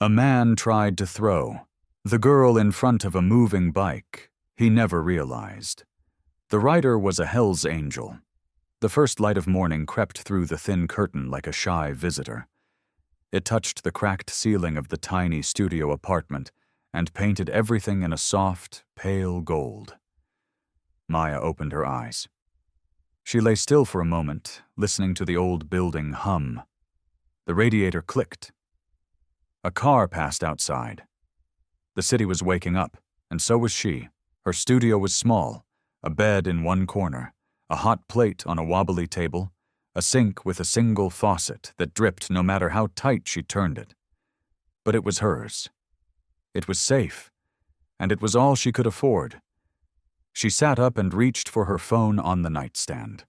A man tried to throw the girl in front of a moving bike. He never realized. The rider was a Hell's Angel. The first light of morning crept through the thin curtain like a shy visitor. It touched the cracked ceiling of the tiny studio apartment and painted everything in a soft, pale gold. Maya opened her eyes. She lay still for a moment, listening to the old building hum. The radiator clicked. A car passed outside. The city was waking up, and so was she. Her studio was small, a bed in one corner, a hot plate on a wobbly table, a sink with a single faucet that dripped no matter how tight she turned it. But it was hers. It was safe, and it was all she could afford. She sat up and reached for her phone on the nightstand.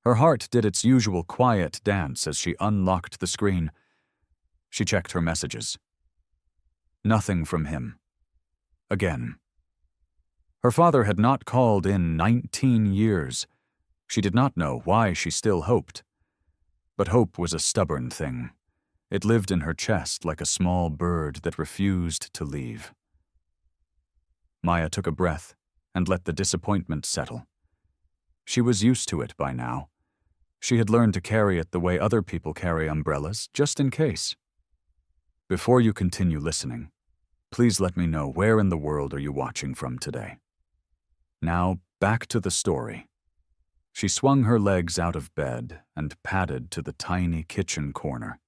Her heart did its usual quiet dance as she unlocked the screen. She checked her messages. Nothing from him. Again. Her father had not called in 19 years. She did not know why she still hoped. But hope was a stubborn thing. It lived in her chest like a small bird that refused to leave. Maya took a breath and let the disappointment settle. She was used to it by now. She had learned to carry it the way other people carry umbrellas, just in case. Before you continue listening, please let me know where in the world are you watching from today. Now, back to the story. She swung her legs out of bed and padded to the tiny kitchen corner.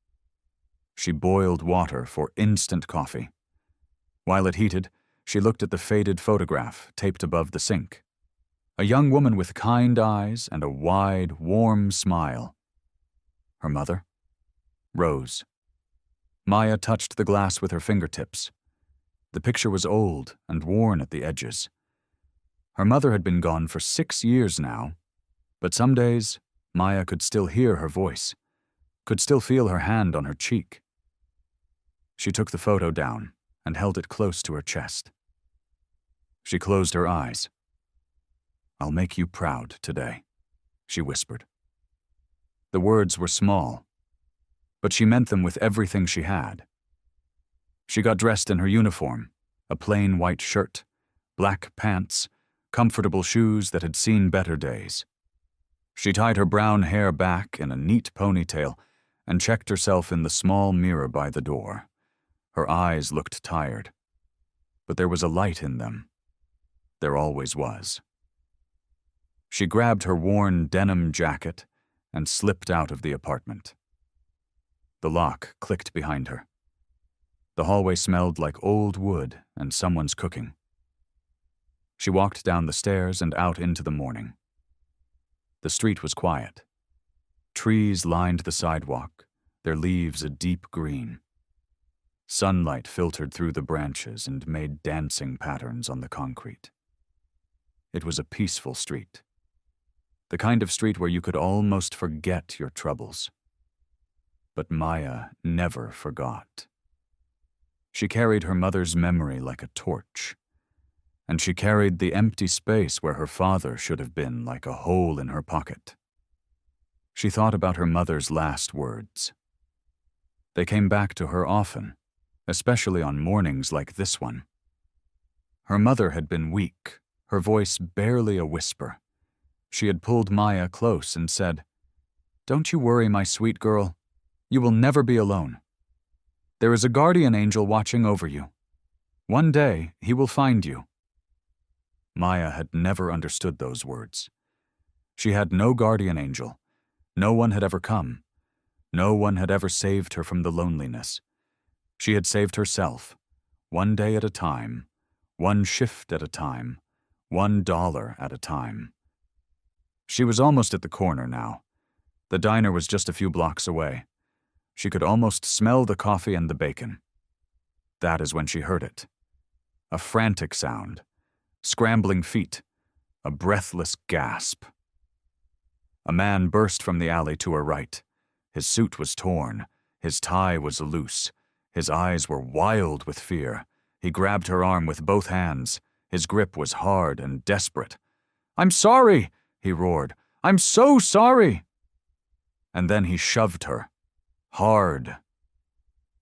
She boiled water for instant coffee. While it heated, she looked at the faded photograph taped above the sink. A young woman with kind eyes and a wide, warm smile. Her mother? Rose. Maya touched the glass with her fingertips. The picture was old and worn at the edges. Her mother had been gone for 6 years now, but some days Maya could still hear her voice, could still feel her hand on her cheek. She took the photo down and held it close to her chest. She closed her eyes. "I'll make you proud today," she whispered. The words were small, but she meant them with everything she had. She got dressed in her uniform, a plain white shirt, black pants, comfortable shoes that had seen better days. She tied her brown hair back in a neat ponytail and checked herself in the small mirror by the door. Her eyes looked tired, but there was a light in them. There always was. She grabbed her worn denim jacket and slipped out of the apartment. The lock clicked behind her. The hallway smelled like old wood and someone's cooking. She walked down the stairs and out into the morning. The street was quiet. Trees lined the sidewalk, their leaves a deep green. Sunlight filtered through the branches and made dancing patterns on the concrete. It was a peaceful street. The kind of street where you could almost forget your troubles. But Maya never forgot. She carried her mother's memory like a torch, and she carried the empty space where her father should have been like a hole in her pocket. She thought about her mother's last words. They came back to her often, especially on mornings like this one. Her mother had been weak, her voice barely a whisper. She had pulled Maya close and said, "Don't you worry, my sweet girl. You will never be alone. There is a guardian angel watching over you. One day, he will find you." Maya had never understood those words. She had no guardian angel. No one had ever come. No one had ever saved her from the loneliness. She had saved herself, one day at a time, one shift at a time, $1 at a time. She was almost at the corner now. The diner was just a few blocks away. She could almost smell the coffee and the bacon. That is when she heard it. A frantic sound, scrambling feet, a breathless gasp. A man burst from the alley to her right. His suit was torn, his tie was loose, his eyes were wild with fear. He grabbed her arm with both hands. His grip was hard and desperate. "I'm sorry!" he roared. "I'm so sorry!" And then he shoved her. Hard.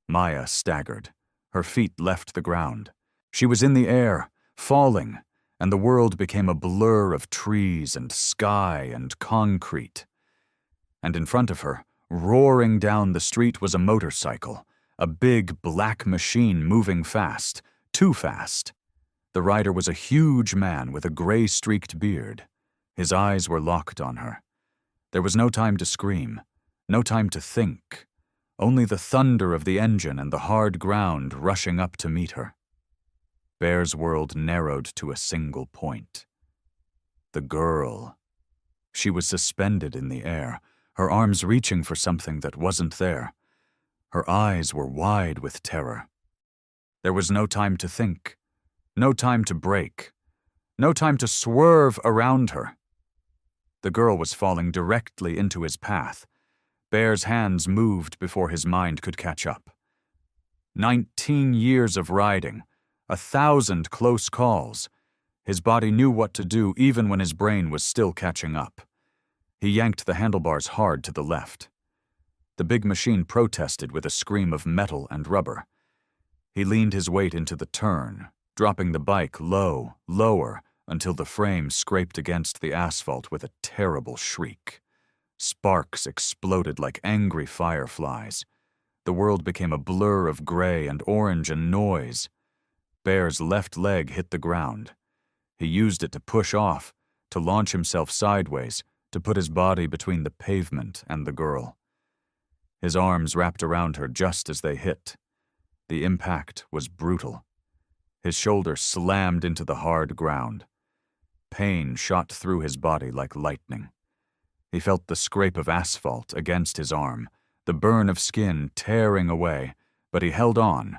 Maya staggered. Her feet left the ground. She was in the air, falling, and the world became a blur of trees and sky and concrete. And in front of her, roaring down the street, was a motorcycle, a big black machine moving fast, too fast. The rider was a huge man with a gray-streaked beard. His eyes were locked on her. There was no time to scream, no time to think, only the thunder of the engine and the hard ground rushing up to meet her. Bear's world narrowed to a single point. The girl. She was suspended in the air, her arms reaching for something that wasn't there. Her eyes were wide with terror. There was no time to think, no time to break, no time to swerve around her. The girl was falling directly into his path. Bear's hands moved before his mind could catch up. 19 years of riding, 1,000 close calls. His body knew what to do even when his brain was still catching up. He yanked the handlebars hard to the left. The big machine protested with a scream of metal and rubber. He leaned his weight into the turn, dropping the bike low, lower, until the frame scraped against the asphalt with a terrible shriek. Sparks exploded like angry fireflies. The world became a blur of gray and orange and noise. Bear's left leg hit the ground. He used it to push off, to launch himself sideways, to put his body between the pavement and the girl. His arms wrapped around her just as they hit. The impact was brutal. His shoulder slammed into the hard ground. Pain shot through his body like lightning. He felt the scrape of asphalt against his arm, the burn of skin tearing away, but he held on.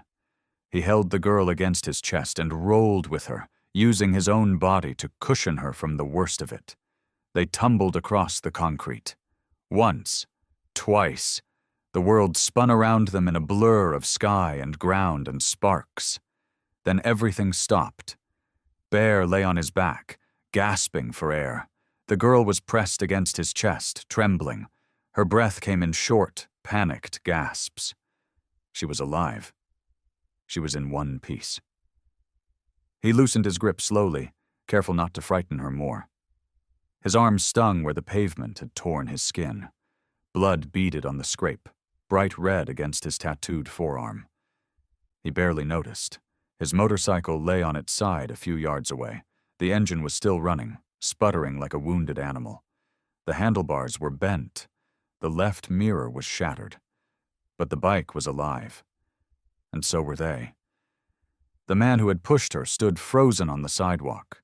He held the girl against his chest and rolled with her, using his own body to cushion her from the worst of it. They tumbled across the concrete. Once, twice, the world spun around them in a blur of sky and ground and sparks. Then everything stopped. Bear lay on his back, gasping for air. The girl was pressed against his chest, trembling. Her breath came in short, panicked gasps. She was alive. She was in one piece. He loosened his grip slowly, careful not to frighten her more. His arm stung where the pavement had torn his skin. Blood beaded on the scrape, bright red against his tattooed forearm. He barely noticed. His motorcycle lay on its side a few yards away. The engine was still running, sputtering like a wounded animal. The handlebars were bent. The left mirror was shattered. But the bike was alive. And so were they. The man who had pushed her stood frozen on the sidewalk.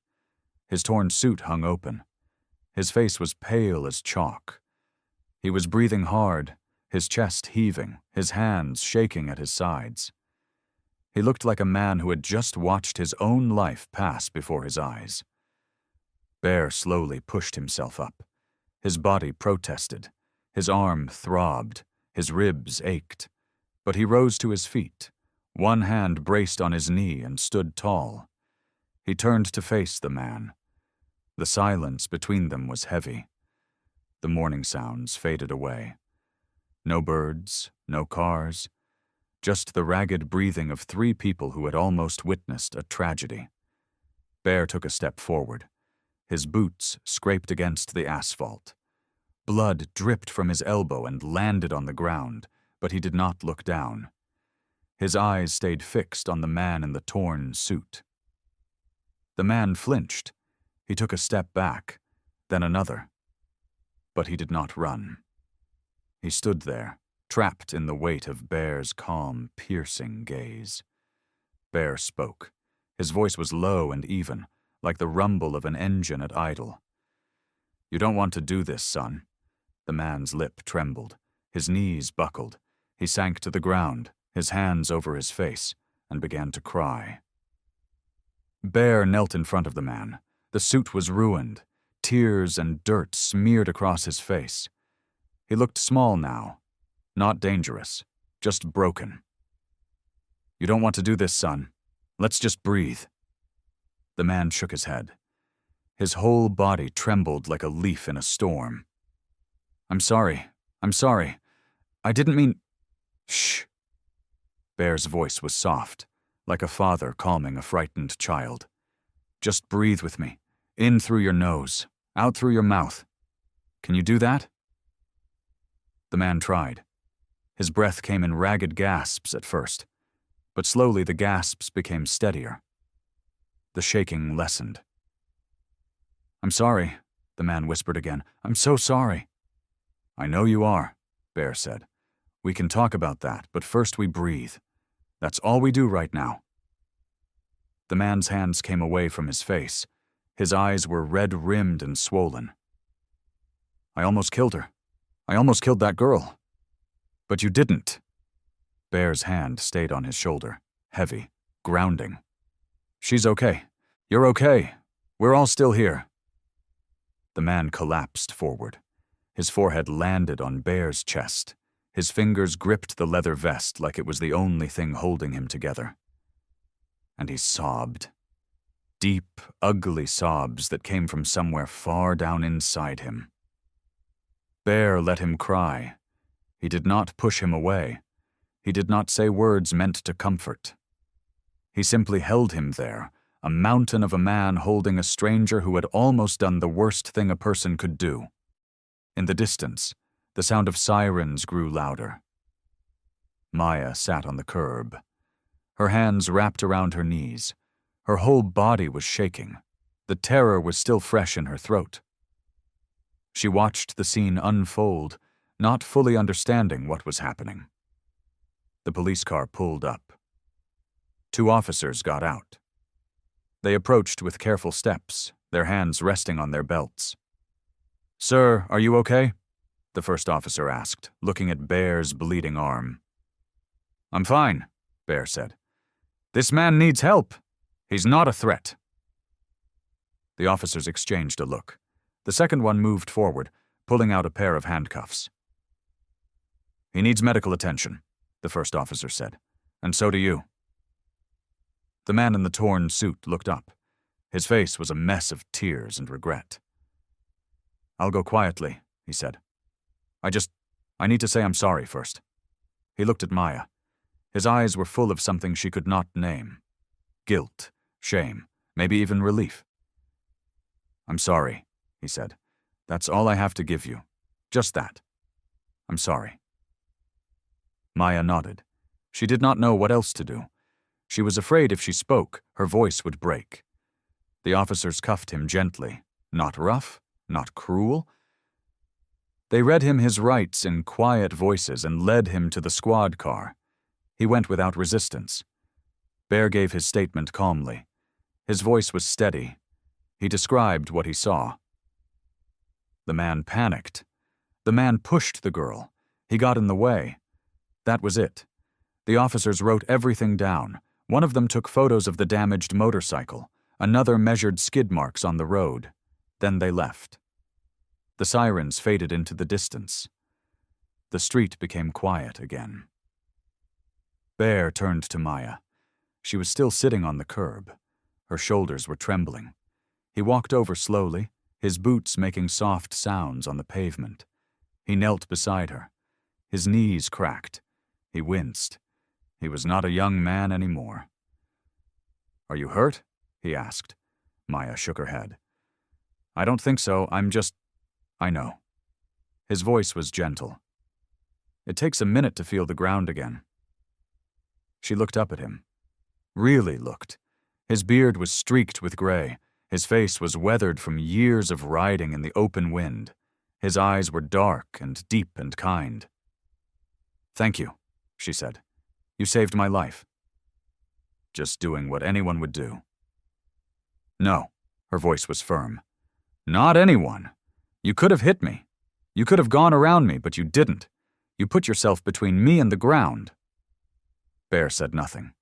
His torn suit hung open. His face was pale as chalk. He was breathing hard, his chest heaving, his hands shaking at his sides. He looked like a man who had just watched his own life pass before his eyes. Bear slowly pushed himself up. His body protested. His arm throbbed. His ribs ached. But he rose to his feet. One hand braced on his knee and stood tall. He turned to face the man. The silence between them was heavy. The morning sounds faded away. No birds, no cars, just the ragged breathing of three people who had almost witnessed a tragedy. Bear took a step forward. His boots scraped against the asphalt. Blood dripped from his elbow and landed on the ground, but he did not look down. His eyes stayed fixed on the man in the torn suit. The man flinched. He took a step back, then another. But he did not run. He stood there, trapped in the weight of Bear's calm, piercing gaze. Bear spoke. His voice was low and even, like the rumble of an engine at idle. "You don't want to do this, son." The man's lip trembled. His knees buckled. He sank to the ground, his hands over his face, and began to cry. Bear knelt in front of the man. The suit was ruined. Tears and dirt smeared across his face. He looked small now. Not dangerous, just broken. "You don't want to do this, son. Let's just breathe." The man shook his head. His whole body trembled like a leaf in a storm. I'm sorry. I didn't mean..." "Shh." Bear's voice was soft, like a father calming a frightened child. Just breathe with me. In through your nose, out through your mouth. Can you do that? The man tried. His breath came in ragged gasps at first, but slowly the gasps became steadier. The shaking lessened. "I'm sorry," the man whispered again. "I'm so sorry." "I know you are," Bear said. "We can talk about that, but first we breathe. That's all we do right now." The man's hands came away from his face. His eyes were red-rimmed and swollen. "I almost killed her. I almost killed that girl." "But you didn't." Bear's hand stayed on his shoulder, heavy, grounding. "She's okay. You're okay. We're all still here." The man collapsed forward. His forehead landed on Bear's chest. His fingers gripped the leather vest like it was the only thing holding him together. And he sobbed. Deep, ugly sobs that came from somewhere far down inside him. Bear let him cry. He did not push him away. He did not say words meant to comfort. He simply held him there, a mountain of a man holding a stranger who had almost done the worst thing a person could do. In the distance, the sound of sirens grew louder. Maya sat on the curb. Her hands wrapped around her knees. Her whole body was shaking. The terror was still fresh in her throat. She watched the scene unfold, not fully understanding what was happening. The police car pulled up. 2 officers got out. They approached with careful steps, their hands resting on their belts. "Sir, are you okay?" the first officer asked, looking at Bear's bleeding arm. "I'm fine," Bear said. "This man needs help. He's not a threat." The officers exchanged a look. The second one moved forward, pulling out a pair of handcuffs. "He needs medical attention," the first officer said, "and so do you." The man in the torn suit looked up. His face was a mess of tears and regret. "I'll go quietly," he said. I need to say I'm sorry first." He looked at Maya. His eyes were full of something she could not name. Guilt, shame, maybe even relief. "I'm sorry," he said. "That's all I have to give you. Just that. I'm sorry." Maya nodded. She did not know what else to do. She was afraid if she spoke, her voice would break. The officers cuffed him gently, not rough, not cruel. They read him his rights in quiet voices and led him to the squad car. He went without resistance. Bear gave his statement calmly. His voice was steady. He described what he saw. The man panicked. The man pushed the girl. He got in the way. That was it. The officers wrote everything down. One of them took photos of the damaged motorcycle. Another measured skid marks on the road. Then they left. The sirens faded into the distance. The street became quiet again. Bear turned to Maya. She was still sitting on the curb. Her shoulders were trembling. He walked over slowly, his boots making soft sounds on the pavement. He knelt beside her. His knees cracked. He winced. He was not a young man anymore. "Are you hurt?" he asked. Maya shook her head. "I don't think so. I know." His voice was gentle. "It takes a minute to feel the ground again." She looked up at him. Really looked. His beard was streaked with gray. His face was weathered from years of riding in the open wind. His eyes were dark and deep and kind. "Thank you," she said. "You saved my life." "Just doing what anyone would do." "No," her voice was firm. "Not anyone. You could have hit me. You could have gone around me, but you didn't. You put yourself between me and the ground." Bear said nothing.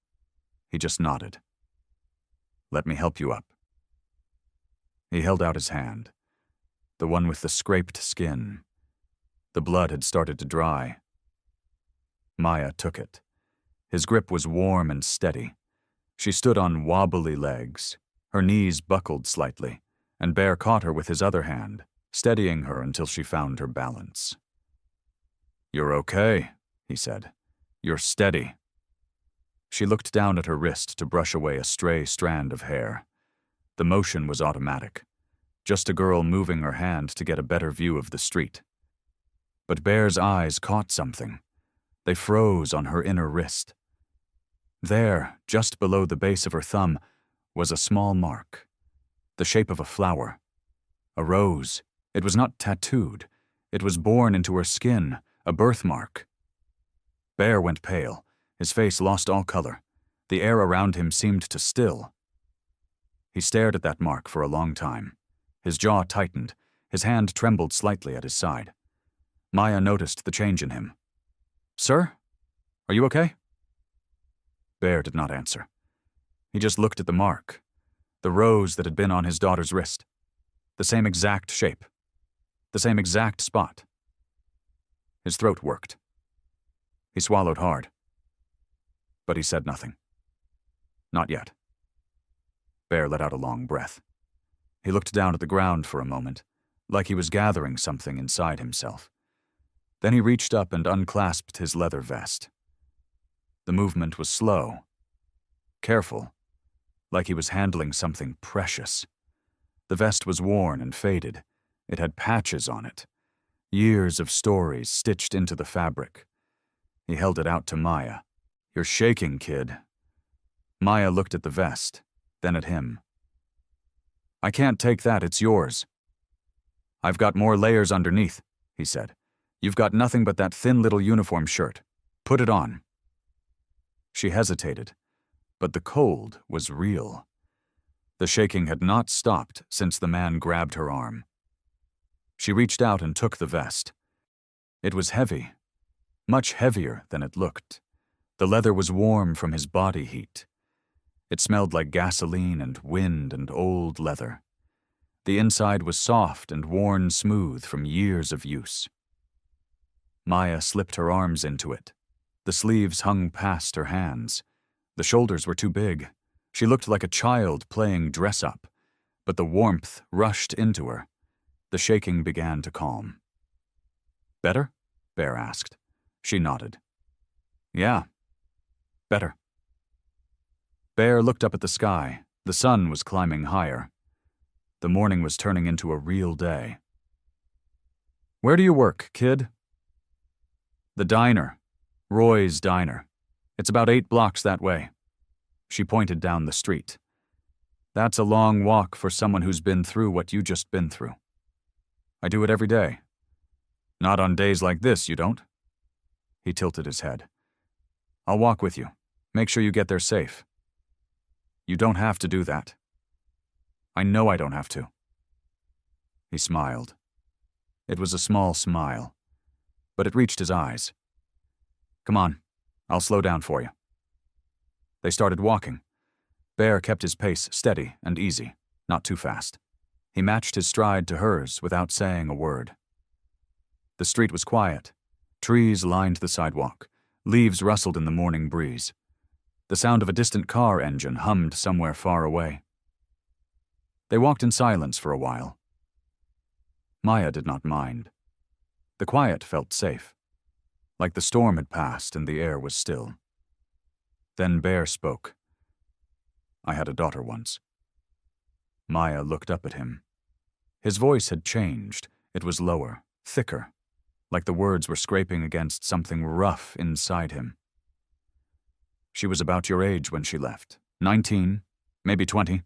He just nodded. "Let me help you up." He held out his hand, the one with the scraped skin. The blood had started to dry. Maya took it. His grip was warm and steady. She stood on wobbly legs. Her knees buckled slightly, and Bear caught her with his other hand, steadying her until she found her balance. "You're okay," he said. "You're steady." She looked down at her wrist to brush away a stray strand of hair. The motion was automatic, just a girl moving her hand to get a better view of the street. But Bear's eyes caught something. They froze on her inner wrist. There, just below the base of her thumb, was a small mark, the shape of a flower. A rose. It was not tattooed. It was born into her skin, a birthmark. Bear went pale. His face lost all color. The air around him seemed to still. He stared at that mark for a long time. His jaw tightened. His hand trembled slightly at his side. Maya noticed the change in him. "Sir? Are you okay?" Bear did not answer. He just looked at the mark, the rose that had been on his daughter's wrist. The same exact shape. The same exact spot. His throat worked. He swallowed hard. But he said nothing. Not yet. Bear let out a long breath. He looked down at the ground for a moment, like he was gathering something inside himself. Then he reached up and unclasped his leather vest. The movement was slow, careful, like he was handling something precious. The vest was worn and faded. It had patches on it, years of stories stitched into the fabric. He held it out to Maya. "You're shaking, kid." Maya looked at the vest, then at him. "I can't take that, it's yours." "I've got more layers underneath," he said. "You've got nothing but that thin little uniform shirt. Put it on." She hesitated, but the cold was real. The shaking had not stopped since the man grabbed her arm. She reached out and took the vest. It was heavy, much heavier than it looked. The leather was warm from his body heat. It smelled like gasoline and wind and old leather. The inside was soft and worn smooth from years of use. Maya slipped her arms into it. The sleeves hung past her hands. The shoulders were too big. She looked like a child playing dress-up, but the warmth rushed into her. The shaking began to calm. "Better?" Bear asked. She nodded. "Yeah, better." Bear looked up at the sky. The sun was climbing higher. The morning was turning into a real day. "Where do you work, kid?" "The diner. Roy's Diner. It's about 8 blocks that way." She pointed down the street. "That's a long walk for someone who's been through what you just been through." "I do it every day." "Not on days like this, you don't?" He tilted his head. "I'll walk with you. Make sure you get there safe." "You don't have to do that." "I know I don't have to." He smiled. It was a small smile, but it reached his eyes. "Come on, I'll slow down for you." They started walking. Bear kept his pace steady and easy, not too fast. He matched his stride to hers without saying a word. The street was quiet. Trees lined the sidewalk. Leaves rustled in the morning breeze. The sound of a distant car engine hummed somewhere far away. They walked in silence for a while. Maya did not mind. The quiet felt safe, like the storm had passed and the air was still. Then Bear spoke. "I had a daughter once." Maya looked up at him. His voice had changed. It was lower, thicker, like the words were scraping against something rough inside him. "She was about your age when she left. 19, maybe 20.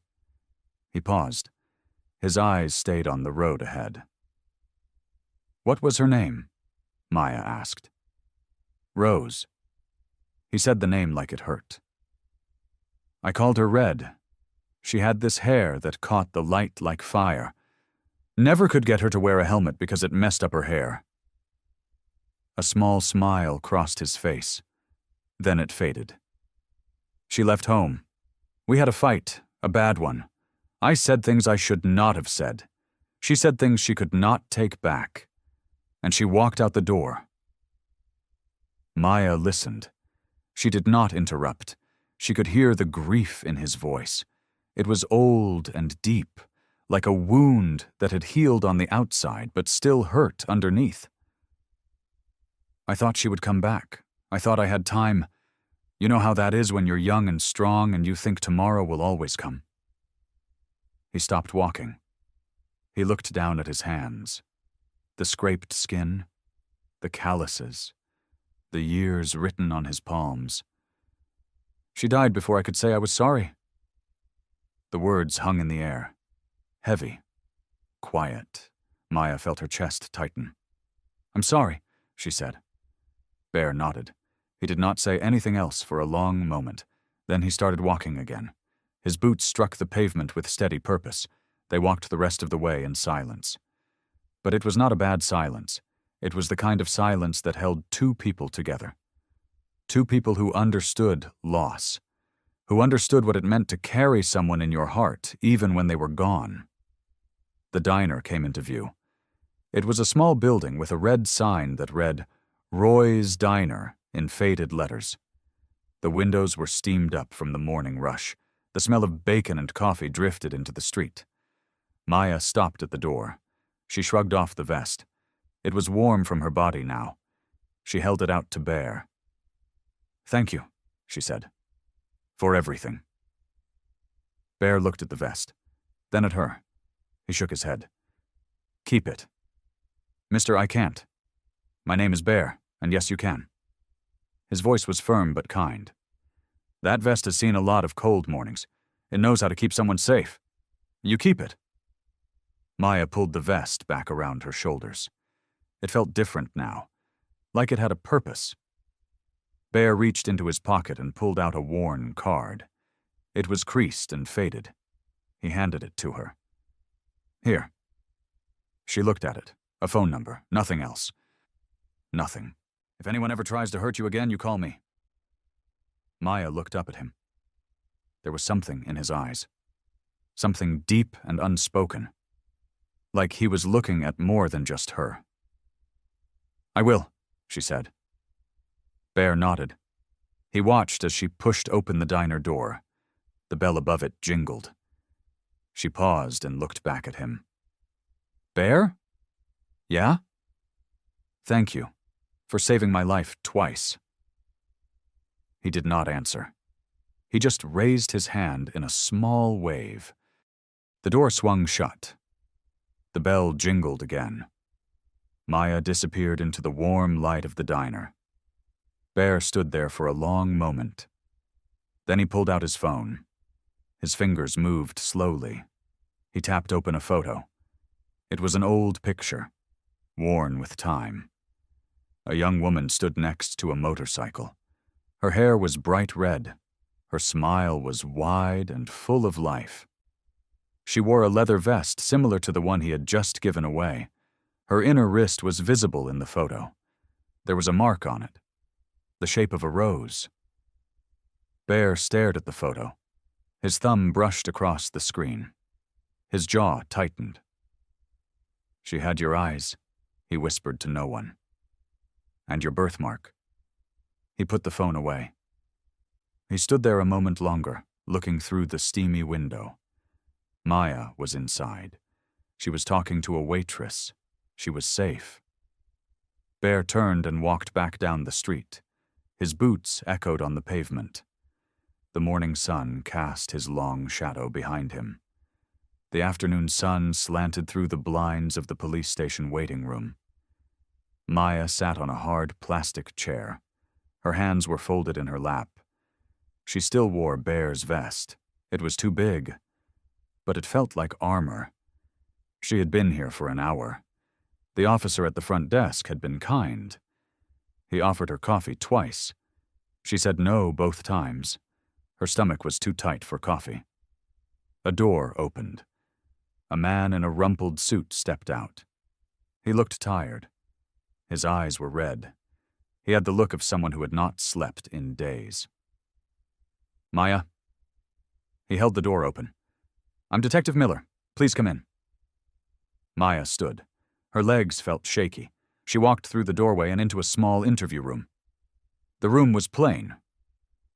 He paused. His eyes stayed on the road ahead. "What was her name?" Maya asked. "Rose." He said the name like it hurt. "I called her Red. She had this hair that caught the light like fire. Never could get her to wear a helmet because it messed up her hair." A small smile crossed his face. Then it faded. "She left home. We had a fight, a bad one. I said things I should not have said. She said things she could not take back. And she walked out the door." Maya listened. She did not interrupt. She could hear the grief in his voice. It was old and deep, like a wound that had healed on the outside but still hurt underneath. "I thought she would come back. I thought I had time. You know how that is when you're young and strong and you think tomorrow will always come. He stopped walking. He looked down at his hands. The scraped skin, the calluses, the years written on his palms. She died before I could say I was sorry. The words hung in the air. Heavy. Quiet. Maya felt her chest tighten. I'm sorry, she said. Bear nodded. He did not say anything else for a long moment. Then he started walking again. His boots struck the pavement with steady purpose. They walked the rest of the way in silence. But it was not a bad silence. It was the kind of silence that held two people together. Two people who understood loss, who understood what it meant to carry someone in your heart, even when they were gone. The diner came into view. It was a small building with a red sign that read, Roy's Diner, in faded letters. The windows were steamed up from the morning rush. The smell of bacon and coffee drifted into the street. Maya stopped at the door. She shrugged off the vest. It was warm from her body now. She held it out to Bear. Thank you, she said. For everything. Bear looked at the vest, then at her. He shook his head. Keep it. Mister, I can't. My name is Bear, and yes, you can. His voice was firm but kind. That vest has seen a lot of cold mornings. It knows how to keep someone safe. You keep it. Maya pulled the vest back around her shoulders. It felt different now, like it had a purpose. Bear reached into his pocket and pulled out a worn card. It was creased and faded. He handed it to her. Here. She looked at it. A phone number. Nothing else. Nothing. If anyone ever tries to hurt you again, you call me. Maya looked up at him. There was something in his eyes. Something deep and unspoken. Like he was looking at more than just her. I will, she said. Bear nodded. He watched as she pushed open the diner door. The bell above it jingled. She paused and looked back at him. Bear? Yeah? Thank you for saving my life twice. He did not answer. He just raised his hand in a small wave. The door swung shut. The bell jingled again. Maya disappeared into the warm light of the diner. Bear stood there for a long moment. Then he pulled out his phone. His fingers moved slowly. He tapped open a photo. It was an old picture, worn with time. A young woman stood next to a motorcycle. Her hair was bright red. Her smile was wide and full of life. She wore a leather vest similar to the one he had just given away. Her inner wrist was visible in the photo. There was a mark on it, the shape of a rose. Bear stared at the photo. His thumb brushed across the screen. His jaw tightened. She had your eyes, he whispered to no one. And your birthmark. He put the phone away. He stood there a moment longer, looking through the steamy window. Maya was inside. She was talking to a waitress. She was safe. Bear turned and walked back down the street. His boots echoed on the pavement. The morning sun cast his long shadow behind him. The afternoon sun slanted through the blinds of the police station waiting room. Maya sat on a hard plastic chair. Her hands were folded in her lap. She still wore Bear's vest. It was too big, but it felt like armor. She had been here for an hour. The officer at the front desk had been kind. He offered her coffee twice. She said no both times. Her stomach was too tight for coffee. A door opened. A man in a rumpled suit stepped out. He looked tired. His eyes were red. He had the look of someone who had not slept in days. Maya? He held the door open. I'm Detective Miller. Please come in. Maya stood. Her legs felt shaky. She walked through the doorway and into a small interview room. The room was plain.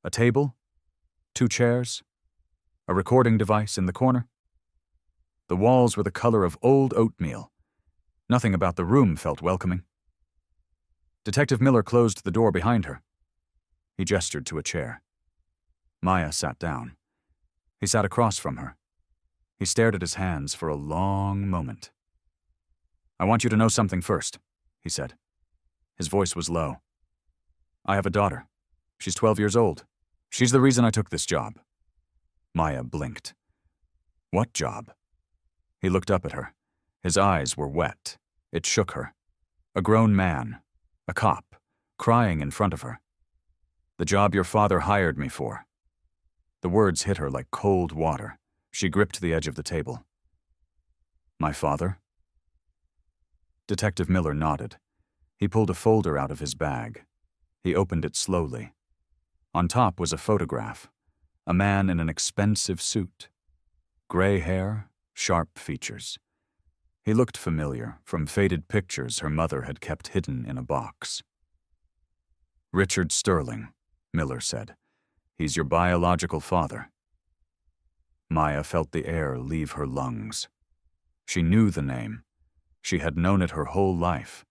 A table, 2 chairs, a recording device in the corner. The walls were the color of old oatmeal. Nothing about the room felt welcoming. Detective Miller closed the door behind her. He gestured to a chair. Maya sat down. He sat across from her. He stared at his hands for a long moment. "I want you to know something first," he said. His voice was low. "I have a daughter. She's 12 years old. She's the reason I took this job." Maya blinked. "What job?" He looked up at her. His eyes were wet. It shook her. A grown man, a cop, crying in front of her. "The job your father hired me for." The words hit her like cold water. She gripped the edge of the table. "My father?" Detective Miller nodded. He pulled a folder out of his bag. He opened it slowly. On top was a photograph. A man in an expensive suit. Gray hair, sharp features. He looked familiar from faded pictures her mother had kept hidden in a box. "Richard Sterling," Miller said. "He's your biological father." Maya felt the air leave her lungs. She knew the name. She had known it her whole life.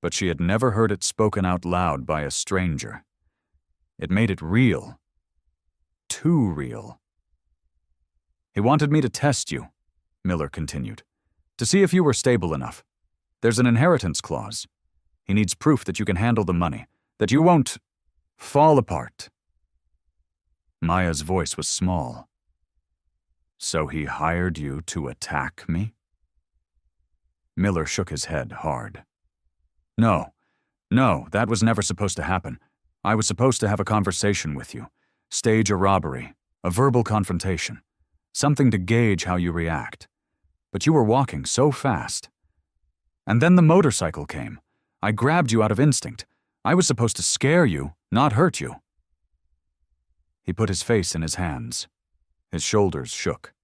But she had never heard it spoken out loud by a stranger. It made it real. Too real. "He wanted me to test you," Miller continued, "to see if you were stable enough. There's an inheritance clause. He needs proof that you can handle the money, that you won't fall apart." Maya's voice was small. "So he hired you to attack me?" Miller shook his head hard. No, that was never supposed to happen. I was supposed to have a conversation with you, stage a robbery, a verbal confrontation, something to gauge how you react. But you were walking so fast. And then the motorcycle came. I grabbed you out of instinct. I was supposed to scare you, not hurt you." He put his face in his hands. His shoulders shook.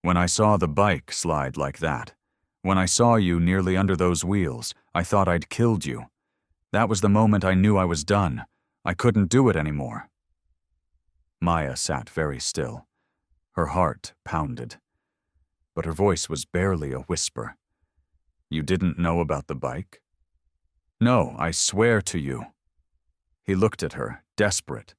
"When I saw the bike slide like that, when I saw you nearly under those wheels, I thought I'd killed you. That was the moment I knew I was done. I couldn't do it anymore." Maya sat very still. Her heart pounded. But her voice was barely a whisper. "You didn't know about the bike?" "No, I swear to you." He looked at her, desperate.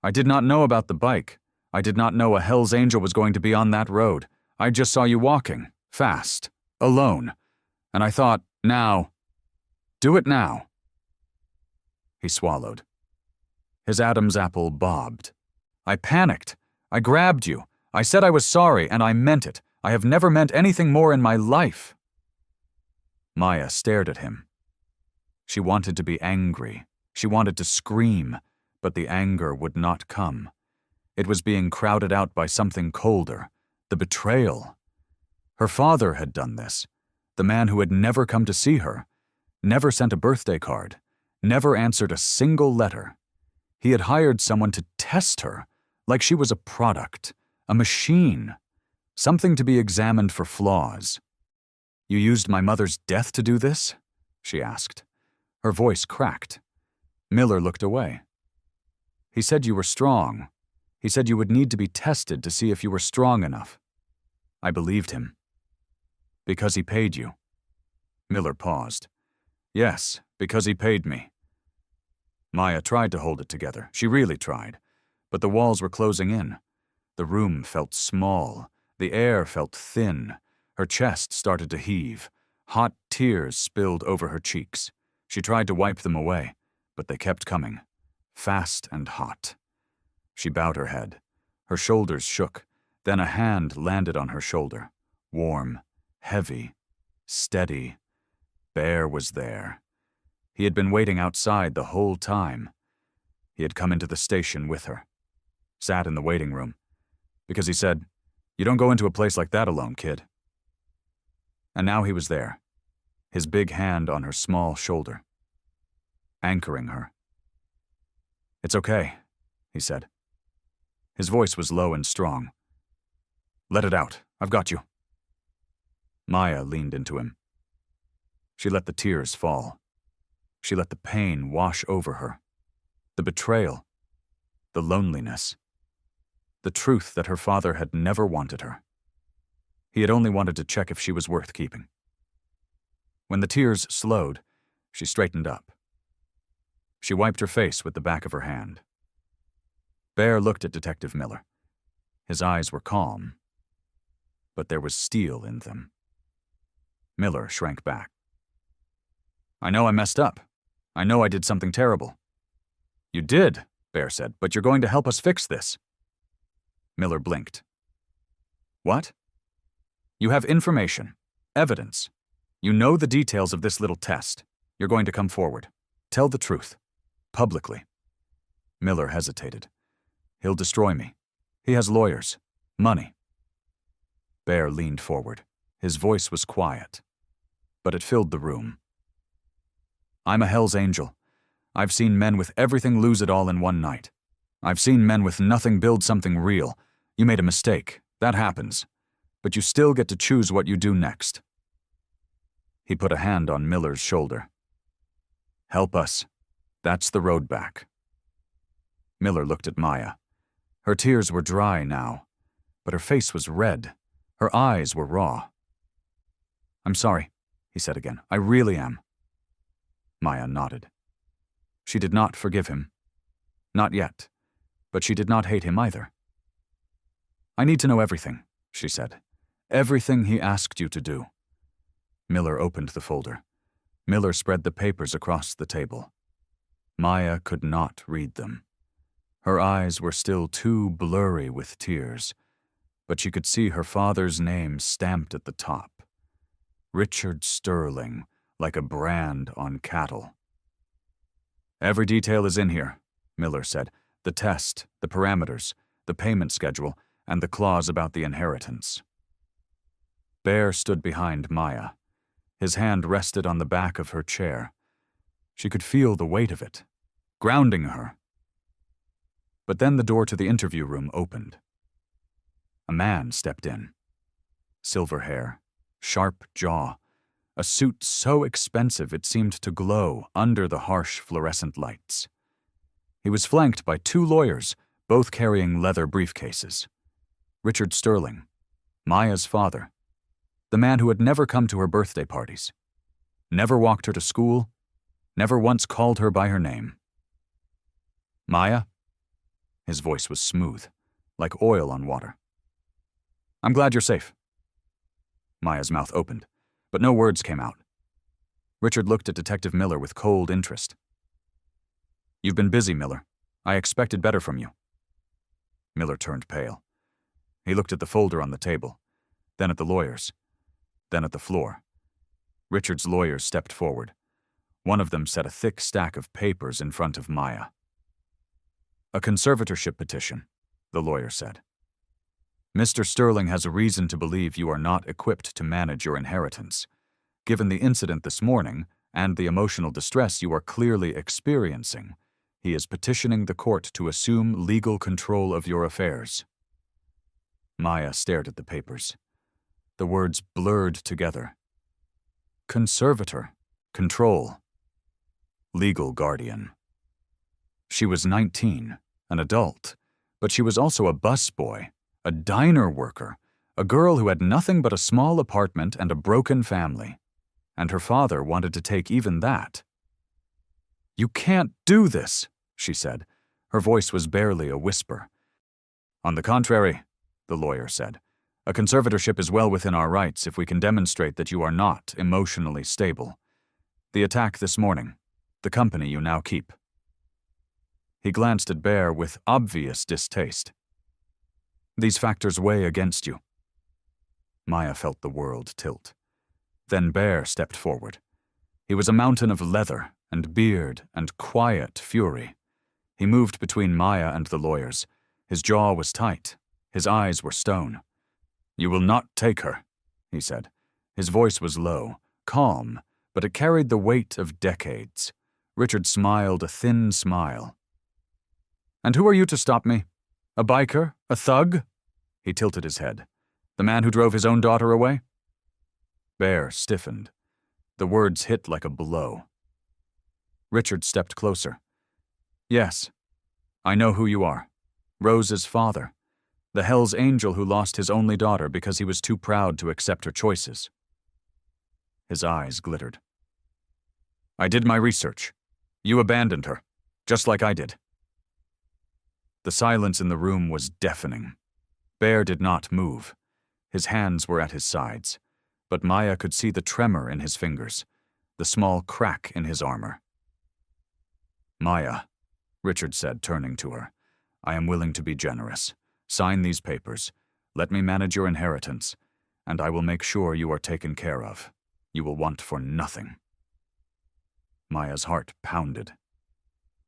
"I did not know about the bike. I did not know a Hell's Angel was going to be on that road. I just saw you walking, fast, alone. And I thought, now. Do it now." He swallowed. His Adam's apple bobbed. "I panicked. I grabbed you. I said I was sorry, and I meant it. I have never meant anything more in my life." Maya stared at him. She wanted to be angry. She wanted to scream, but the anger would not come. It was being crowded out by something colder, the betrayal. Her father had done this, the man who had never come to see her, never sent a birthday card, never answered a single letter. He had hired someone to test her, like she was a product, a machine, something to be examined for flaws. "You used my mother's death to do this?" she asked. Her voice cracked. Miller looked away. "He said you were strong. He said you would need to be tested to see if you were strong enough." I believed him. "Because he paid you?" Miller paused. "Yes, because he paid me." Maya tried to hold it together. She really tried. But the walls were closing in. The room felt small. The air felt thin. Her chest started to heave. Hot tears spilled over her cheeks. She tried to wipe them away, but they kept coming, fast and hot. She bowed her head. Her shoulders shook. Then a hand landed on her shoulder. Warm, heavy, steady. Bear was there. He had been waiting outside the whole time. He had come into the station with her. Sat in the waiting room. Because he said, "You don't go into a place like that alone, kid." And now he was there, his big hand on her small shoulder, anchoring her. "It's okay," he said. His voice was low and strong. "Let it out. I've got you." Maya leaned into him. She let the tears fall. She let the pain wash over her. The betrayal. The loneliness. The truth that her father had never wanted her. He had only wanted to check if she was worth keeping. When the tears slowed, she straightened up. She wiped her face with the back of her hand. Bear looked at Detective Miller. His eyes were calm, but there was steel in them. Miller shrank back. I know I messed up. I know I did something terrible. You did, Bear said, but you're going to help us fix this. Miller blinked. What? You have information, evidence. You know the details of this little test. You're going to come forward. Tell the truth. Publicly. Miller hesitated. He'll destroy me. He has lawyers. Money. Bear leaned forward. His voice was quiet, but it filled the room. I'm a Hell's Angel. I've seen men with everything lose it all in one night. I've seen men with nothing build something real. You made a mistake. That happens. But you still get to choose what you do next. He put a hand on Miller's shoulder. Help us. That's the road back. Miller looked at Maya. Her tears were dry now, but her face was red. Her eyes were raw. I'm sorry, he said again. I really am. Maya nodded. She did not forgive him. Not yet, but she did not hate him either. I need to know everything, she said. Everything he asked you to do. Miller opened the folder. Miller spread the papers across the table. Maya could not read them. Her eyes were still too blurry with tears, but she could see her father's name stamped at the top. Richard Sterling, like a brand on cattle. Every detail is in here, Miller said. The test, the parameters, the payment schedule, and the clause about the inheritance. Bear stood behind Maya. His hand rested on the back of her chair. She could feel the weight of it, grounding her. But then the door to the interview room opened. A man stepped in. Silver hair, sharp jaw, a suit so expensive it seemed to glow under the harsh fluorescent lights. He was flanked by 2 lawyers, both carrying leather briefcases. Richard Sterling, Maya's father, the man who had never come to her birthday parties, never walked her to school, never once called her by her name. Maya? His voice was smooth, like oil on water. I'm glad you're safe. Maya's mouth opened, but no words came out. Richard looked at Detective Miller with cold interest. You've been busy, Miller. I expected better from you. Miller turned pale. He looked at the folder on the table, then at the lawyers, then at the floor. Richard's lawyers stepped forward. One of them set a thick stack of papers in front of Maya. A conservatorship petition, the lawyer said. Mr. Sterling has a reason to believe you are not equipped to manage your inheritance. Given the incident this morning and the emotional distress you are clearly experiencing, he is petitioning the court to assume legal control of your affairs. Maya stared at the papers. The words blurred together. Conservator, control, legal guardian. She was 19, an adult, but she was also a busboy, a diner worker, a girl who had nothing but a small apartment and a broken family. And her father wanted to take even that. You can't do this, she said. Her voice was barely a whisper. On the contrary, the lawyer said, a conservatorship is well within our rights if we can demonstrate that you are not emotionally stable. The attack this morning, the company you now keep. He glanced at Bear with obvious distaste. These factors weigh against you. Maya felt the world tilt. Then Bear stepped forward. He was a mountain of leather and beard and quiet fury. He moved between Maya and the lawyers. His jaw was tight. His eyes were stone. You will not take her, he said. His voice was low, calm, but it carried the weight of decades. Richard smiled a thin smile. And who are you to stop me? A biker? A thug? He tilted his head. The man who drove his own daughter away? Bear stiffened. The words hit like a blow. Richard stepped closer. Yes, I know who you are. Rose's father. The Hell's Angel who lost his only daughter because he was too proud to accept her choices. His eyes glittered. I did my research. You abandoned her. Just like I did. The silence in the room was deafening. Bear did not move. His hands were at his sides, but Maya could see the tremor in his fingers, the small crack in his armor. Maya, Richard said, turning to her, I am willing to be generous. Sign these papers. Let me manage your inheritance, and I will make sure you are taken care of. You will want for nothing. Maya's heart pounded.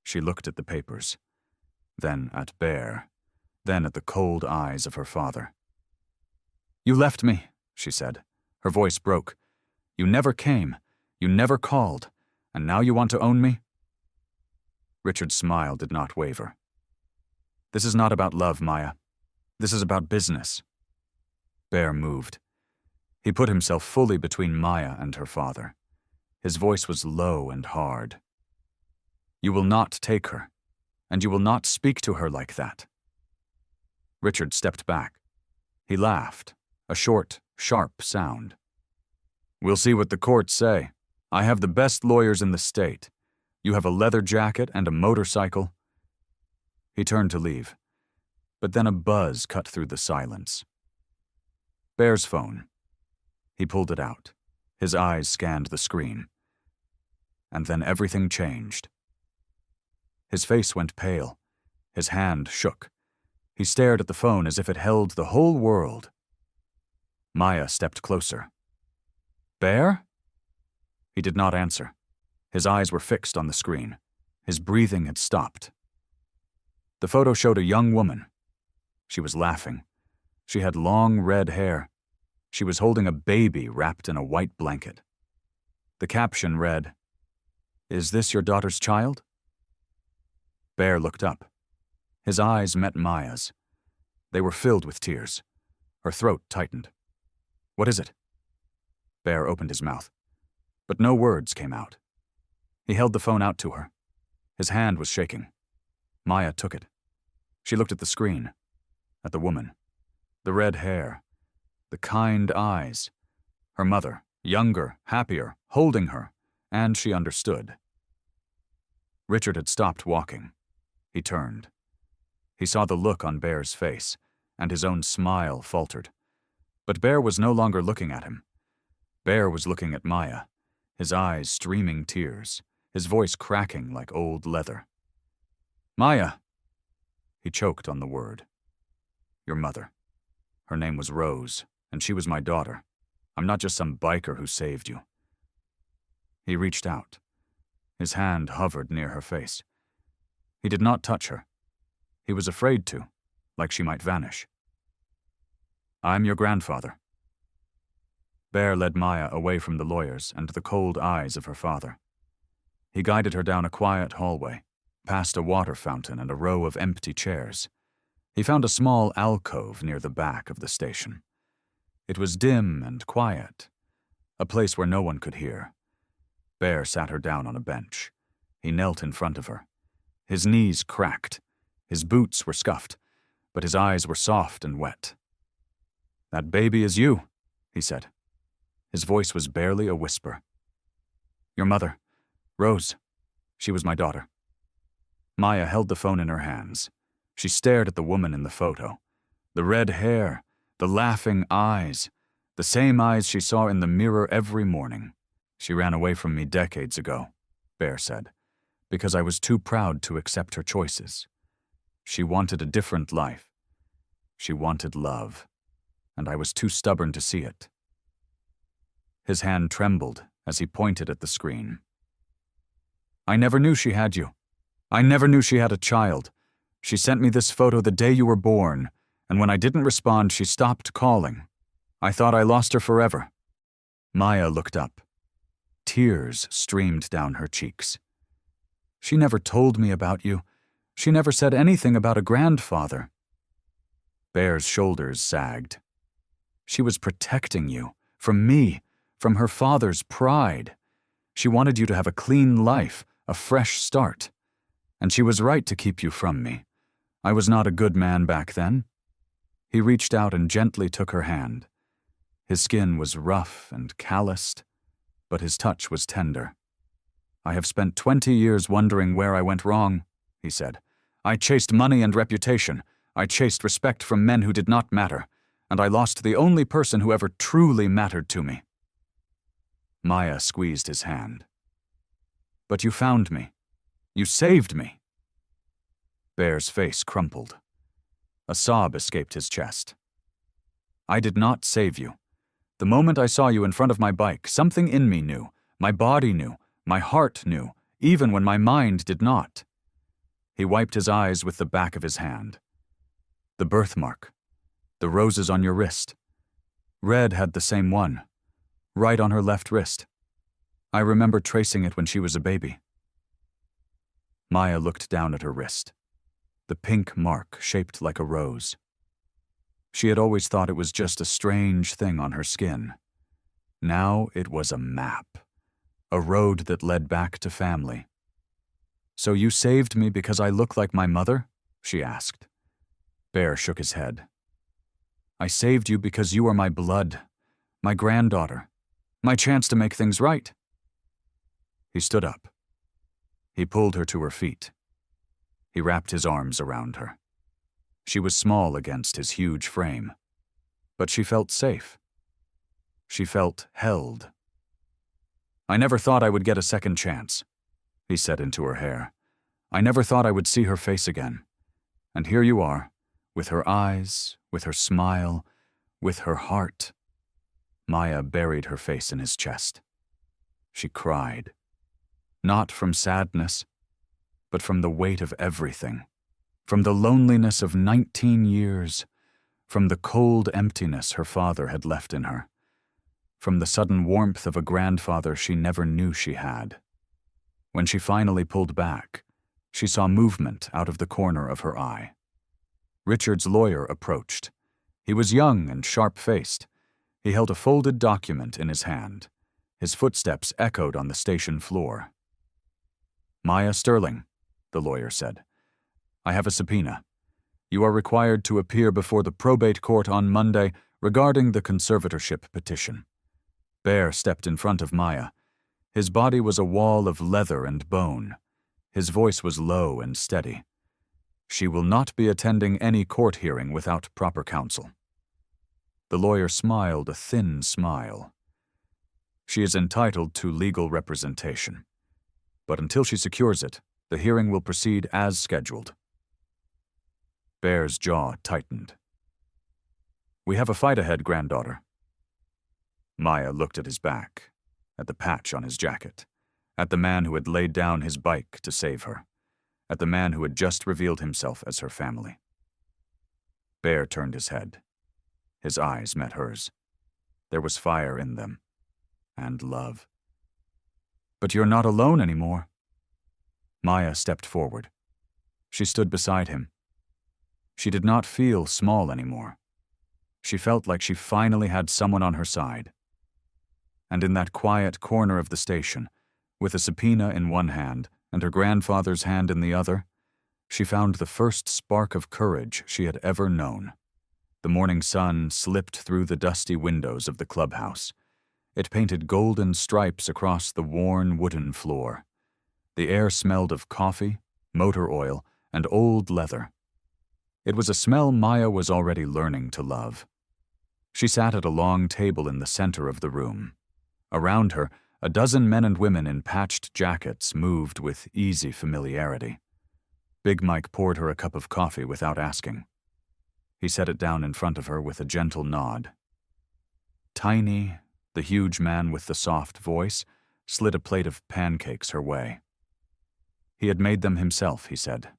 She looked at the papers, then at Bear, then at the cold eyes of her father. You left me, she said. Her voice broke. You never came. You never called. And now you want to own me? Richard's smile did not waver. This is not about love, Maya. This is about business. Bear moved. He put himself fully between Maya and her father. His voice was low and hard. You will not take her, and you will not speak to her like that. Richard stepped back. He laughed, a short, sharp sound. We'll see what the courts say. I have the best lawyers in the state. You have a leather jacket and a motorcycle. He turned to leave, but then a buzz cut through the silence. Bear's phone. He pulled it out. His eyes scanned the screen. And then everything changed. His face went pale. His hand shook. He stared at the phone as if it held the whole world. Maya stepped closer. Bear? He did not answer. His eyes were fixed on the screen. His breathing had stopped. The photo showed a young woman. She was laughing. She had long red hair. She was holding a baby wrapped in a white blanket. The caption read, Is this your daughter's child? Bear looked up. His eyes met Maya's. They were filled with tears. Her throat tightened. What is it? Bear opened his mouth, but no words came out. He held the phone out to her. His hand was shaking. Maya took it. She looked at the screen, at the woman, the red hair, the kind eyes, her mother, younger, happier, holding her, and she understood. Richard had stopped walking. He turned. He saw the look on Bear's face, and his own smile faltered. But Bear was no longer looking at him. Bear was looking at Maya, his eyes streaming tears, his voice cracking like old leather. Maya! He choked on the word. Your mother. Her name was Rose, and she was my daughter. I'm not just some biker who saved you. He reached out. His hand hovered near her face. He did not touch her. He was afraid to, like she might vanish. I'm your grandfather. Bear led Maya away from the lawyers and the cold eyes of her father. He guided her down a quiet hallway, past a water fountain and a row of empty chairs. He found a small alcove near the back of the station. It was dim and quiet, a place where no one could hear. Bear sat her down on a bench. He knelt in front of her. His knees cracked. His boots were scuffed, but his eyes were soft and wet. That baby is you, he said. His voice was barely a whisper. Your mother, Rose. She was my daughter. Maya held the phone in her hands. She stared at the woman in the photo. The red hair, the laughing eyes, the same eyes she saw in the mirror every morning. She ran away from me decades ago, Bear said, because I was too proud to accept her choices. She wanted a different life. She wanted love, and I was too stubborn to see it. His hand trembled as he pointed at the screen. I never knew she had you. I never knew she had a child. She sent me this photo the day you were born, and when I didn't respond, she stopped calling. I thought I lost her forever. Maya looked up. Tears streamed down her cheeks. She never told me about you. She never said anything about a grandfather. Bear's shoulders sagged. She was protecting you, from me, from her father's pride. She wanted you to have a clean life, a fresh start. And she was right to keep you from me. I was not a good man back then. He reached out and gently took her hand. His skin was rough and calloused, but his touch was tender. I have spent 20 years wondering where I went wrong, he said. "I chased money and reputation. I chased respect from men who did not matter, and I lost the only person who ever truly mattered to me." Maya squeezed his hand. "But you found me. You saved me." Bear's face crumpled. A sob escaped his chest. "I did not save you. The moment I saw you in front of my bike, something in me knew, my body knew, my heart knew, even when my mind did not." He wiped his eyes with the back of his hand. "The birthmark. The roses on your wrist. Red had the same one, right on her left wrist. I remember tracing it when she was a baby." Maya looked down at her wrist. The pink mark shaped like a rose. She had always thought it was just a strange thing on her skin. Now it was a map, a road that led back to family. "So you saved me because I look like my mother?" she asked. Bear shook his head. "I saved you because you are my blood, my granddaughter, my chance to make things right." He stood up. He pulled her to her feet. He wrapped his arms around her. She was small against his huge frame, but she felt safe. She felt held. "I never thought I would get a second chance," he said into her hair. "I never thought I would see her face again. And here you are, with her eyes, with her smile, with her heart." Maya buried her face in his chest. She cried. Not from sadness, but from the weight of everything. From the loneliness of 19 years, from the cold emptiness her father had left in her, from the sudden warmth of a grandfather she never knew she had. When she finally pulled back, she saw movement out of the corner of her eye. Richard's lawyer approached. He was young and sharp-faced. He held a folded document in his hand. His footsteps echoed on the station floor. "Maya Sterling," the lawyer said, "I have a subpoena. You are required to appear before the probate court on Monday regarding the conservatorship petition." Bear stepped in front of Maya. His body was a wall of leather and bone. His voice was low and steady. "She will not be attending any court hearing without proper counsel." The lawyer smiled a thin smile. "She is entitled to legal representation. But until she secures it, the hearing will proceed as scheduled." Bear's jaw tightened. "We have a fight ahead, granddaughter." Maya looked at his back, at the patch on his jacket, at the man who had laid down his bike to save her, at the man who had just revealed himself as her family. Bear turned his head. His eyes met hers. There was fire in them, and love. "But you're not alone anymore." Maya stepped forward. She stood beside him. She did not feel small anymore. She felt like she finally had someone on her side. And in that quiet corner of the station, with a subpoena in one hand and her grandfather's hand in the other, she found the first spark of courage she had ever known. The morning sun slipped through the dusty windows of the clubhouse. It painted golden stripes across the worn wooden floor. The air smelled of coffee, motor oil, and old leather. It was a smell Maya was already learning to love. She sat at a long table in the center of the room. Around her, a dozen men and women in patched jackets moved with easy familiarity. Big Mike poured her a cup of coffee without asking. He set it down in front of her with a gentle nod. Tiny, the huge man with the soft voice, slid a plate of pancakes her way. He had made them himself, he said.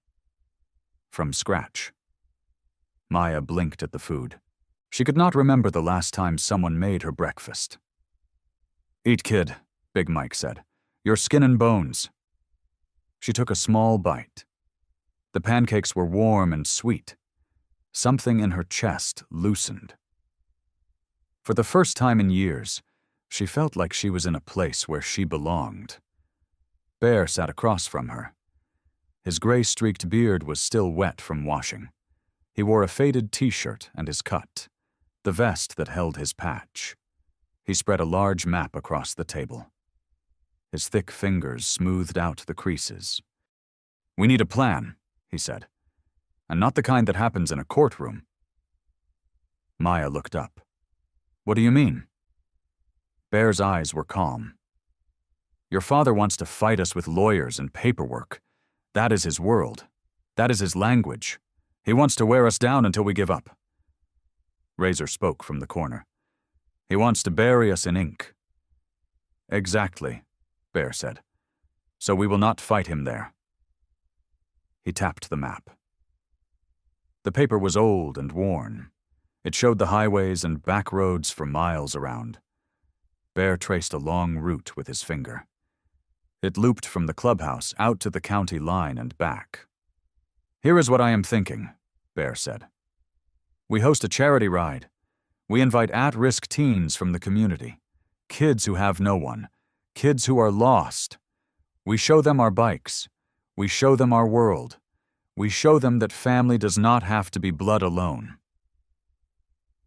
From scratch. Maya blinked at the food. She could not remember the last time someone made her breakfast. "Eat, kid," Big Mike said. "Your skin and bones." She took a small bite. The pancakes were warm and sweet. Something in her chest loosened. For the first time in years, she felt like she was in a place where she belonged. Bear sat across from her. His gray-streaked beard was still wet from washing. He wore a faded t-shirt and his cut, the vest that held his patch. He spread a large map across the table. His thick fingers smoothed out the creases. We need a plan, he said, and not the kind that happens in a courtroom. Maya looked up. What do you mean? Bear's eyes were calm. Your father wants to fight us with lawyers and paperwork. That is his world. That is his language. He wants to wear us down until we give up. Razor spoke from the corner. He wants to bury us in ink. Exactly, Bear said. So we will not fight him there. He tapped the map. The paper was old and worn. It showed the highways and back roads for miles around. Bear traced a long route with his finger. It looped from the clubhouse out to the county line and back. Here is what I am thinking, Bear said. We host a charity ride. We invite at-risk teens from the community, kids who have no one, kids who are lost. We show them our bikes. We show them our world. We show them that family does not have to be blood alone.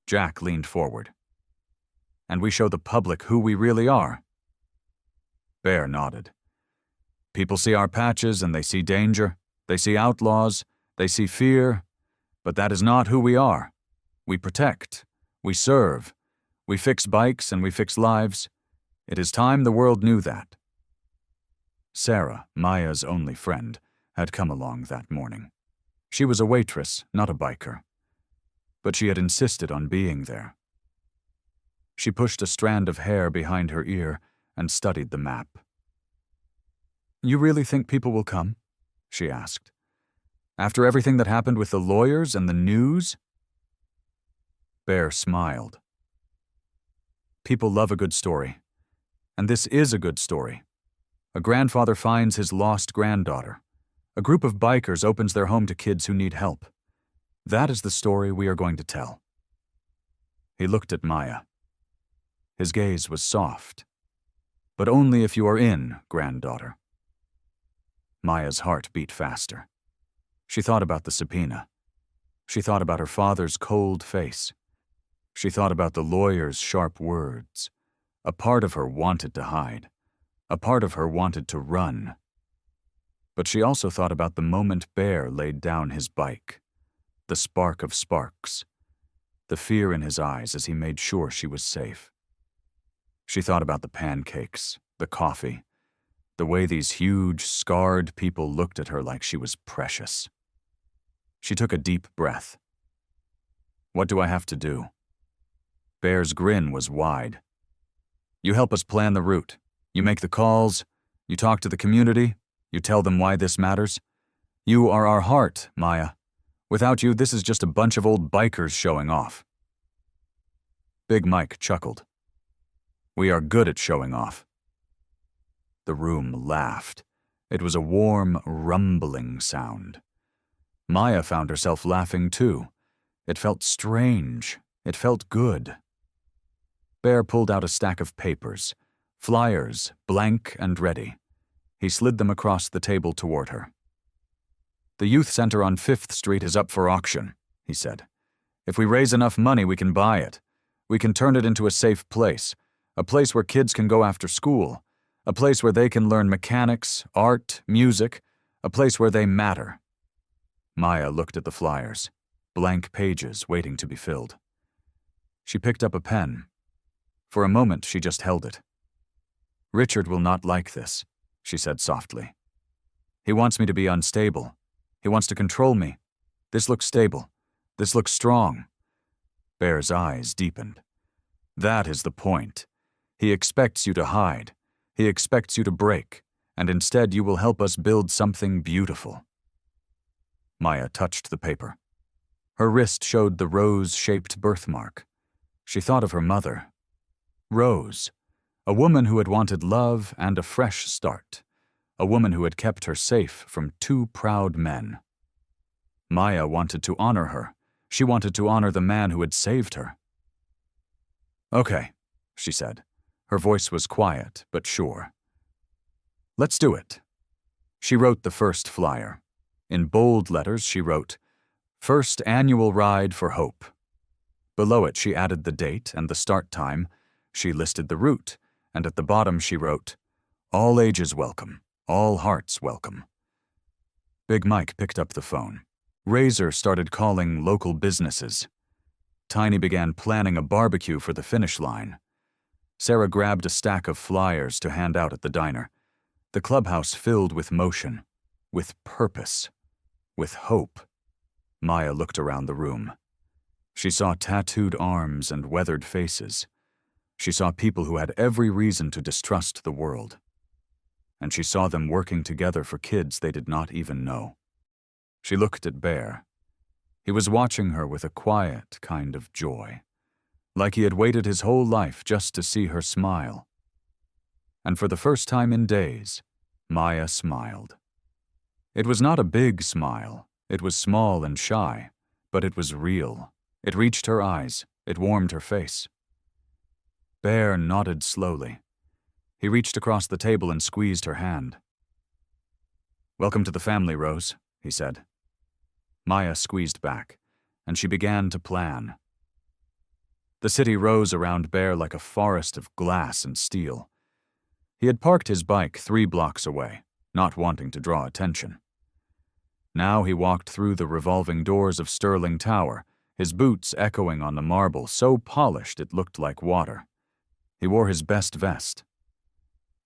Jack leaned forward. And we show the public who we really are. Bear nodded. People see our patches and they see danger, they see outlaws, they see fear, but that is not who we are. We protect, we serve, we fix bikes and we fix lives. It is time the world knew that. Sarah, Maya's only friend, had come along that morning. She was a waitress, not a biker. But she had insisted on being there. She pushed a strand of hair behind her ear and studied the map. You really think people will come? She asked. After everything that happened with the lawyers and the news? Bear smiled. People love a good story. And this is a good story. A grandfather finds his lost granddaughter. A group of bikers opens their home to kids who need help. That is the story we are going to tell. He looked at Maya. His gaze was soft. But only if you are in, granddaughter. Maya's heart beat faster. She thought about the subpoena. She thought about her father's cold face. She thought about the lawyer's sharp words. A part of her wanted to hide. A part of her wanted to run. But she also thought about the moment Bear laid down his bike. The spark of sparks. The fear in his eyes as he made sure she was safe. She thought about the pancakes, the coffee, the way these huge, scarred people looked at her like she was precious. She took a deep breath. What do I have to do? Bear's grin was wide. You help us plan the route. You make the calls. You talk to the community. You tell them why this matters. You are our heart, Maya. Without you, this is just a bunch of old bikers showing off. Big Mike chuckled. We are good at showing off. The room laughed. It was a warm, rumbling sound. Maya found herself laughing too. It felt strange. It felt good. Bear pulled out a stack of papers, flyers, blank and ready. He slid them across the table toward her. The youth center on 5th Street is up for auction, he said. If we raise enough money, we can buy it. We can turn it into a safe place, a place where kids can go after school, a place where they can learn mechanics, art, music, a place where they matter. Maya looked at the flyers, blank pages waiting to be filled. She picked up a pen. For a moment, she just held it. Richard will not like this, she said softly. He wants me to be unstable. He wants to control me. This looks stable. This looks strong. Bear's eyes deepened. That is the point. He expects you to hide. He expects you to break, and instead you will help us build something beautiful. Maya touched the paper. Her wrist showed the rose-shaped birthmark. She thought of her mother. Rose, a woman who had wanted love and a fresh start, a woman who had kept her safe from 2 proud men. Maya wanted to honor her. She wanted to honor the man who had saved her. Okay, she said. Her voice was quiet, but sure. Let's do it. She wrote the first flyer. In bold letters, she wrote, First Annual Ride for Hope. Below it, she added the date and the start time. She listed the route, and at the bottom she wrote, All ages welcome, all hearts welcome. Big Mike picked up the phone. Razor started calling local businesses. Tiny began planning a barbecue for the finish line. Sarah grabbed a stack of flyers to hand out at the diner. The clubhouse filled with motion, with purpose, with hope. Maya looked around the room. She saw tattooed arms and weathered faces. She saw people who had every reason to distrust the world. And she saw them working together for kids they did not even know. She looked at Bear. He was watching her with a quiet kind of joy, like he had waited his whole life just to see her smile. And for the first time in days, Maya smiled. It was not a big smile. It was small and shy, but it was real. It reached her eyes. It warmed her face. Bear nodded slowly. He reached across the table and squeezed her hand. "Welcome to the family, Rose," he said. Maya squeezed back, and she began to plan. The city rose around Bear like a forest of glass and steel. He had parked his bike 3 blocks away, not wanting to draw attention. Now he walked through the revolving doors of Sterling Tower, his boots echoing on the marble so polished it looked like water. He wore his best vest.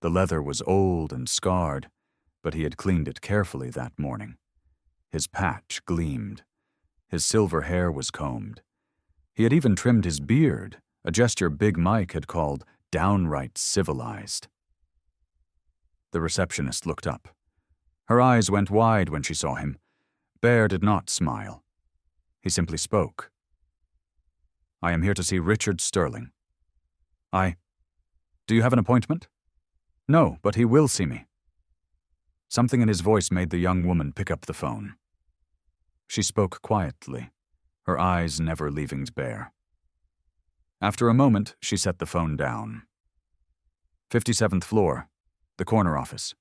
The leather was old and scarred, but he had cleaned it carefully that morning. His patch gleamed. His silver hair was combed. He had even trimmed his beard, a gesture Big Mike had called downright civilized. The receptionist looked up. Her eyes went wide when she saw him. Bear did not smile. He simply spoke. "I am here to see Richard Sterling." Do you have an appointment?" "No, but he will see me." Something in his voice made the young woman pick up the phone. She spoke quietly, her eyes never leaving Bear. After a moment, she set the phone down. 57th floor, the corner office.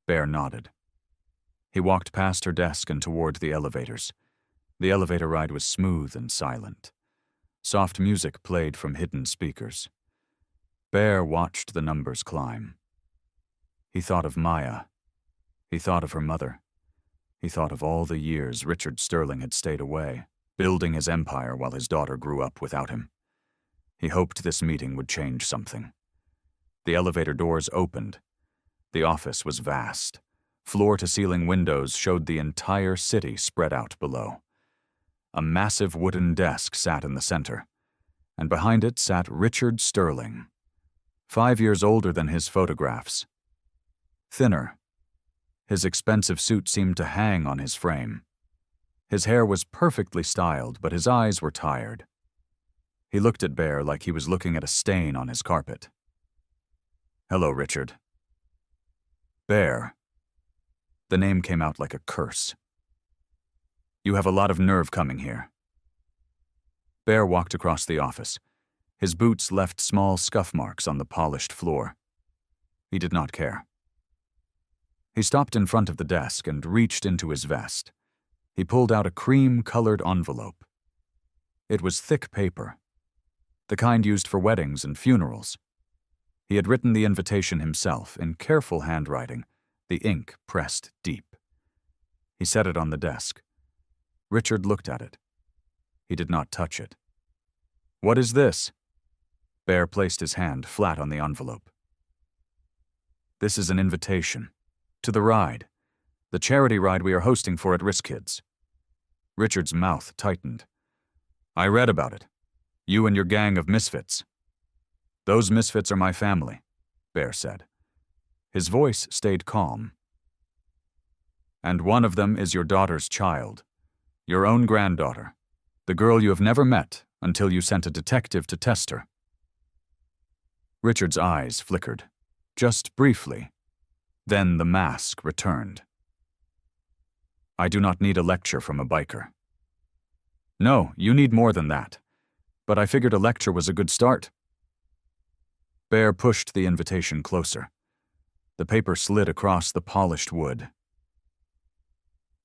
Bear nodded. He walked past her desk and toward the elevators. The elevator ride was smooth and silent. Soft music played from hidden speakers. Bear watched the numbers climb. He thought of Maya. He thought of her mother. He thought of all the years Richard Sterling had stayed away, building his empire while his daughter grew up without him. He hoped this meeting would change something. The elevator doors opened. The office was vast. Floor-to-ceiling windows showed the entire city spread out below. A massive wooden desk sat in the center, and behind it sat Richard Sterling, 5 years older than his photographs. Thinner. His expensive suit seemed to hang on his frame. His hair was perfectly styled, but his eyes were tired. He looked at Bear like he was looking at a stain on his carpet. "Hello, Richard." "Bear." The name came out like a curse. "You have a lot of nerve coming here." Bear walked across the office. His boots left small scuff marks on the polished floor. He did not care. He stopped in front of the desk and reached into his vest. He pulled out a cream-colored envelope. It was thick paper, the kind used for weddings and funerals. He had written the invitation himself in careful handwriting, the ink pressed deep. He set it on the desk. Richard looked at it. He did not touch it. "What is this?" Bear placed his hand flat on the envelope. "This is an invitation. To the ride. The charity ride we are hosting for at-risk kids." Richard's mouth tightened. "I read about it. You and your gang of misfits." "Those misfits are my family," Bear said. His voice stayed calm. "And one of them is your daughter's child. Your own granddaughter. The girl you have never met until you sent a detective to test her." Richard's eyes flickered, just briefly. Then the mask returned. "I do not need a lecture from a biker." "No, you need more than that. But I figured a lecture was a good start." Bear pushed the invitation closer. The paper slid across the polished wood.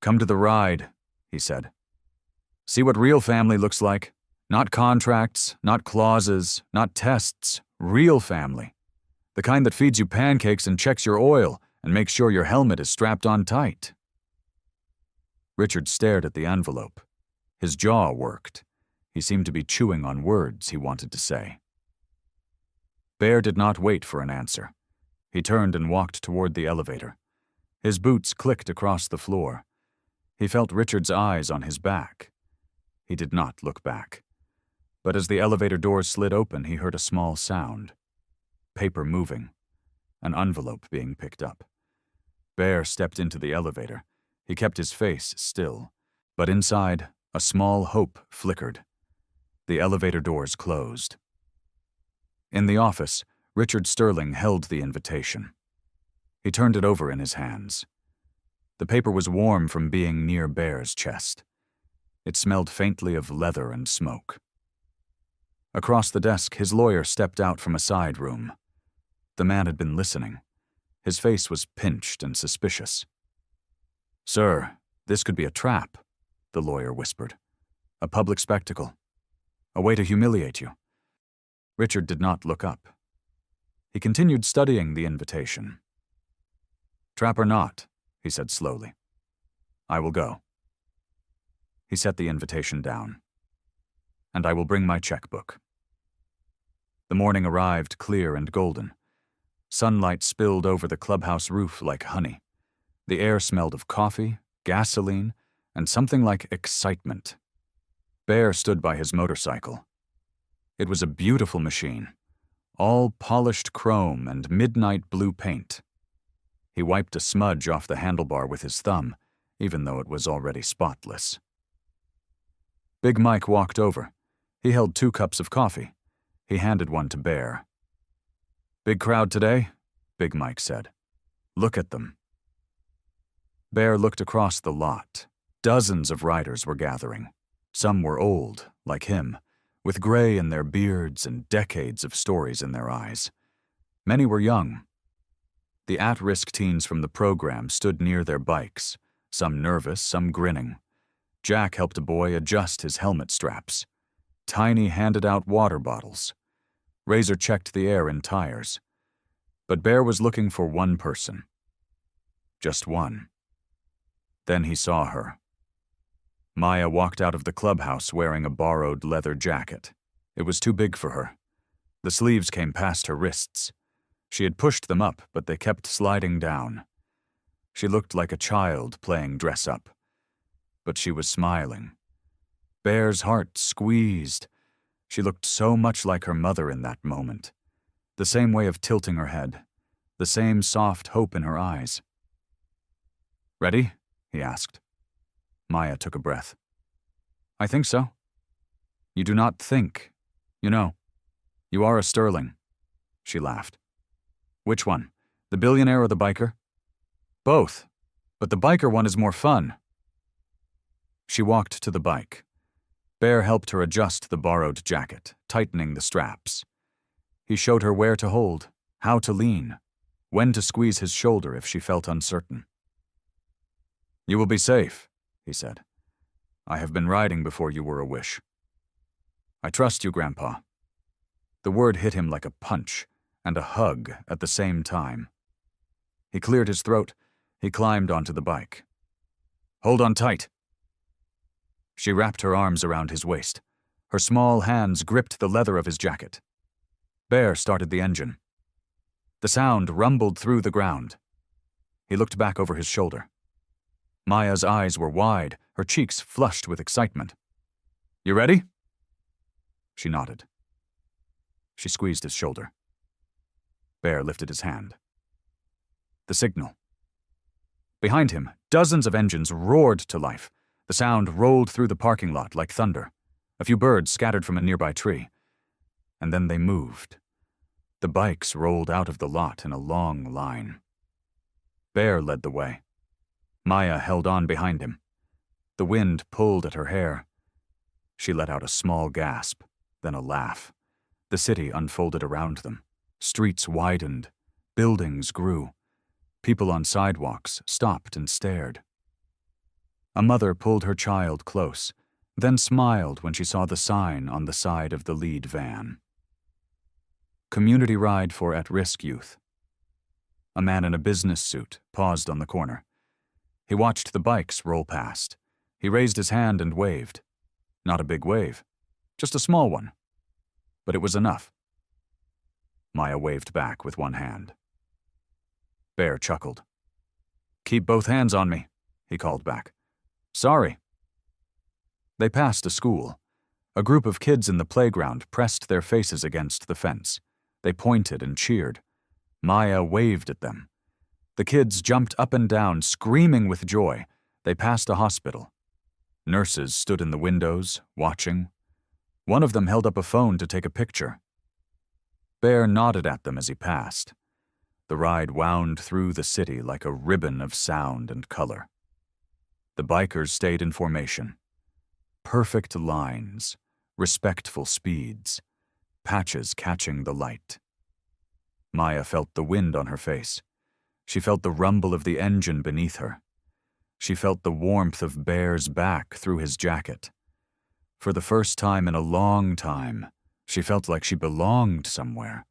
"Come to the ride," he said. "See what real family looks like. Not contracts, not clauses, not tests. Real family. The kind that feeds you pancakes and checks your oil and makes sure your helmet is strapped on tight. Richard stared at the envelope. His jaw worked. He seemed to be chewing on words he wanted to say. Bear did not wait for an answer. He turned and walked toward the elevator. His boots clicked across the floor. He felt Richard's eyes on his back. He did not look back. But as the elevator doors slid open, he heard a small sound. Paper moving. An envelope being picked up. Bear stepped into the elevator. He kept his face still. But inside, a small hope flickered. The elevator doors closed. In the office, Richard Sterling held the invitation. He turned it over in his hands. The paper was warm from being near Bear's chest. It smelled faintly of leather and smoke. Across the desk, his lawyer stepped out from a side room. The man had been listening. His face was pinched and suspicious. "Sir, this could be a trap," the lawyer whispered. "A public spectacle. A way to humiliate you." Richard did not look up. He continued studying the invitation. "Trap or not," he said slowly, "I will go." He set the invitation down. "And I will bring my checkbook." The morning arrived clear and golden. Sunlight spilled over the clubhouse roof like honey. The air smelled of coffee, gasoline, and something like excitement. Bear stood by his motorcycle. It was a beautiful machine, all polished chrome and midnight blue paint. He wiped a smudge off the handlebar with his thumb, even though it was already spotless. Big Mike walked over. He held 2 cups of coffee. He handed one to Bear. "Big crowd today?" Big Mike said. "Look at them." Bear looked across the lot. Dozens of riders were gathering. Some were old, like him, with gray in their beards and decades of stories in their eyes. Many were young. The at-risk teens from the program stood near their bikes, some nervous, some grinning. Jack helped a boy adjust his helmet straps. Tiny handed out water bottles. Razor checked the air in tires. But Bear was looking for one person. Just one. Then he saw her. Maya walked out of the clubhouse wearing a borrowed leather jacket. It was too big for her. The sleeves came past her wrists. She had pushed them up, but they kept sliding down. She looked like a child playing dress-up. But she was smiling. Bear's heart squeezed. She looked so much like her mother in that moment. The same way of tilting her head. The same soft hope in her eyes. "Ready?" he asked. Maya took a breath. "I think so." "You do not think. You know, you are a Sterling." She laughed. "Which one? The billionaire or the biker?" "Both. But the biker one is more fun." She walked to the bike. Bear helped her adjust the borrowed jacket, tightening the straps. He showed her where to hold, how to lean, when to squeeze his shoulder if she felt uncertain. "You will be safe," he said. "I have been riding before you were a wish." "I trust you, Grandpa." The word hit him like a punch and a hug at the same time. He cleared his throat. He climbed onto the bike. "Hold on tight." She wrapped her arms around his waist. Her small hands gripped the leather of his jacket. Bear started the engine. The sound rumbled through the ground. He looked back over his shoulder. Maya's eyes were wide, her cheeks flushed with excitement. "You ready?" She nodded. She squeezed his shoulder. Bear lifted his hand. The signal. Behind him, dozens of engines roared to life. The sound rolled through the parking lot like thunder. A few birds scattered from a nearby tree. And then they moved. The bikes rolled out of the lot in a long line. Bear led the way. Maya held on behind him. The wind pulled at her hair. She let out a small gasp, then a laugh. The city unfolded around them. Streets widened. Buildings grew. People on sidewalks stopped and stared. A mother pulled her child close, then smiled when she saw the sign on the side of the lead van. Community ride for at-risk youth. A man in a business suit paused on the corner. He watched the bikes roll past. He raised his hand and waved. Not a big wave, just a small one. But it was enough. Maya waved back with one hand. Bear chuckled. "Keep both hands on me," he called back. "Sorry." They passed a school. A group of kids in the playground pressed their faces against the fence. They pointed and cheered. Maya waved at them. The kids jumped up and down, screaming with joy. They passed a hospital. Nurses stood in the windows, watching. One of them held up a phone to take a picture. Bear nodded at them as he passed. The ride wound through the city like a ribbon of sound and color. The bikers stayed in formation. Perfect lines, respectful speeds, patches catching the light. Maya felt the wind on her face. She felt the rumble of the engine beneath her. She felt the warmth of Bear's back through his jacket. For the first time in a long time, she felt like she belonged somewhere,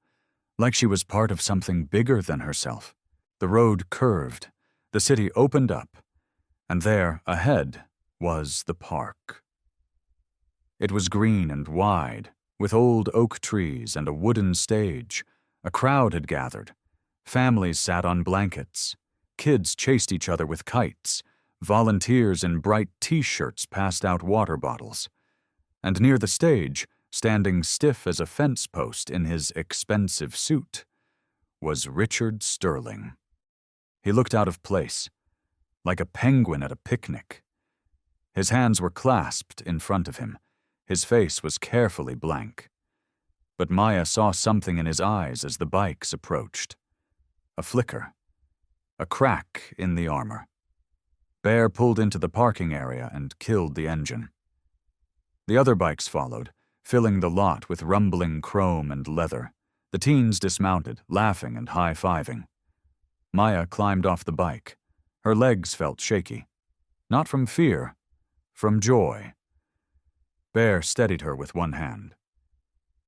like she was part of something bigger than herself. The road curved, the city opened up, and there, ahead, was the park. It was green and wide, with old oak trees and a wooden stage. A crowd had gathered. Families sat on blankets. Kids chased each other with kites. Volunteers in bright T-shirts passed out water bottles. And near the stage, standing stiff as a fence post in his expensive suit, was Richard Sterling. He looked out of place, like a penguin at a picnic. His hands were clasped in front of him. His face was carefully blank. But Maya saw something in his eyes as the bikes approached. A flicker. A crack in the armor. Bear pulled into the parking area and killed the engine. The other bikes followed, filling the lot with rumbling chrome and leather. The teens dismounted, laughing and high-fiving. Maya climbed off the bike. Her legs felt shaky. Not from fear, from joy. Bear steadied her with one hand.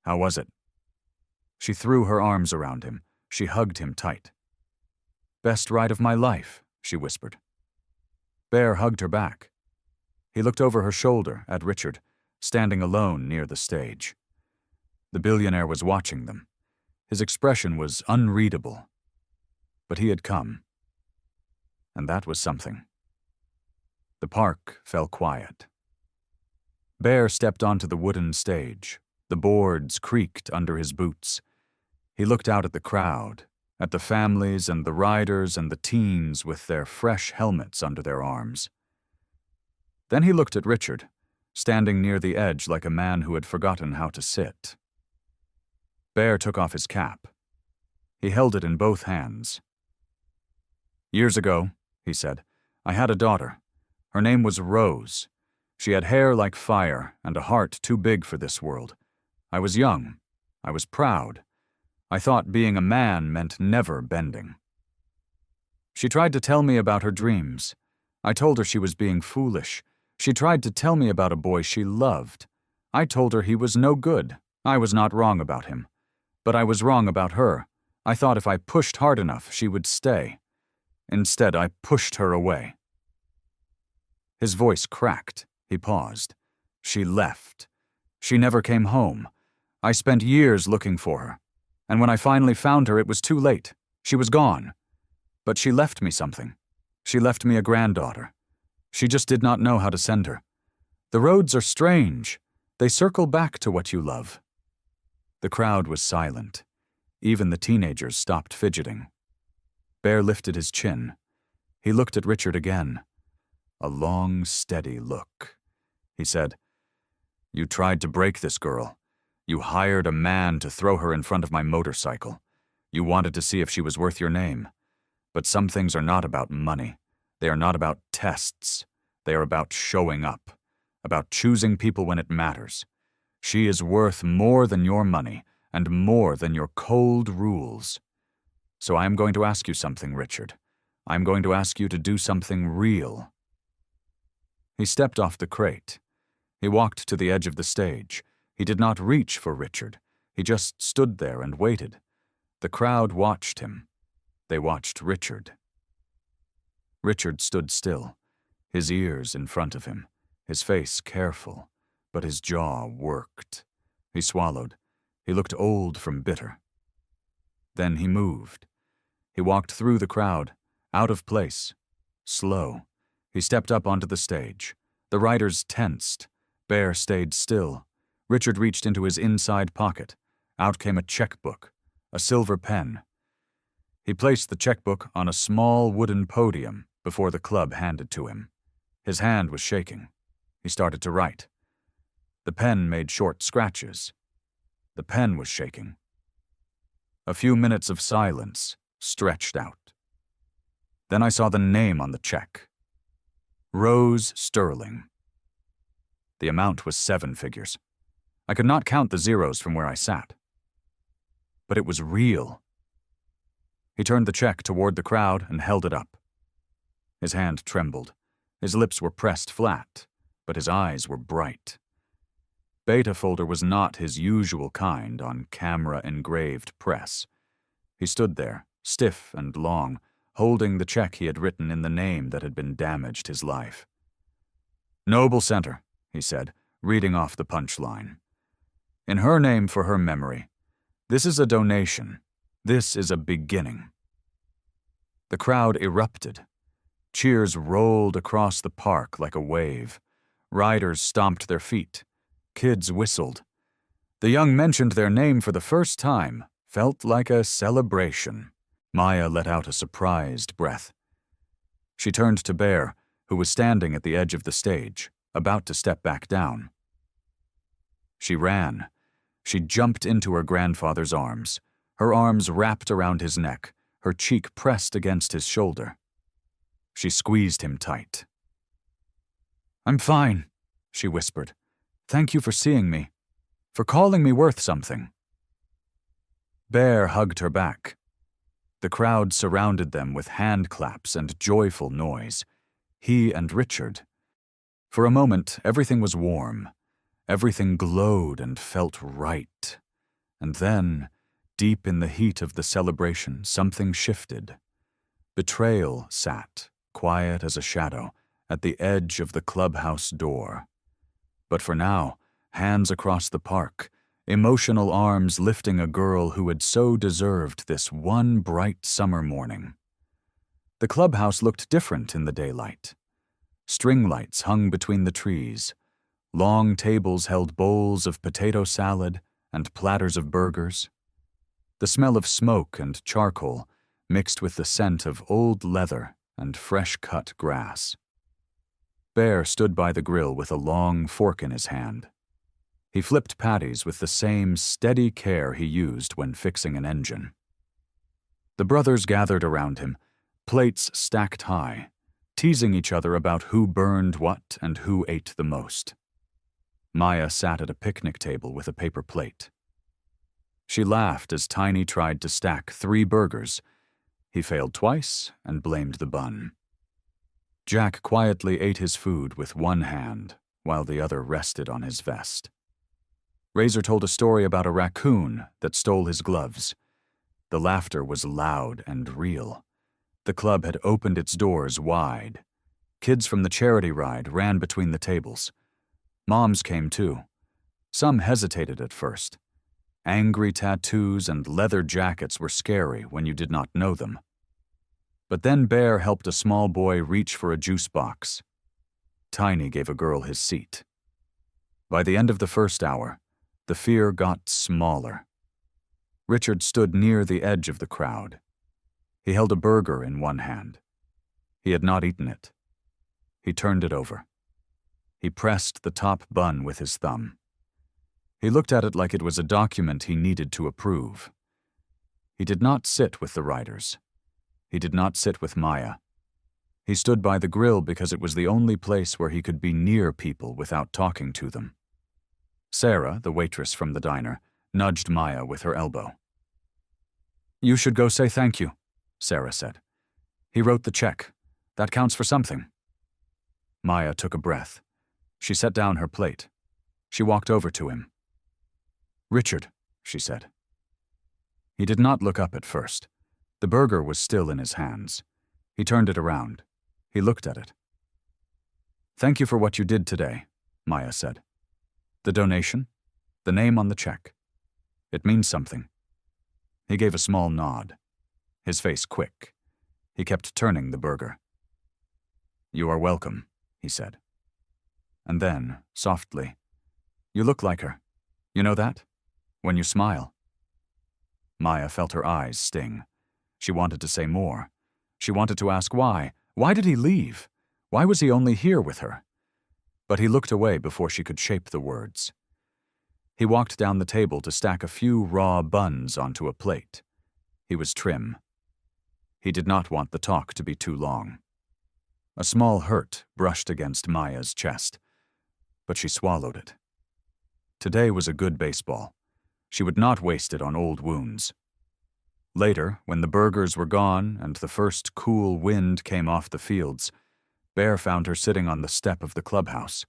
"How was it?" She threw her arms around him. She hugged him tight. "Best ride of my life," she whispered. Bear hugged her back. He looked over her shoulder at Richard, standing alone near the stage. The billionaire was watching them. His expression was unreadable. But he had come. And that was something. The park fell quiet. Bear stepped onto the wooden stage. The boards creaked under his boots. He looked out at the crowd, at the families and the riders and the teens with their fresh helmets under their arms. Then he looked at Richard, standing near the edge like a man who had forgotten how to sit. Bear took off his cap. He held it in both hands. "Years ago," he said, "I had a daughter. Her name was Rose. She had hair like fire and a heart too big for this world. I was young. I was proud. I thought being a man meant never bending. She tried to tell me about her dreams. I told her she was being foolish. She tried to tell me about a boy she loved. I told her he was no good. I was not wrong about him. But I was wrong about her. I thought if I pushed hard enough, she would stay. Instead, I pushed her away." His voice cracked. He paused. "She left. She never came home. I spent years looking for her. And when I finally found her, it was too late. She was gone. But she left me something. She left me a granddaughter. She just did not know how to send her. The roads are strange. They circle back to what you love." The crowd was silent. Even the teenagers stopped fidgeting. Bear lifted his chin. He looked at Richard again. A long, steady look. He said, "You tried to break this girl. You hired a man to throw her in front of my motorcycle. You wanted to see if she was worth your name. But some things are not about money. They are not about tests. They are about showing up, about choosing people when it matters. She is worth more than your money and more than your cold rules. So I am going to ask you something, Richard. I am going to ask you to do something real." He stepped off the crate. He walked to the edge of the stage. He did not reach for Richard. He just stood there and waited. The crowd watched him. They watched Richard. Richard stood still, his ears in front of him. his face careful, but his jaw worked. He swallowed. He looked old from bitter. Then he moved. He walked through the crowd, out of place, slow. He stepped up onto the stage. The writers tensed. Bear stayed still. Richard reached into his inside pocket. Out came a checkbook, a silver pen. He placed the checkbook on a small wooden podium before the club handed to him. His hand was shaking. He started to write. The pen made short scratches. The pen was shaking. A few minutes of silence stretched out. Then I saw the name on the check. Rose Sterling. The amount was 7 figures. I could not count the zeros from where I sat. But it was real. He turned the check toward the crowd and held it up. His hand trembled. His lips were pressed flat, but his eyes were bright. Beta folder was not his usual kind on camera-engraved press. He stood there, stiff and long, holding the check he had written in the name that had been damaged his life. Noble Center, he said, reading off the punchline. In her name for her memory. This is a donation. This is a beginning. The crowd erupted. Cheers rolled across the park like a wave. Riders stomped their feet. Kids whistled. The young mentioned their name for the first time. Felt like a celebration. Maya let out a surprised breath. She turned to Bear, who was standing at the edge of the stage, about to step back down. She ran. She jumped into her grandfather's arms. Her arms wrapped around his neck, her cheek pressed against his shoulder. She squeezed him tight. I'm fine, she whispered. Thank you for seeing me, for calling me worth something. Bear hugged her back. The crowd surrounded them with hand claps and joyful noise. He and Richard. For a moment, everything was warm. Everything glowed and felt right. And then, deep in the heat of the celebration, something shifted. Betrayal sat, quiet as a shadow, at the edge of the clubhouse door. But for now, hands across the park, emotional arms lifting a girl who had so deserved this one bright summer morning. The clubhouse looked different in the daylight. String lights hung between the trees. Long tables held bowls of potato salad and platters of burgers. The smell of smoke and charcoal mixed with the scent of old leather and fresh-cut grass. Bear stood by the grill with a long fork in his hand. He flipped patties with the same steady care he used when fixing an engine. The brothers gathered around him, plates stacked high, teasing each other about who burned what and who ate the most. Maya sat at a picnic table with a paper plate. She laughed as Tiny tried to stack 3 burgers. He failed twice and blamed the bun. Jack quietly ate his food with one hand, while the other rested on his vest. Razor told a story about a raccoon that stole his gloves. The laughter was loud and real. The club had opened its doors wide. Kids from the charity ride ran between the tables. Moms came too. Some hesitated at first. Angry tattoos and leather jackets were scary when you did not know them. But then Bear helped a small boy reach for a juice box. Tiny gave a girl his seat. By the end of the first hour, the fear got smaller. Richard stood near the edge of the crowd. He held a burger in one hand. He had not eaten it. He turned it over. He pressed the top bun with his thumb. He looked at it like it was a document he needed to approve. He did not sit with the writers. He did not sit with Maya. He stood by the grill because it was the only place where he could be near people without talking to them. Sarah, the waitress from the diner, nudged Maya with her elbow. You should go say thank you, Sarah said. He wrote the check. That counts for something. Maya took a breath. She set down her plate. She walked over to him. Richard, she said. He did not look up at first. The burger was still in his hands. He turned it around. He looked at it. Thank you for what you did today, Maya said. The donation? The name on the check. It means something. He gave a small nod, his face quick. He kept turning the burger. You are welcome, he said. And then, softly, you look like her. You know that? When you smile. Maya felt her eyes sting. She wanted to say more. She wanted to ask why. Why did he leave? Why was he only here with her? But he looked away before she could shape the words. He walked down the table to stack a few raw buns onto a plate. He was trim. He did not want the talk to be too long. A small hurt brushed against Maya's chest, but she swallowed it. Today was a good baseball. She would not waste it on old wounds. Later, when the burgers were gone and the first cool wind came off the fields, Bear found her sitting on the step of the clubhouse.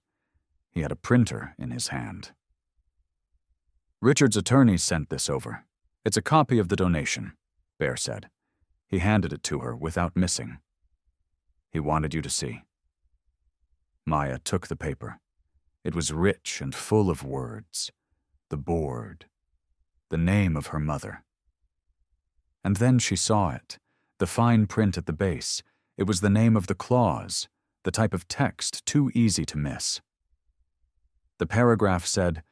He had a printer in his hand. Richard's attorney sent this over. It's a copy of the donation, Bear said. He handed it to her without missing. He wanted you to see. Maya took the paper. It was rich and full of words. The board. The name of her mother. And then she saw it, the fine print at the base. It was the name of the clause, the type of text too easy to miss. The paragraph said,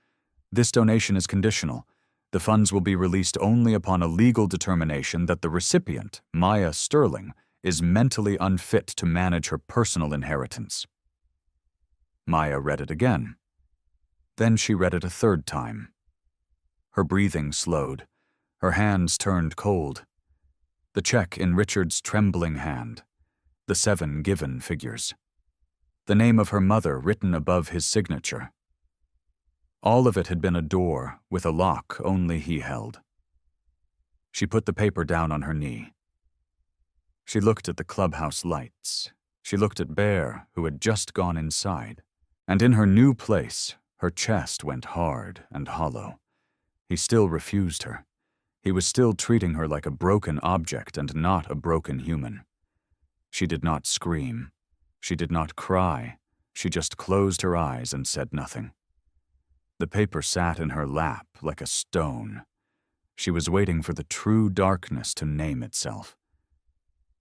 "This donation is conditional. The funds will be released only upon a legal determination that the recipient, Maya Sterling, is mentally unfit to manage her personal inheritance." Maya read it again. Then she read it a third time. Her breathing slowed. Her hands turned cold. The check in Richard's trembling hand. The 7 given figures. The name of her mother written above his signature. All of it had been a door with a lock only he held. She put the paper down on her knee. She looked at the clubhouse lights. She looked at Bear, who had just gone inside. And in her new place, her chest went hard and hollow. He still refused her. He was still treating her like a broken object and not a broken human. She did not scream. She did not cry. She just closed her eyes and said nothing. The paper sat in her lap like a stone. She was waiting for the true darkness to name itself.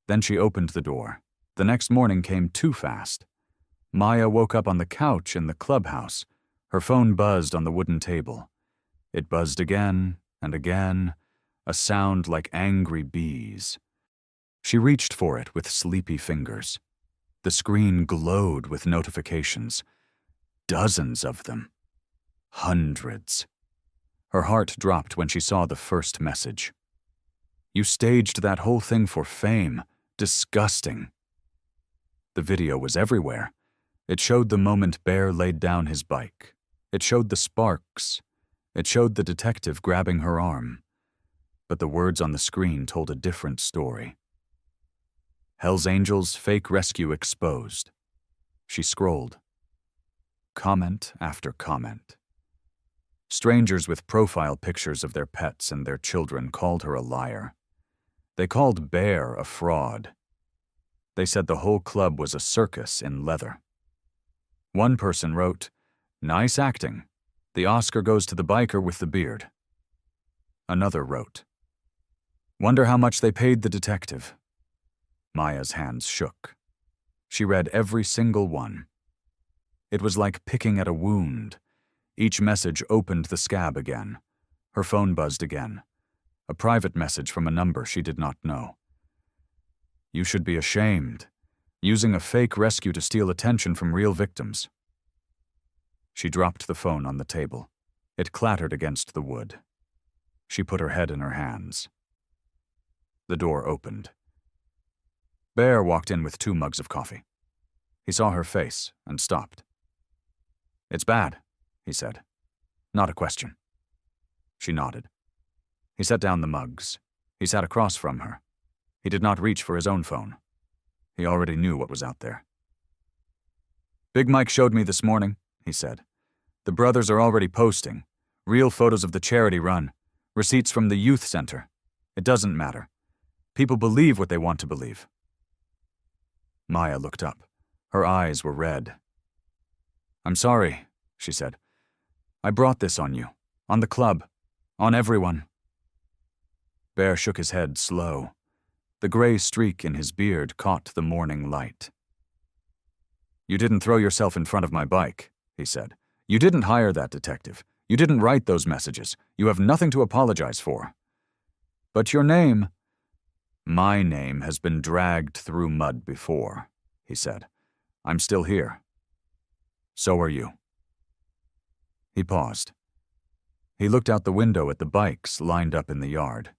Then she opened the door. The next morning came too fast. Maya woke up on the couch in the clubhouse. Her phone buzzed on the wooden table. It buzzed again and again, a sound like angry bees. She reached for it with sleepy fingers. The screen glowed with notifications. Dozens of them. Hundreds. Her heart dropped when she saw the first message. "You staged that whole thing for fame. Disgusting." The video was everywhere. It showed the moment Bear laid down his bike. It showed the sparks. It showed the detective grabbing her arm. But the words on the screen told a different story. Hell's Angels fake rescue exposed. She scrolled. Comment after comment. Strangers with profile pictures of their pets and their children called her a liar. They called Bear a fraud. They said the whole club was a circus in leather. One person wrote, "Nice acting. The Oscar goes to the biker with the beard." Another wrote, "Wonder how much they paid the detective." Maya's hands shook. She read every single one. It was like picking at a wound. Each message opened the scab again. Her phone buzzed again. A private message from a number she did not know. "You should be ashamed. Using a fake rescue to steal attention from real victims." She dropped the phone on the table. It clattered against the wood. She put her head in her hands. The door opened. Bear walked in with 2 mugs of coffee. He saw her face and stopped. "It's bad," he said. "Not a question." She nodded. He set down the mugs. He sat across from her. He did not reach for his own phone. He already knew what was out there. "Big Mike showed me this morning," he said. "The brothers are already posting. Real photos of the charity run. Receipts from the youth center. It doesn't matter. People believe what they want to believe." Maya looked up. Her eyes were red. I'm sorry, she said. I brought this on you, on the club, on everyone. Bear shook his head slow. The gray streak in his beard caught the morning light. You didn't throw yourself in front of my bike, he said. You didn't hire that detective. You didn't write those messages. You have nothing to apologize for. But your name... My name has been dragged through mud before, he said. I'm still here. So are you. He paused. He looked out the window at the bikes lined up in the yard.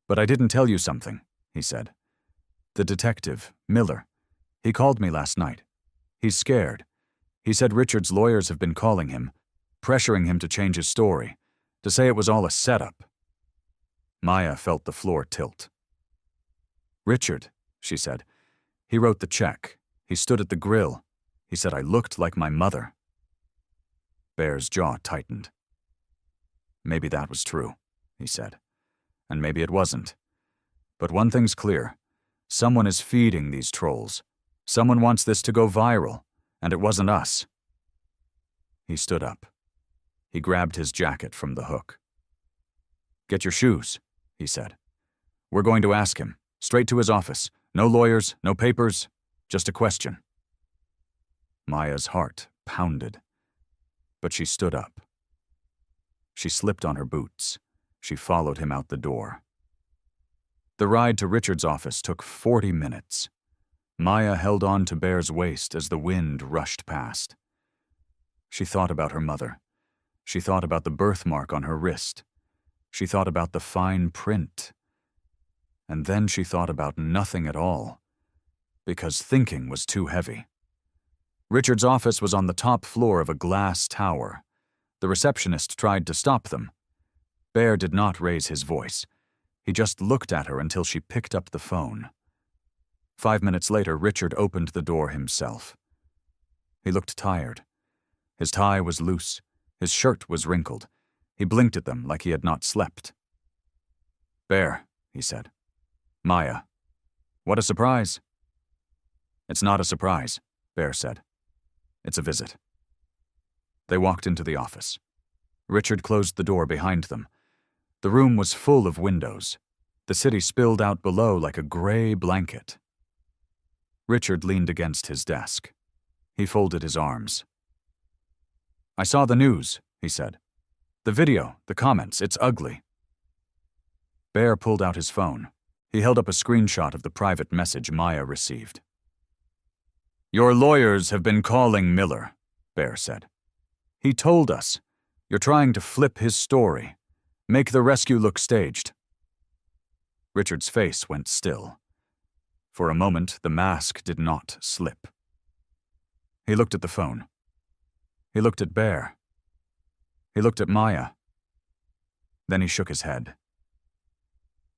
But I didn't tell you something, he said. The detective, Miller, he called me last night. He's scared. He said Richard's lawyers have been calling him, pressuring him to change his story, to say it was all a setup. Maya felt the floor tilt. Richard, she said. He wrote the check. He stood at the grill. He said I looked like my mother. Bear's jaw tightened. Maybe that was true, he said. And maybe it wasn't. But one thing's clear. Someone is feeding these trolls. Someone wants this to go viral, and it wasn't us. He stood up. He grabbed his jacket from the hook. Get your shoes, he said. We're going to ask him, straight to his office. No lawyers, no papers, just a question. Maya's heart pounded. But she stood up. She slipped on her boots. She followed him out the door. The ride to Richard's office took 40 minutes. Maya held on to Bear's waist as the wind rushed past. She thought about her mother. She thought about the birthmark on her wrist. She thought about the fine print. And then she thought about nothing at all, because thinking was too heavy. Richard's office was on the top floor of a glass tower. The receptionist tried to stop them. Bear did not raise his voice. He just looked at her until she picked up the phone. 5 minutes later, Richard opened the door himself. He looked tired. His tie was loose. His shirt was wrinkled. He blinked at them like he had not slept. Bear, he said. Maya. What a surprise. It's not a surprise, Bear said. It's a visit. They walked into the office. Richard closed the door behind them. The room was full of windows. The city spilled out below like a gray blanket. Richard leaned against his desk. He folded his arms. I saw the news, he said. The video, the comments, it's ugly. Bear pulled out his phone. He held up a screenshot of the private message Maya received. Your lawyers have been calling Miller, Bear said. He told us. You're trying to flip his story. Make the rescue look staged. Richard's face went still. For a moment, the mask did not slip. He looked at the phone. He looked at Bear. He looked at Maya. Then he shook his head.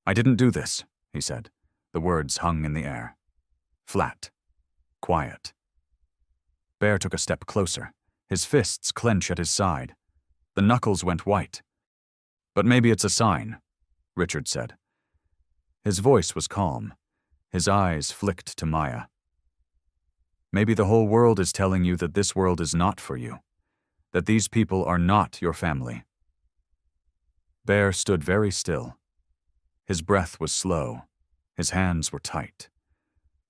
I didn't do this, he said. The words hung in the air. Flat. Quiet. Bear took a step closer. His fists clenched at his side. The knuckles went white. But maybe it's a sign, Richard said. His voice was calm. His eyes flicked to Maya. Maybe the whole world is telling you that this world is not for you, that these people are not your family. Bear stood very still. His breath was slow. His hands were tight.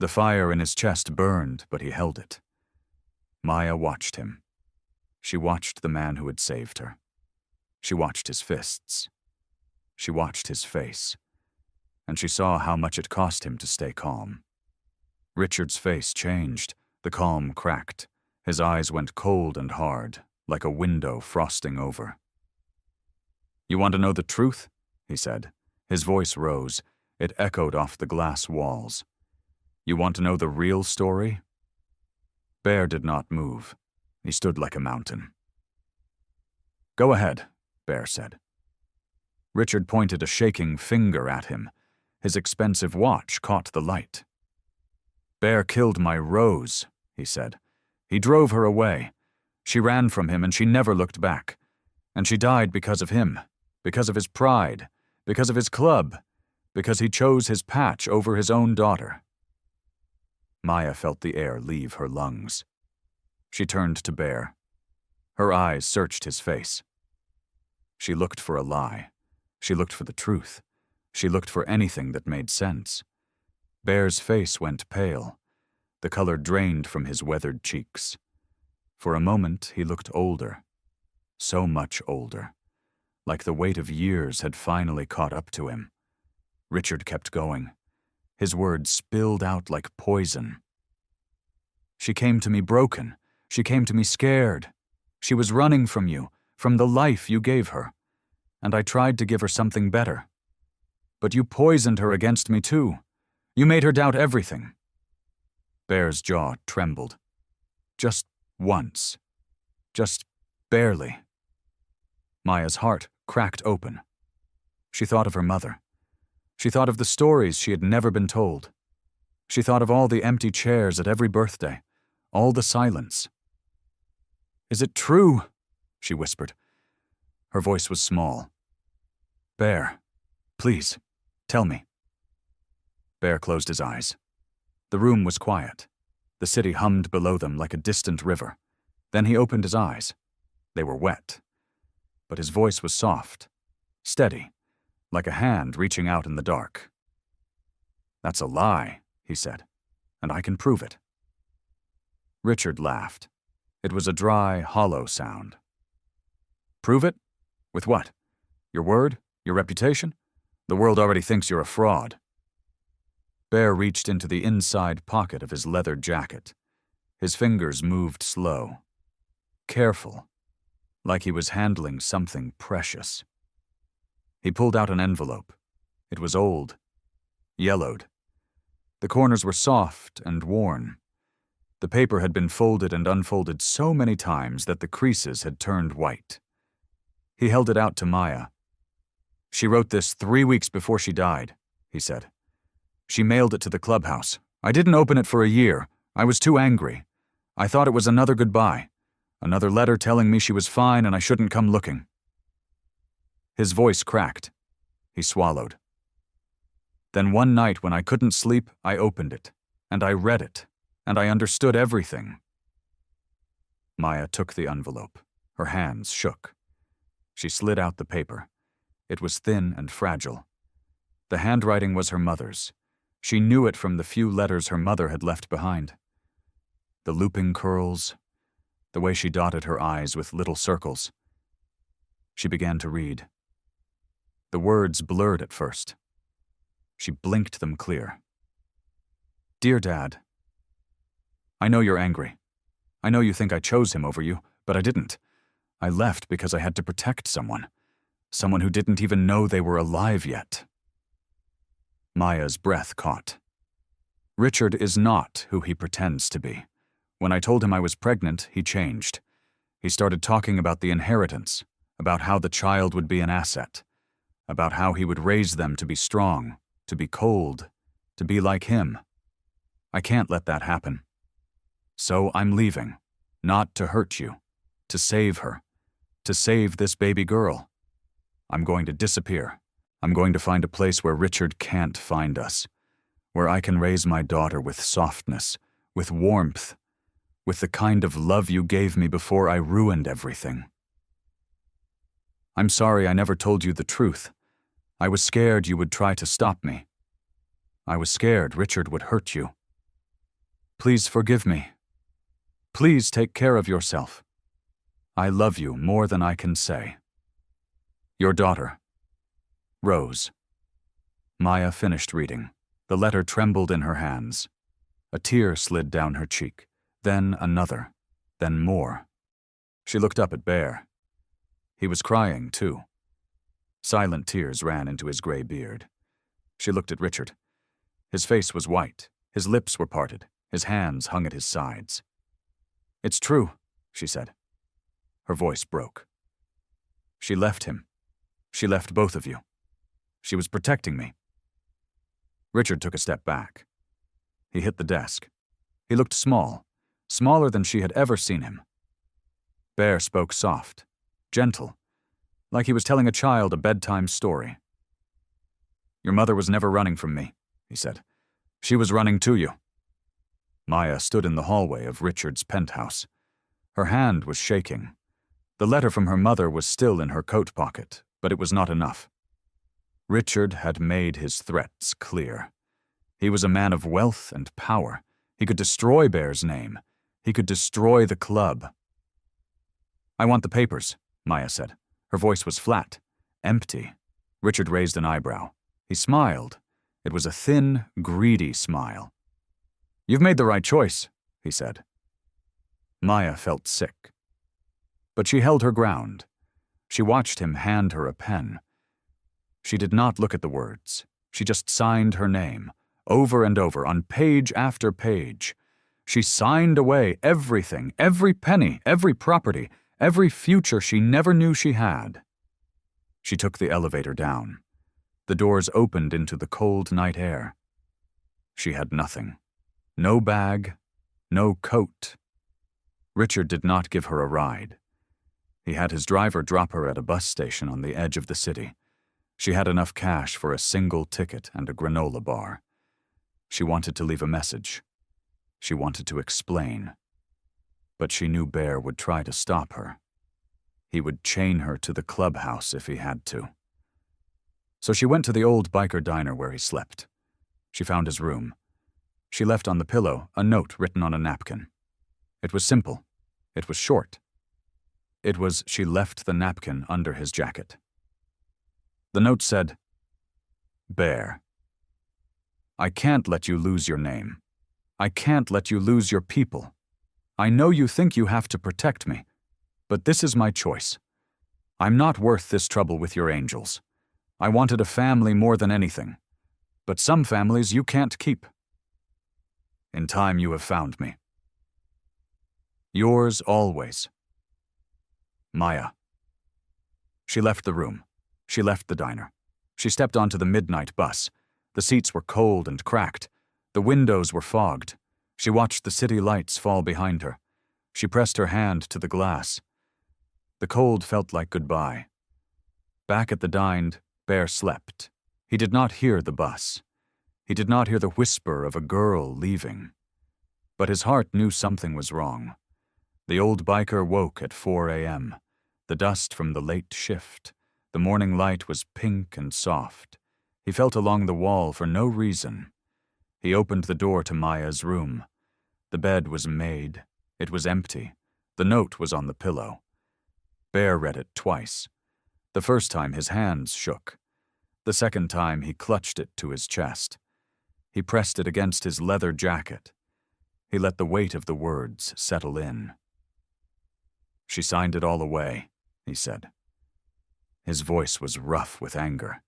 The fire in his chest burned, but he held it. Maya watched him. She watched the man who had saved her. She watched his fists. She watched his face. And she saw how much it cost him to stay calm. Richard's face changed. The calm cracked. His eyes went cold and hard, like a window frosting over. You want to know the truth? He said. His voice rose. It echoed off the glass walls. You want to know the real story? Bear did not move. He stood like a mountain. Go ahead, Bear said. Richard pointed a shaking finger at him. His expensive watch caught the light. Bear killed my Rose, he said. He drove her away. She ran from him and she never looked back. And she died because of him, because of his pride, because of his club, because he chose his patch over his own daughter. Maya felt the air leave her lungs. She turned to Bear. Her eyes searched his face. She looked for a lie. She looked for the truth. She looked for anything that made sense. Bear's face went pale. The color drained from his weathered cheeks. For a moment, he looked older. So much older. Like the weight of years had finally caught up to him. Richard kept going. His words spilled out like poison. She came to me broken. She came to me scared. She was running from you, from the life you gave her. And I tried to give her something better. But you poisoned her against me too. You made her doubt everything. Bear's jaw trembled. Just once. Just barely. Maya's heart cracked open. She thought of her mother. She thought of the stories she had never been told. She thought of all the empty chairs at every birthday, all the silence. "Is it true?" she whispered. Her voice was small. "Bear, please, tell me." Bear closed his eyes. The room was quiet. The city hummed below them like a distant river. Then he opened his eyes. They were wet. But his voice was soft, steady, like a hand reaching out in the dark. "That's a lie," he said, "and I can prove it." Richard laughed. It was a dry, hollow sound. "Prove it? With what? Your word? Your reputation? The world already thinks you're a fraud." Bear reached into the inside pocket of his leather jacket. His fingers moved slow, careful, like he was handling something precious. He pulled out an envelope. It was old, yellowed. The corners were soft and worn. The paper had been folded and unfolded so many times that the creases had turned white. He held it out to Maya. "She wrote this 3 weeks before she died," he said. "She mailed it to the clubhouse. I didn't open it for a year. I was too angry. I thought it was another goodbye. Another letter telling me she was fine and I shouldn't come looking." His voice cracked. He swallowed. "Then one night when I couldn't sleep, I opened it, and I read it, and I understood everything." Maya took the envelope. Her hands shook. She slid out the paper. It was thin and fragile. The handwriting was her mother's. She knew it from the few letters her mother had left behind. The looping curls, the way she dotted her eyes with little circles. She began to read. The words blurred at first. She blinked them clear. "Dear Dad, I know you're angry. I know you think I chose him over you, but I didn't. I left because I had to protect someone who didn't even know they were alive yet." Maya's breath caught. "Richard is not who he pretends to be. When I told him I was pregnant, he changed. He started talking about the inheritance, about how the child would be an asset, about how he would raise them to be strong, to be cold, to be like him. I can't let that happen. So I'm leaving, not to hurt you, to save her, to save this baby girl. I'm going to disappear. I'm going to find a place where Richard can't find us, where I can raise my daughter with softness, with warmth, with the kind of love you gave me before I ruined everything. I'm sorry I never told you the truth. I was scared you would try to stop me. I was scared Richard would hurt you. Please forgive me. Please take care of yourself. I love you more than I can say. Your daughter, Rose." Maya finished reading. The letter trembled in her hands. A tear slid down her cheek, then another, then more. She looked up at Bear. He was crying, too. Silent tears ran into his gray beard. She looked at Richard. His face was white, his lips were parted, his hands hung at his sides. "It's true," she said. Her voice broke. "She left him. She left both of you. She was protecting me." Richard took a step back. He hit the desk. He looked small, smaller than she had ever seen him. Bear spoke soft, gentle, like he was telling a child a bedtime story. "Your mother was never running from me," he said. "She was running to you." Maya stood in the hallway of Richard's penthouse. Her hand was shaking. The letter from her mother was still in her coat pocket, but it was not enough. Richard had made his threats clear. He was a man of wealth and power. He could destroy Bear's name. He could destroy the club. "I want the papers," Maya said. Her voice was flat, empty. Richard raised an eyebrow. He smiled. It was a thin, greedy smile. "You've made the right choice," he said. Maya felt sick. But she held her ground. She watched him hand her a pen. She did not look at the words. She just signed her name, over and over, on page after page. She signed away everything, every penny, every property, every future she never knew she had. She took the elevator down. The doors opened into the cold night air. She had nothing. No bag, no coat. Richard did not give her a ride. He had his driver drop her at a bus station on the edge of the city. She had enough cash for a single ticket and a granola bar. She wanted to leave a message. She wanted to explain. But she knew Bear would try to stop her. He would chain her to the clubhouse if he had to. So she went to the old biker diner where he slept. She found his room. She left on the pillow a note written on a napkin. It was simple. It was short. It was she left the napkin under his jacket. The note said, "Bear, I can't let you lose your name. I can't let you lose your people. I know you think you have to protect me, but this is my choice. I'm not worth this trouble with your angels. I wanted a family more than anything, but some families you can't keep. In time you have found me. Yours always, Maya." She left the room. She left the diner. She stepped onto the midnight bus. The seats were cold and cracked. The windows were fogged. She watched the city lights fall behind her. She pressed her hand to the glass. The cold felt like goodbye. Back at the dine, Bear slept. He did not hear the bus. He did not hear the whisper of a girl leaving. But his heart knew something was wrong. The old biker woke at 4 a.m., the dust from the late shift. The morning light was pink and soft. He felt along the wall for no reason. He opened the door to Maya's room. The bed was made. It was empty. The note was on the pillow. Bear read it twice. The first time his hands shook. The second time he clutched it to his chest. He pressed it against his leather jacket. He let the weight of the words settle in. "She signed it all away," he said. His voice was rough with anger.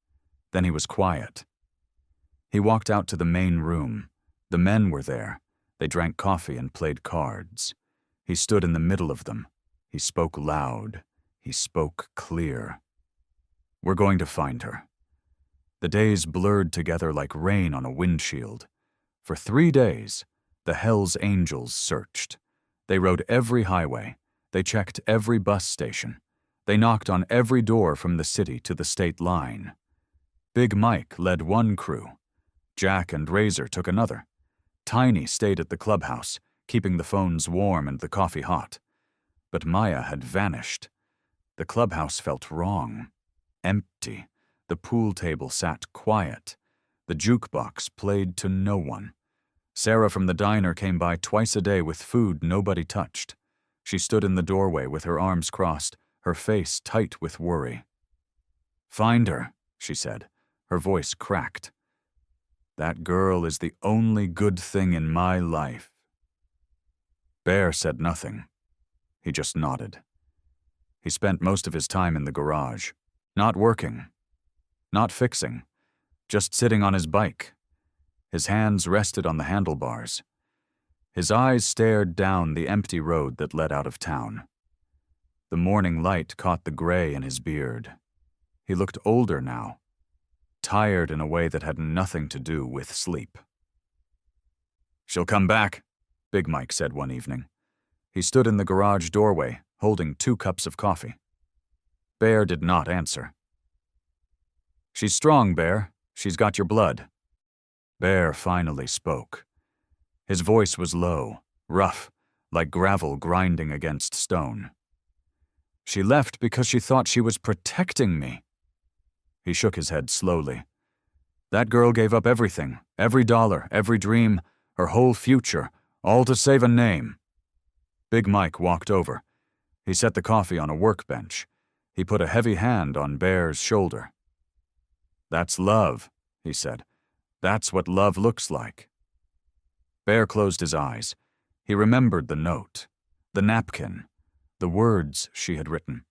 Then he was quiet. He walked out to the main room. The men were there. They drank coffee and played cards. He stood in the middle of them. He spoke loud. He spoke clear. "We're going to find her." The days blurred together like rain on a windshield. For 3 days, the Hells Angels searched. They rode every highway. They checked every bus station. They knocked on every door from the city to the state line. Big Mike led one crew. Jack and Razor took another. Tiny stayed at the clubhouse, keeping the phones warm and the coffee hot. But Maya had vanished. The clubhouse felt wrong. Empty. The pool table sat quiet. The jukebox played to no one. Sarah from the diner came by twice a day with food nobody touched. She stood in the doorway with her arms crossed, her face tight with worry. "Find her," she said. Her voice cracked. "That girl is the only good thing in my life." Bear said nothing. He just nodded. He spent most of his time in the garage, not working, not fixing, just sitting on his bike. His hands rested on the handlebars. His eyes stared down the empty road that led out of town. The morning light caught the gray in his beard. He looked older now, tired in a way that had nothing to do with sleep. "She'll come back," Big Mike said one evening. He stood in the garage doorway, holding 2 cups of coffee. Bear did not answer. "She's strong, Bear. She's got your blood." Bear finally spoke. His voice was low, rough, like gravel grinding against stone. She left because she thought she was protecting me. He shook his head slowly. That girl gave up everything, every dollar, every dream, her whole future, all to save a name. Big Mike walked over. He set the coffee on a workbench. He put a heavy hand on Bear's shoulder. "That's love," he said. "That's what love looks like." Bear closed his eyes. He remembered the note, the napkin, the words she had written.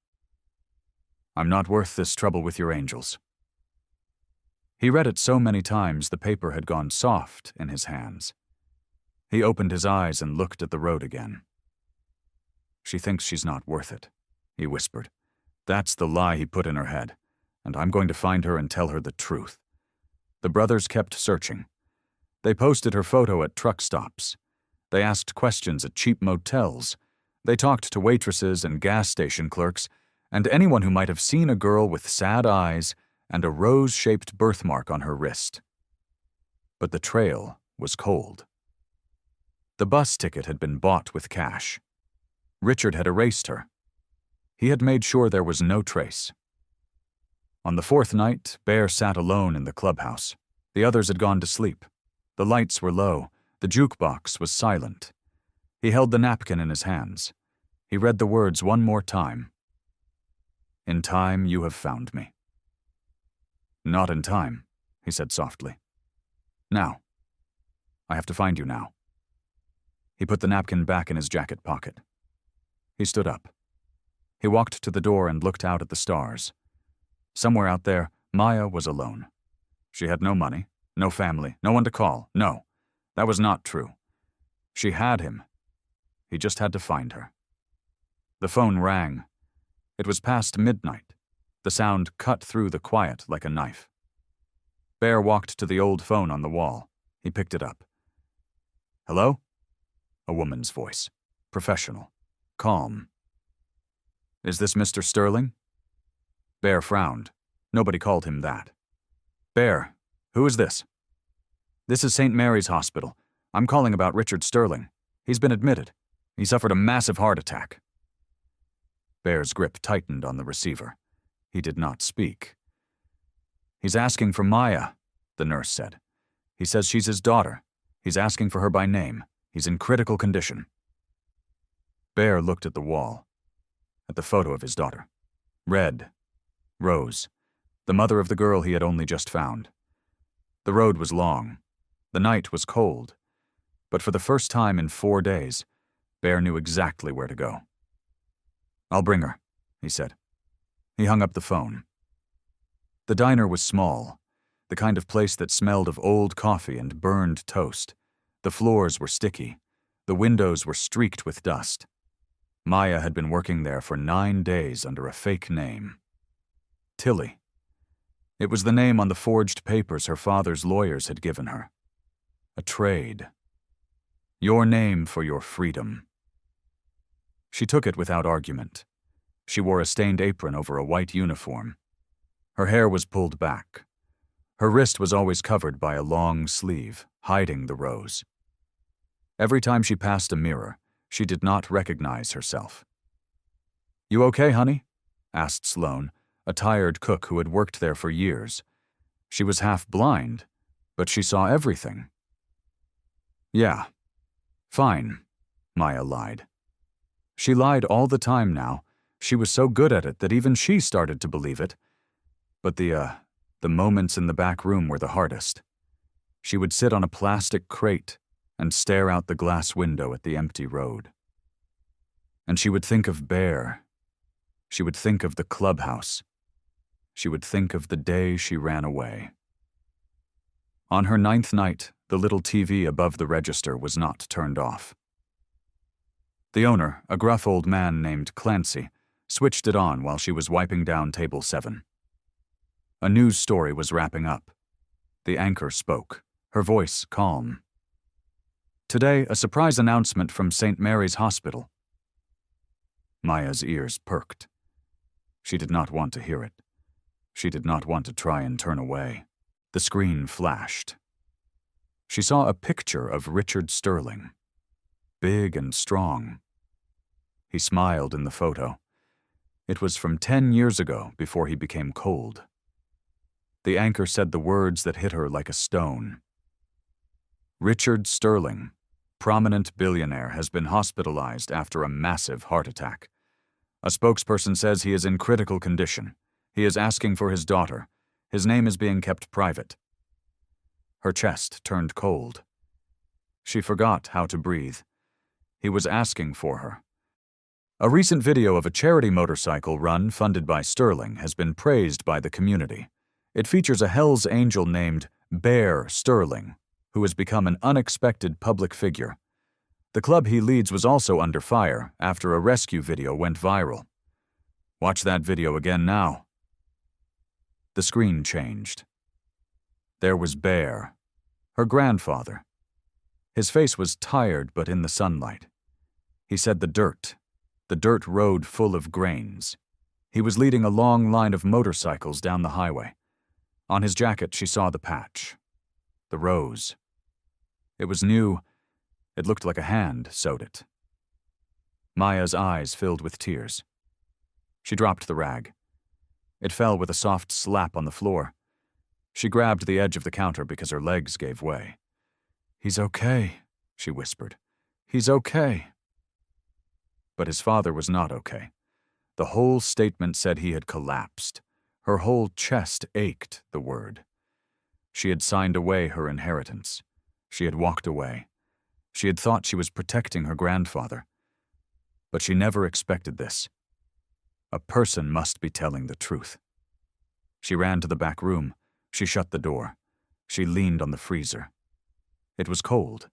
"I'm not worth this trouble with your angels." He read it so many times the paper had gone soft in his hands. He opened his eyes and looked at the road again. "She thinks she's not worth it," he whispered. "That's the lie he put in her head, and I'm going to find her and tell her the truth." The brothers kept searching. They posted her photo at truck stops. They asked questions at cheap motels. They talked to waitresses and gas station clerks, and anyone who might have seen a girl with sad eyes and a rose-shaped birthmark on her wrist. But the trail was cold. The bus ticket had been bought with cash. Richard had erased her. He had made sure there was no trace. On the fourth night, Bear sat alone in the clubhouse. The others had gone to sleep. The lights were low. The jukebox was silent. He held the napkin in his hands. He read the words one more time. "In time you have found me." "Not in time," he said softly. "Now. I have to find you now." He put the napkin back in his jacket pocket. He stood up. He walked to the door and looked out at the stars. Somewhere out there, Maya was alone. She had no money, no family, no one to call. No, that was not true. She had him. He just had to find her. The phone rang. It was past midnight. The sound cut through the quiet like a knife. Bear walked to the old phone on the wall. He picked it up. "Hello?" A woman's voice. Professional. Calm. "Is this Mr. Sterling?" Bear frowned. Nobody called him that. "Bear, who is this?" "This is St. Mary's Hospital. I'm calling about Richard Sterling. He's been admitted. He suffered a massive heart attack." Bear's grip tightened on the receiver. He did not speak. "He's asking for Maya," the nurse said. "He says she's his daughter. He's asking for her by name. He's in critical condition." Bear looked at the wall, at the photo of his daughter. Red. Rose. The mother of the girl he had only just found. The road was long. The night was cold. But for the first time in 4 days, Bear knew exactly where to go. "I'll bring her," he said. He hung up the phone. The diner was small, the kind of place that smelled of old coffee and burned toast. The floors were sticky. The windows were streaked with dust. Maya had been working there for 9 days under a fake name. Tilly. It was the name on the forged papers her father's lawyers had given her. A trade. Your name for your freedom. She took it without argument. She wore a stained apron over a white uniform. Her hair was pulled back. Her wrist was always covered by a long sleeve, hiding the rose. Every time she passed a mirror, she did not recognize herself. "You okay, honey?" asked Sloane, a tired cook who had worked there for years. She was half blind, but she saw everything. "Yeah. Fine," Maya lied. She lied all the time now. She was so good at it that even she started to believe it. But the moments in the back room were the hardest. She would sit on a plastic crate and stare out the glass window at the empty road. And she would think of Bear. She would think of the clubhouse. She would think of the day she ran away. On her 9th night, the little TV above the register was not turned off. The owner, a gruff old man named Clancy, switched it on while she was wiping down table 7. A news story was wrapping up. The anchor spoke, her voice calm. "Today, a surprise announcement from St. Mary's Hospital." Maya's ears perked. She did not want to hear it. She did not want to try and turn away. The screen flashed. She saw a picture of Richard Sterling. big and strong. He smiled in the photo. It was from 10 years ago, before he became cold. The anchor said the words that hit her like a stone. Richard Sterling, prominent billionaire, has been hospitalized after a massive heart attack. A spokesperson says he is in critical condition. He is asking for his daughter. His name is being kept private. Her chest turned cold. She forgot how to breathe. He was asking for her. A recent video of a charity motorcycle run funded by Sterling has been praised by the community. It features a Hell's Angel named Bear Sterling, who has become an unexpected public figure. The club he leads was also under fire after a rescue video went viral. Watch that video again now. The screen changed. There was Bear, her grandfather. His face was tired but in the sunlight. He said the dirt road full of grains. He was leading a long line of motorcycles down the highway. On his jacket she saw the patch. The rose. It was new. It looked like a hand sewed it. Maya's eyes filled with tears. She dropped the rag. It fell with a soft slap on the floor. She grabbed the edge of the counter because her legs gave way. "He's okay," she whispered. "He's okay." But his father was not okay. The whole statement said he had collapsed. Her whole chest ached, the word. She had signed away her inheritance. She had walked away. She had thought she was protecting her grandfather. But she never expected this. A person must be telling the truth. She ran to the back room. She shut the door. She leaned on the freezer. It was cold.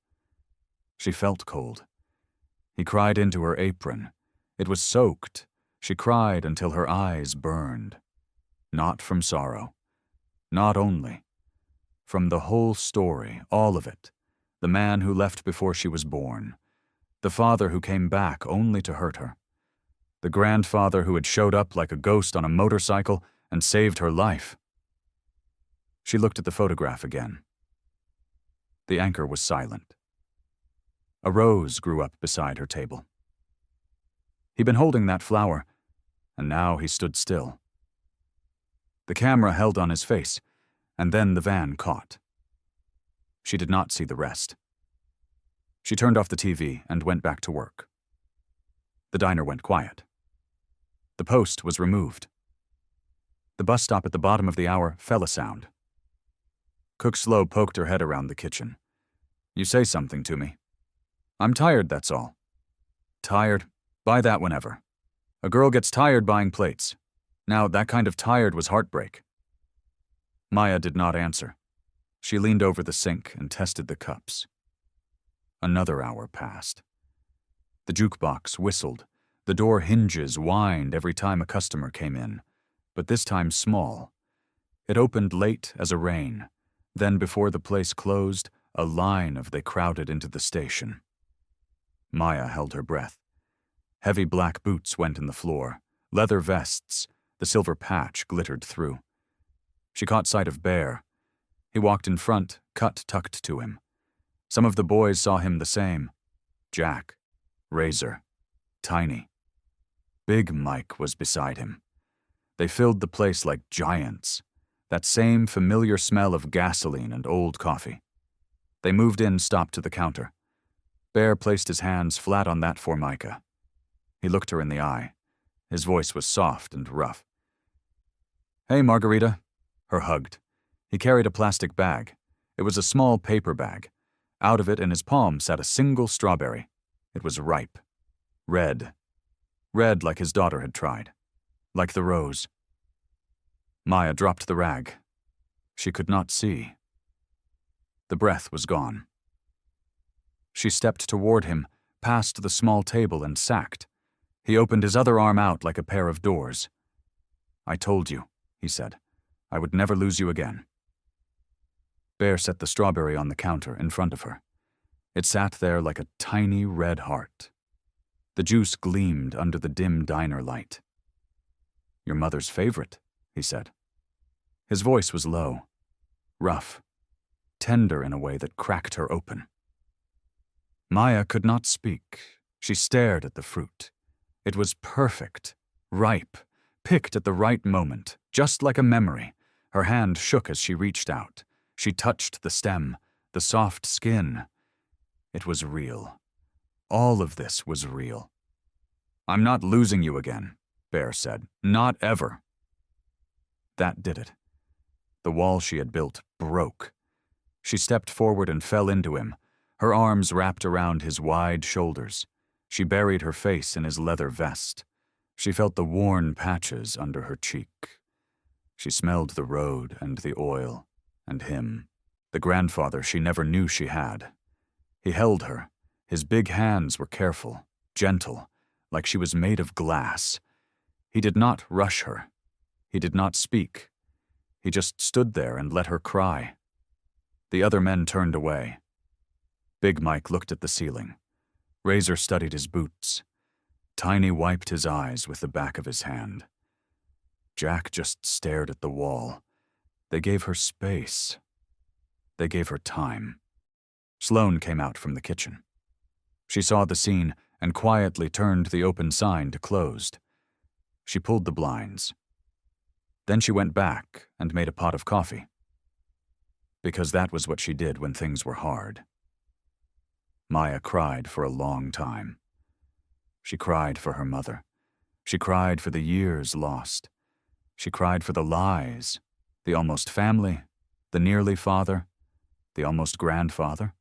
She felt cold. He cried into her apron. It was soaked. She cried until her eyes burned. Not from sorrow. Not only. From the whole story, all of it. The man who left before she was born. The father who came back only to hurt her. The grandfather who had showed up like a ghost on a motorcycle and saved her life. She looked at the photograph again. The anchor was silent. A rose grew up beside her table. He'd been holding that flower, and now he stood still. The camera held on his face, and then the van caught. She did not see the rest. She turned off the TV and went back to work. The diner went quiet. The post was removed. The bus stop at the bottom of the hour fell a sound. Cook Slow poked her head around the kitchen. "You say something to me." "I'm tired, that's all." "Tired? Buy that whenever. A girl gets tired buying plates. Now, that kind of tired was heartbreak." Maya did not answer. She leaned over the sink and tested the cups. Another hour passed. The jukebox whistled. The door hinges whined every time a customer came in, but this time small. It opened late as a rain. Then, before the place closed, a line of they crowded into the station. Maya held her breath. Heavy black boots went in the floor, leather vests, the silver patch glittered through. She caught sight of Bear. He walked in front, cut tucked to him. Some of the boys saw him the same. Jack, Razor, Tiny. Big Mike was beside him. They filled the place like giants, that same familiar smell of gasoline and old coffee. They moved in, stopped to the counter. Bear placed his hands flat on that Formica. He looked her in the eye. His voice was soft and rough. "Hey, Margarita." Her hugged. He carried a plastic bag. It was a small paper bag. Out of it in his palm sat a single strawberry. It was ripe. Red. Red like his daughter had tried. Like the rose. Maya dropped the rag. She could not see. The breath was gone. She stepped toward him, past the small table and sacked. He opened his other arm out like a pair of doors. "I told you," he said. "I would never lose you again." Bear set the strawberry on the counter in front of her. It sat there like a tiny red heart. The juice gleamed under the dim diner light. "Your mother's favorite," he said. His voice was low, rough, tender in a way that cracked her open. Maya could not speak. She stared at the fruit. It was perfect, ripe, picked at the right moment, just like a memory. Her hand shook as she reached out. She touched the stem, the soft skin. It was real. All of this was real. "I'm not losing you again," Bear said. "Not ever." That did it. The wall she had built broke. She stepped forward and fell into him, her arms wrapped around his wide shoulders. She buried her face in his leather vest. She felt the worn patches under her cheek. She smelled the road and the oil and him, the grandfather she never knew she had. He held her. His big hands were careful, gentle, like she was made of glass. He did not rush her. He did not speak. He just stood there and let her cry. The other men turned away. Big Mike looked at the ceiling. Razor studied his boots. Tiny wiped his eyes with the back of his hand. Jack just stared at the wall. They gave her space. They gave her time. Sloane came out from the kitchen. She saw the scene and quietly turned the open sign to closed. She pulled the blinds. Then she went back and made a pot of coffee. Because that was what she did when things were hard. Maya cried for a long time. She cried for her mother. She cried for the years lost. She cried for the lies, the almost family, the nearly father, the almost grandfather.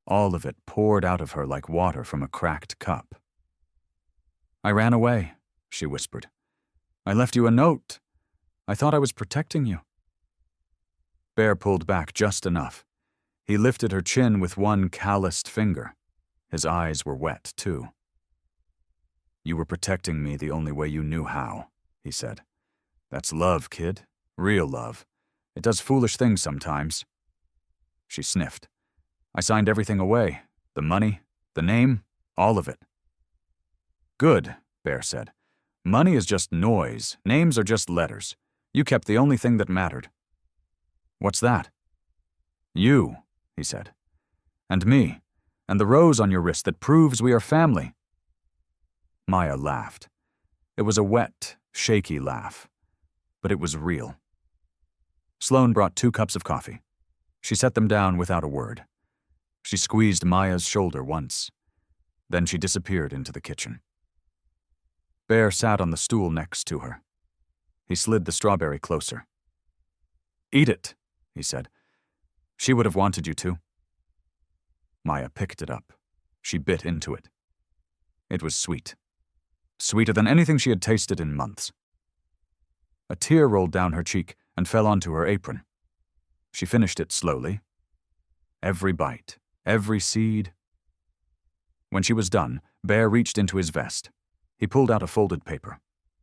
All of it poured out of her like water from a cracked cup. "I ran away," she whispered. "I left you a note. I thought I was protecting you." Bear pulled back just enough. He lifted her chin with one calloused finger. His eyes were wet, too. "You were protecting me the only way you knew how," he said. "That's love, kid. Real love. It does foolish things sometimes." She sniffed. "I signed everything away. The money, the name, all of it." "Good," Bear said. "Money is just noise. Names are just letters. You kept the only thing that mattered." "What's that?" "You," he said. "And me. And the rose on your wrist that proves we are family." Maya laughed. It was a wet, shaky laugh. But it was real. Sloane brought 2 cups of coffee. She set them down without a word. She squeezed Maya's shoulder once. Then she disappeared into the kitchen. Bear sat on the stool next to her. He slid the strawberry closer. "Eat it," he said. "She would have wanted you to." Maya picked it up. She bit into it. It was sweet. Sweeter than anything she had tasted in months. A tear rolled down her cheek and fell onto her apron. She finished it slowly. Every bite, every seed. When she was done, Bear reached into his vest. He pulled out a folded paper.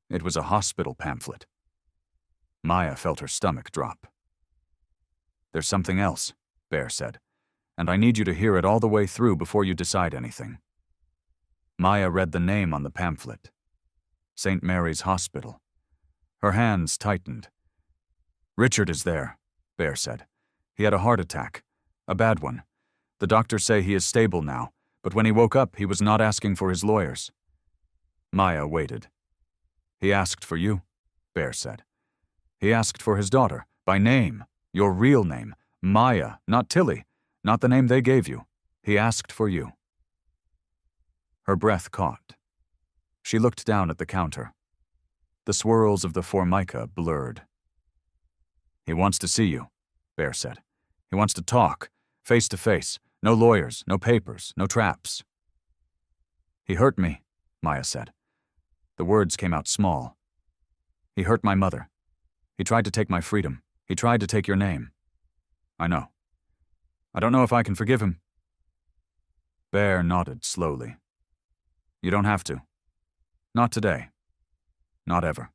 It was a hospital pamphlet. Maya felt her stomach drop. "There's something else," Bear said, "and I need you to hear it all the way through before you decide anything." Maya read the name on the pamphlet. St. Mary's Hospital. Her hands tightened. "Richard is there," Bear said. "He had a heart attack. A bad one. The doctors say he is stable now, but when he woke up, he was not asking for his lawyers." Maya waited. "He asked for you," Bear said. "He asked for his daughter, by name, your real name, Maya, not Tilly, not the name they gave you. He asked for you." Her breath caught. She looked down at the counter. The swirls of the formica blurred. "He wants to see you," Bear said. "He wants to talk, face to face. No lawyers, no papers, no traps." "He hurt me," Maya said. The words came out small. "He hurt my mother. He tried to take my freedom. He tried to take your name." "I know. I don't know if I can forgive him." Bear nodded slowly. "You don't have to. Not today. Not ever.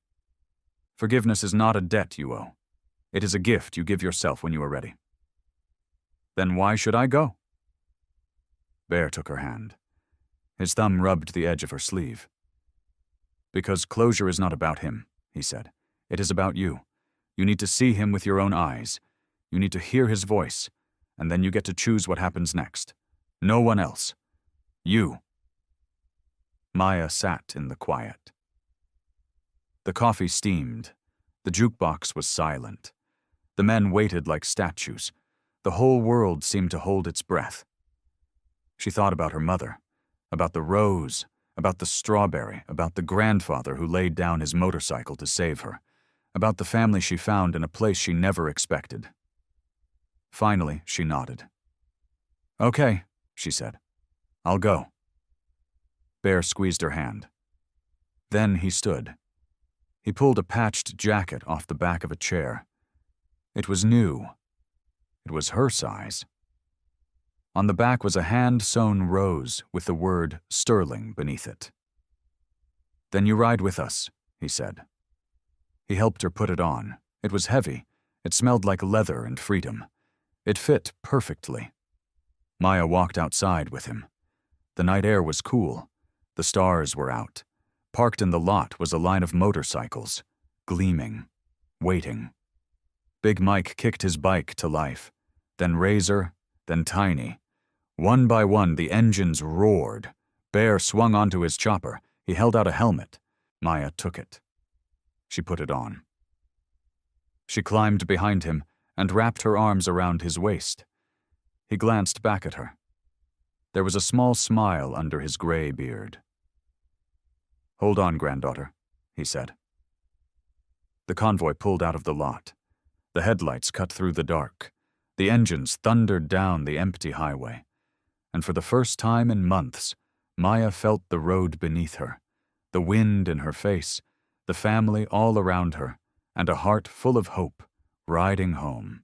Forgiveness is not a debt you owe. It is a gift you give yourself when you are ready." "Then why should I go?" Bear took her hand. His thumb rubbed the edge of her sleeve. "Because closure is not about him," he said. "It is about you. You need to see him with your own eyes. You need to hear his voice, and then you get to choose what happens next. No one else. You." Maya sat in the quiet. The coffee steamed. The jukebox was silent. The men waited like statues. The whole world seemed to hold its breath. She thought about her mother, about the rose, about the strawberry, about the grandfather who laid down his motorcycle to save her, about the family she found in a place she never expected. Finally, she nodded. "Okay," she said. "I'll go." Bear squeezed her hand. Then he stood. He pulled a patched jacket off the back of a chair. It was new. It was her size. On the back was a hand-sewn rose with the word Sterling beneath it. "Then you ride with us," he said. He helped her put it on. It was heavy. It smelled like leather and freedom. It fit perfectly. Maya walked outside with him. The night air was cool. The stars were out. Parked in the lot was a line of motorcycles, gleaming, waiting. Big Mike kicked his bike to life, then Razor, then Tiny. One by one, the engines roared. Bear swung onto his chopper. He held out a helmet. Maya took it. She put it on. She climbed behind him and wrapped her arms around his waist. He glanced back at her. There was a small smile under his gray beard. "Hold on, granddaughter," he said. The convoy pulled out of the lot. The headlights cut through the dark. The engines thundered down the empty highway. And for the first time in months, Maya felt the road beneath her, the wind in her face, the family all around her, and a heart full of hope, riding home.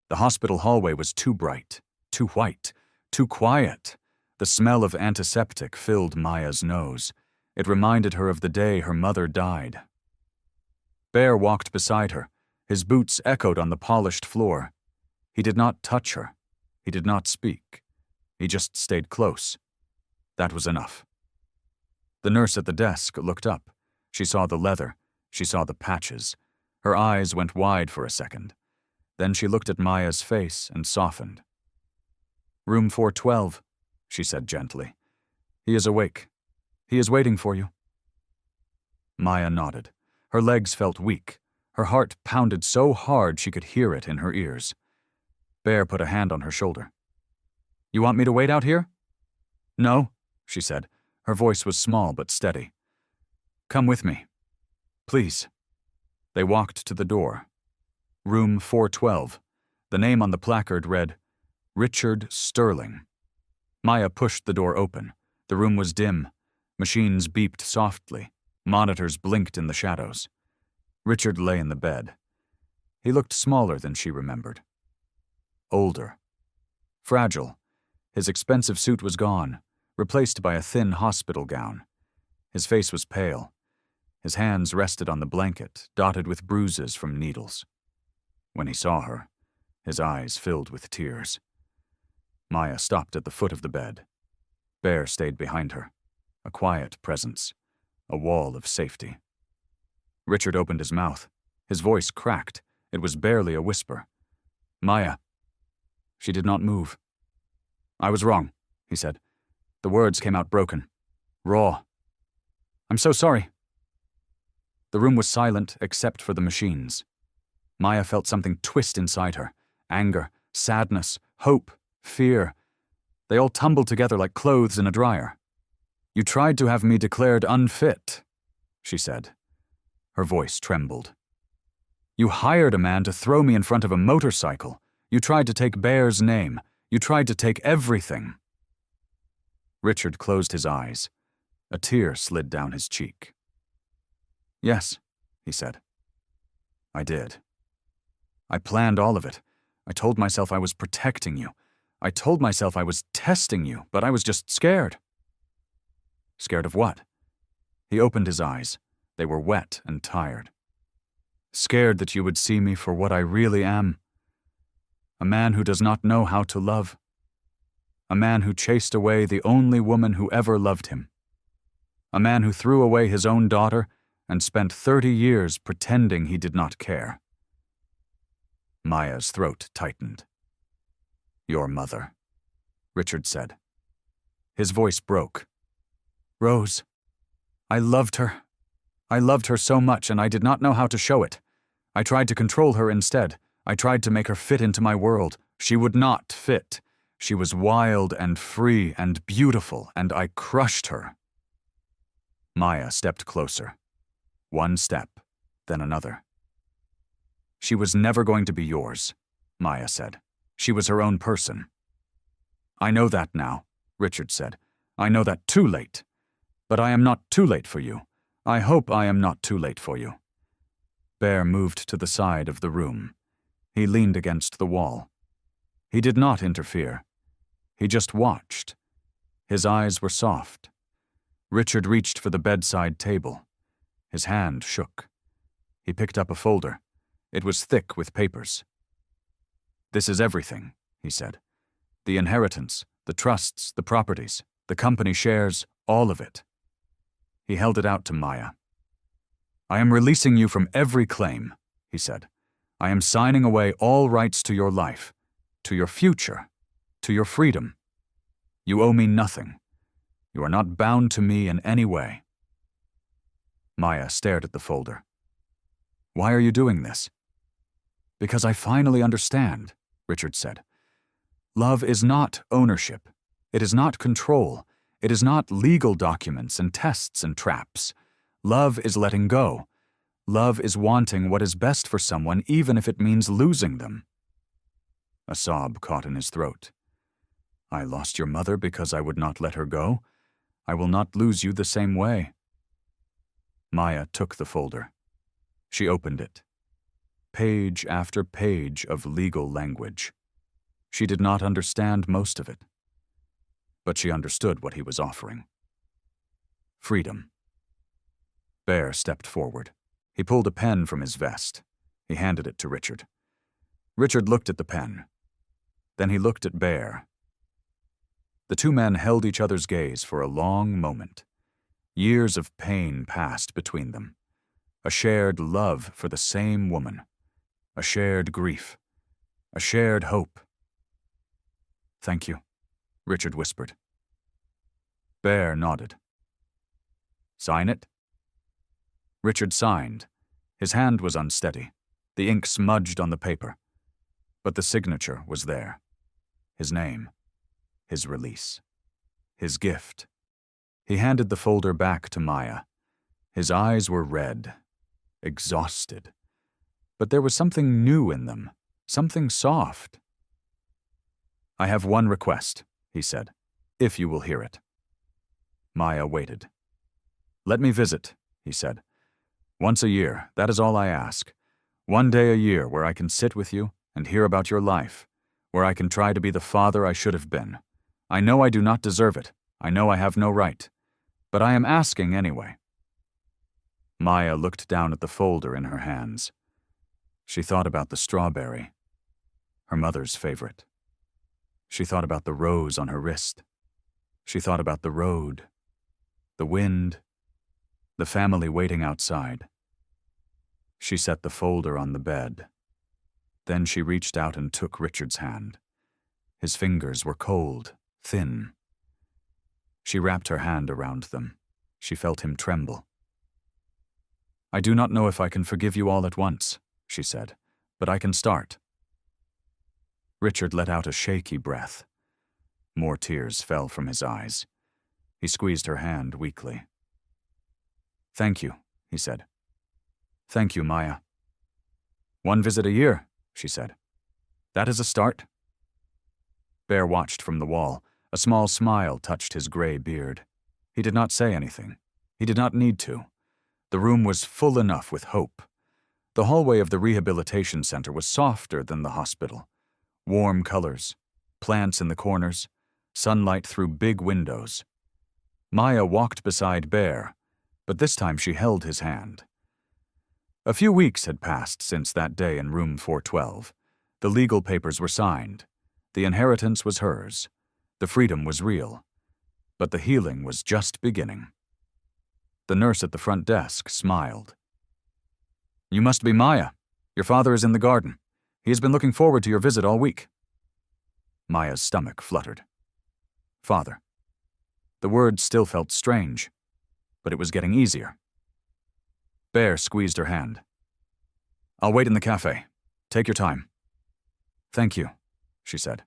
The hospital hallway was too bright, too white, too quiet. The smell of antiseptic filled Maya's nose. It reminded her of the day her mother died. Bear walked beside her. His boots echoed on the polished floor. He did not touch her. He did not speak. He just stayed close. That was enough. The nurse at the desk looked up. She saw the leather. She saw the patches. Her eyes went wide for a second. Then she looked at Maya's face and softened. "Room 412, she said gently. "He is awake. He is waiting for you." Maya nodded. Her legs felt weak. Her heart pounded so hard she could hear it in her ears. Bear put a hand on her shoulder. "You want me to wait out here?" "No," she said. Her voice was small but steady. "Come with me. Please." They walked to the door. Room 412. The name on the placard read, "Richard Sterling." Maya pushed the door open. The room was dim. Machines beeped softly. Monitors blinked in the shadows. Richard lay in the bed. He looked smaller than she remembered. Older. Fragile. His expensive suit was gone, replaced by a thin hospital gown. His face was pale. His hands rested on the blanket, dotted with bruises from needles. When he saw her, his eyes filled with tears. Maya stopped at the foot of the bed. Bear stayed behind her, a quiet presence, a wall of safety. Richard opened his mouth. His voice cracked. It was barely a whisper. "Maya." She did not move. "I was wrong," he said. The words came out broken, raw. "I'm so sorry." The room was silent except for the machines. Maya felt something twist inside her. Anger, sadness, hope, fear. They all tumbled together like clothes in a dryer. "You tried to have me declared unfit," she said. Her voice trembled. "You hired a man to throw me in front of a motorcycle. You tried to take Bear's name. You tried to take everything." Richard closed his eyes. A tear slid down his cheek. "Yes," he said. "I did. I planned all of it. I told myself I was protecting you. I told myself I was testing you, but I was just scared." "Scared of what?" He opened his eyes. They were wet and tired. "Scared that you would see me for what I really am. A man who does not know how to love. A man who chased away the only woman who ever loved him. A man who threw away his own daughter and spent 30 years pretending he did not care." Maya's throat tightened. "Your mother," Richard said. His voice broke. Rose. I loved her. I loved her so much, and I did not know how to show it. I tried to control her instead. I tried to make her fit into my world. She would not fit. She was wild and free and beautiful, and I crushed her. Maya stepped closer. One step, then another. She was never going to be yours, Maya said. She was her own person. I know that now, Richard said. I know that too late. But I am not too late for you. I hope I am not too late for you. Bear moved to the side of the room. He leaned against the wall. He did not interfere. He just watched. His eyes were soft. Richard reached for the bedside table. His hand shook. He picked up a folder. It was thick with papers. This is everything, he said. The inheritance, the trusts, the properties, the company shares, all of it. He held it out to Maya. I am releasing you from every claim, he said. I am signing away all rights to your life, to your future, to your freedom. You owe me nothing. You are not bound to me in any way. Maya stared at the folder. Why are you doing this? Because I finally understand, Richard said. Love is not ownership. It is not control. It is not legal documents and tests and traps. Love is letting go. Love is wanting what is best for someone even if it means losing them. A sob caught in his throat. I lost your mother because I would not let her go. I will not lose you the same way. Maya took the folder. She opened it. Page after page of legal language. She did not understand most of it, but she understood what he was offering. Freedom. Bear stepped forward. He pulled a pen from his vest. He handed it to Richard. Richard looked at the pen. Then he looked at Bear. The two men held each other's gaze for a long moment. Years of pain passed between them. A shared love for the same woman. A shared grief. A shared hope. Thank you, Richard whispered. Bear nodded. Sign it? Richard signed. His hand was unsteady. The ink smudged on the paper. But the signature was there. His name. His release. His gift. He handed the folder back to Maya. His eyes were red, exhausted. But there was something new in them, something soft. I have one request, he said, if you will hear it. Maya waited. Let me visit, he said. Once a year, that is all I ask. One day a year where I can sit with you and hear about your life, where I can try to be the father I should have been. I know I do not deserve it. I know I have no right. But I am asking anyway. Maya looked down at the folder in her hands. She thought about the strawberry, her mother's favorite. She thought about the rose on her wrist. She thought about the road, the wind, the family waiting outside. She set the folder on the bed. Then she reached out and took Richard's hand. His fingers were cold, thin. She wrapped her hand around them. She felt him tremble. I do not know if I can forgive you all at once, she said, but I can start. Richard let out a shaky breath. More tears fell from his eyes. He squeezed her hand weakly. Thank you, he said. Thank you, Maya. One visit a year, she said. That is a start. Bear watched from the wall. A small smile touched his gray beard. He did not say anything. He did not need to. The room was full enough with hope. The hallway of the rehabilitation center was softer than the hospital. Warm colors, plants in the corners, sunlight through big windows. Maya walked beside Bear, but this time she held his hand. A few weeks had passed since that day in room 412. The legal papers were signed. The inheritance was hers. The freedom was real. But the healing was just beginning. The nurse at the front desk smiled. You must be Maya. Your father is in the garden. He has been looking forward to your visit all week. Maya's stomach fluttered. Father. The words still felt strange, but it was getting easier. Bear squeezed her hand. "I'll wait in the cafe. Take your time." "Thank you," she said.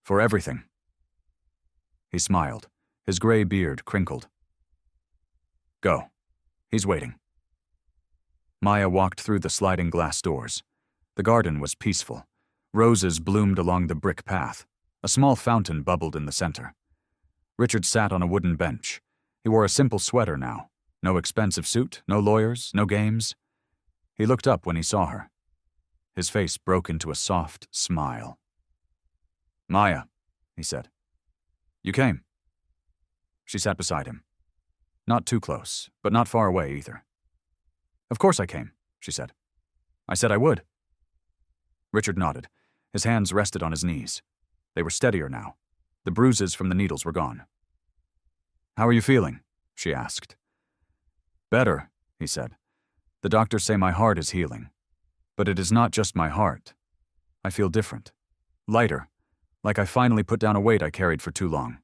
"For everything." He smiled, his gray beard crinkled. "Go. He's waiting." Maya walked through the sliding glass doors. The garden was peaceful. Roses bloomed along the brick path. A small fountain bubbled in the center. Richard sat on a wooden bench. He wore a simple sweater now. No expensive suit, no lawyers, no games. He looked up when he saw her. His face broke into a soft smile. "Maya," he said. "You came." She sat beside him. Not too close, but not far away either. "Of course I came," she said. "I said I would." Richard nodded. His hands rested on his knees. They were steadier now. The bruises from the needles were gone. "How are you feeling?" she asked. "Better," he said. "The doctors say my heart is healing. But it is not just my heart. I feel different. Lighter, like I finally put down a weight I carried for too long."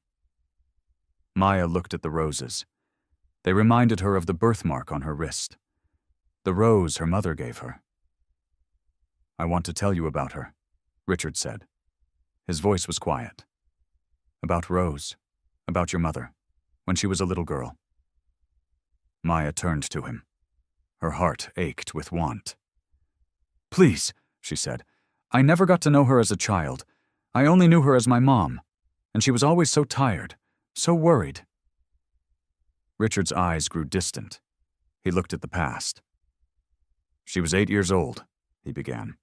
Maya looked at the roses. They reminded her of the birthmark on her wrist. The rose her mother gave her. "I want to tell you about her," Richard said. His voice was quiet. "About Rose, about your mother, when she was a little girl." Maya turned to him. Her heart ached with want. "Please," she said. "I never got to know her as a child. I only knew her as my mom, and she was always so tired, so worried." Richard's eyes grew distant. He looked at the past. "She was 8 years old," he began.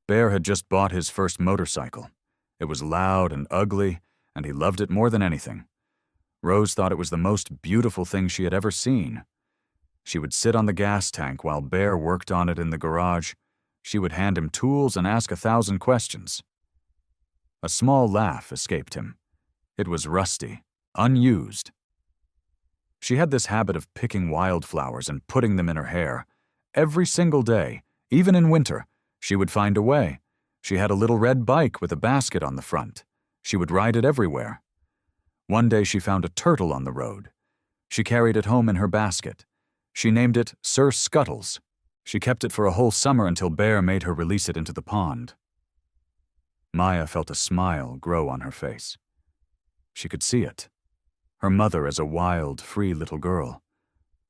"Bear had just bought his first motorcycle. It was loud and ugly, and he loved it more than anything. Rose thought it was the most beautiful thing she had ever seen. She would sit on the gas tank while Bear worked on it in the garage. She would hand him tools and ask 1,000 questions." A small laugh escaped him. It was rusty, unused. She had this habit of picking wildflowers and putting them in her hair. Every single day, even in winter, she would find a way. She had a little red bike with a basket on the front. She would ride it everywhere. One day she found a turtle on the road. She carried it home in her basket. She named it Sir Scuttles. She kept it for a whole summer until Bear made her release it into the pond. Maya felt a smile grow on her face. She could see it. Her mother as a wild, free little girl.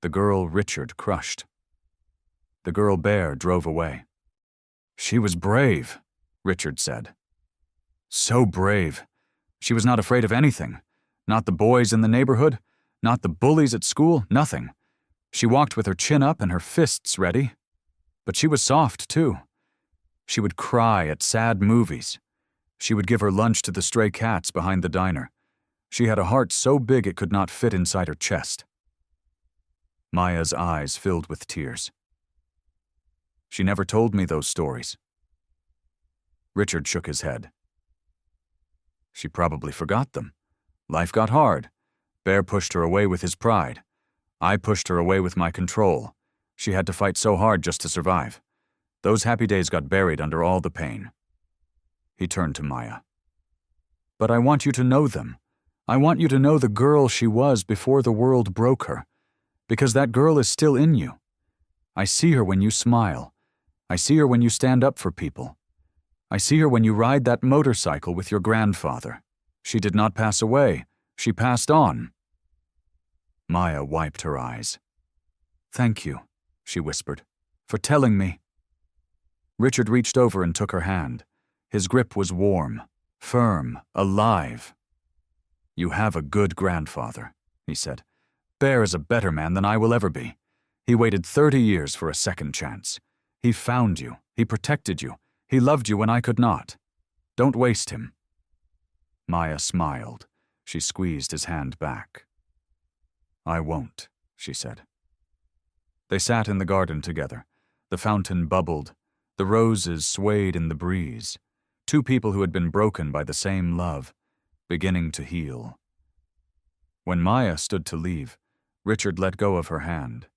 The girl Richard crushed. The girl Bear drove away. "She was brave," Richard said. "So brave. She was not afraid of anything. Not the boys in the neighborhood, not the bullies at school, nothing. She walked with her chin up and her fists ready. But she was soft, too. She would cry at sad movies. She would give her lunch to the stray cats behind the diner. She had a heart so big it could not fit inside her chest." Maya's eyes filled with tears. "She never told me those stories." Richard shook his head. "She probably forgot them. Life got hard. Bear pushed her away with his pride. I pushed her away with my control. She had to fight so hard just to survive. Those happy days got buried under all the pain." He turned to Maya. "But I want you to know them. I want you to know the girl she was before the world broke her. Because that girl is still in you. I see her when you smile. I see her when you stand up for people. I see her when you ride that motorcycle with your grandfather. She did not pass away. She passed on." Maya wiped her eyes. "Thank you," she whispered, "for telling me." Richard reached over and took her hand. His grip was warm, firm, alive. "You have a good grandfather," he said. "Bear is a better man than I will ever be. He waited 30 years for a second chance. He found you. He protected you. He loved you when I could not. Don't waste him." Maya smiled. She squeezed his hand back. "I won't," she said. They sat in the garden together. The fountain bubbled. The roses swayed in the breeze. Two people who had been broken by the same love, beginning to heal. When Maya stood to leave, Richard let go of her hand.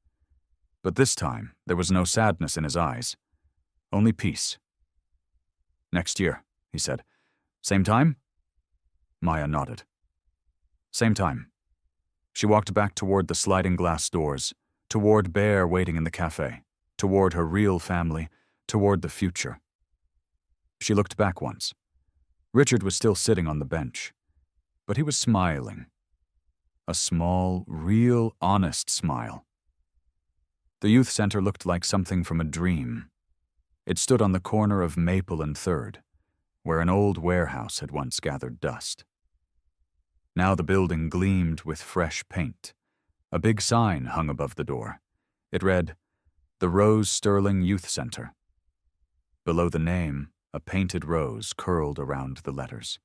But this time, there was no sadness in his eyes. Only peace. "Next year," he said. "Same time?" Maya nodded. "Same time," She walked back toward the sliding glass doors, toward Bear waiting in the cafe, toward her real family, toward the future. She looked back once. Richard was still sitting on the bench, but he was smiling. A small, real, honest smile. The youth center looked like something from a dream. It stood on the corner of Maple and 3rd, where an old warehouse had once gathered dust. Now the building gleamed with fresh paint. A big sign hung above the door. It read, "The Rose Sterling Youth Center." Below the name, a painted rose curled around the letters.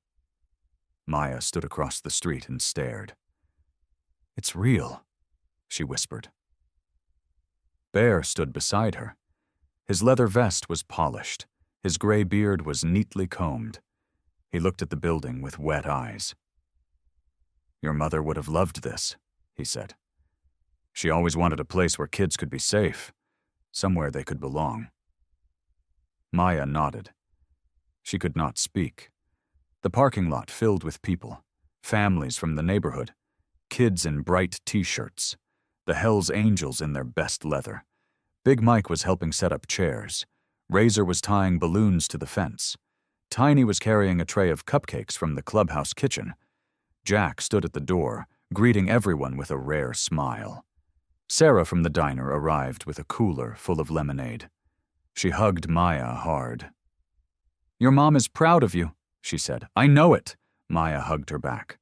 Maya stood across the street and stared. "It's real," she whispered. Bear stood beside her. His leather vest was polished. His gray beard was neatly combed. He looked at the building with wet eyes. "Your mother would have loved this," he said. "She always wanted a place where kids could be safe, somewhere they could belong." Maya nodded. She could not speak. The parking lot filled with people, families from the neighborhood, kids in bright t-shirts, the Hells Angels in their best leather. Big Mike was helping set up chairs. Razor was tying balloons to the fence. Tiny was carrying a tray of cupcakes from the clubhouse kitchen. Jack stood at the door, greeting everyone with a rare smile. Sarah from the diner arrived with a cooler full of lemonade. She hugged Maya hard. "Your mom is proud of you," she said. "I know it." Maya hugged her back.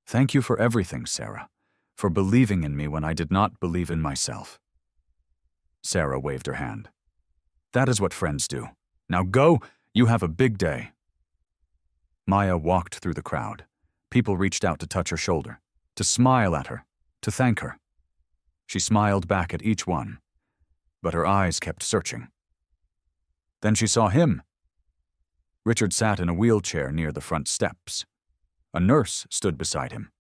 "Thank you for everything, Sarah, for believing in me when I did not believe in myself." Sarah waved her hand. "That is what friends do. Now go, you have a big day." Maya walked through the crowd. People reached out to touch her shoulder, to smile at her, to thank her. She smiled back at each one, but her eyes kept searching. Then she saw him. Richard sat in a wheelchair near the front steps. A nurse stood beside him.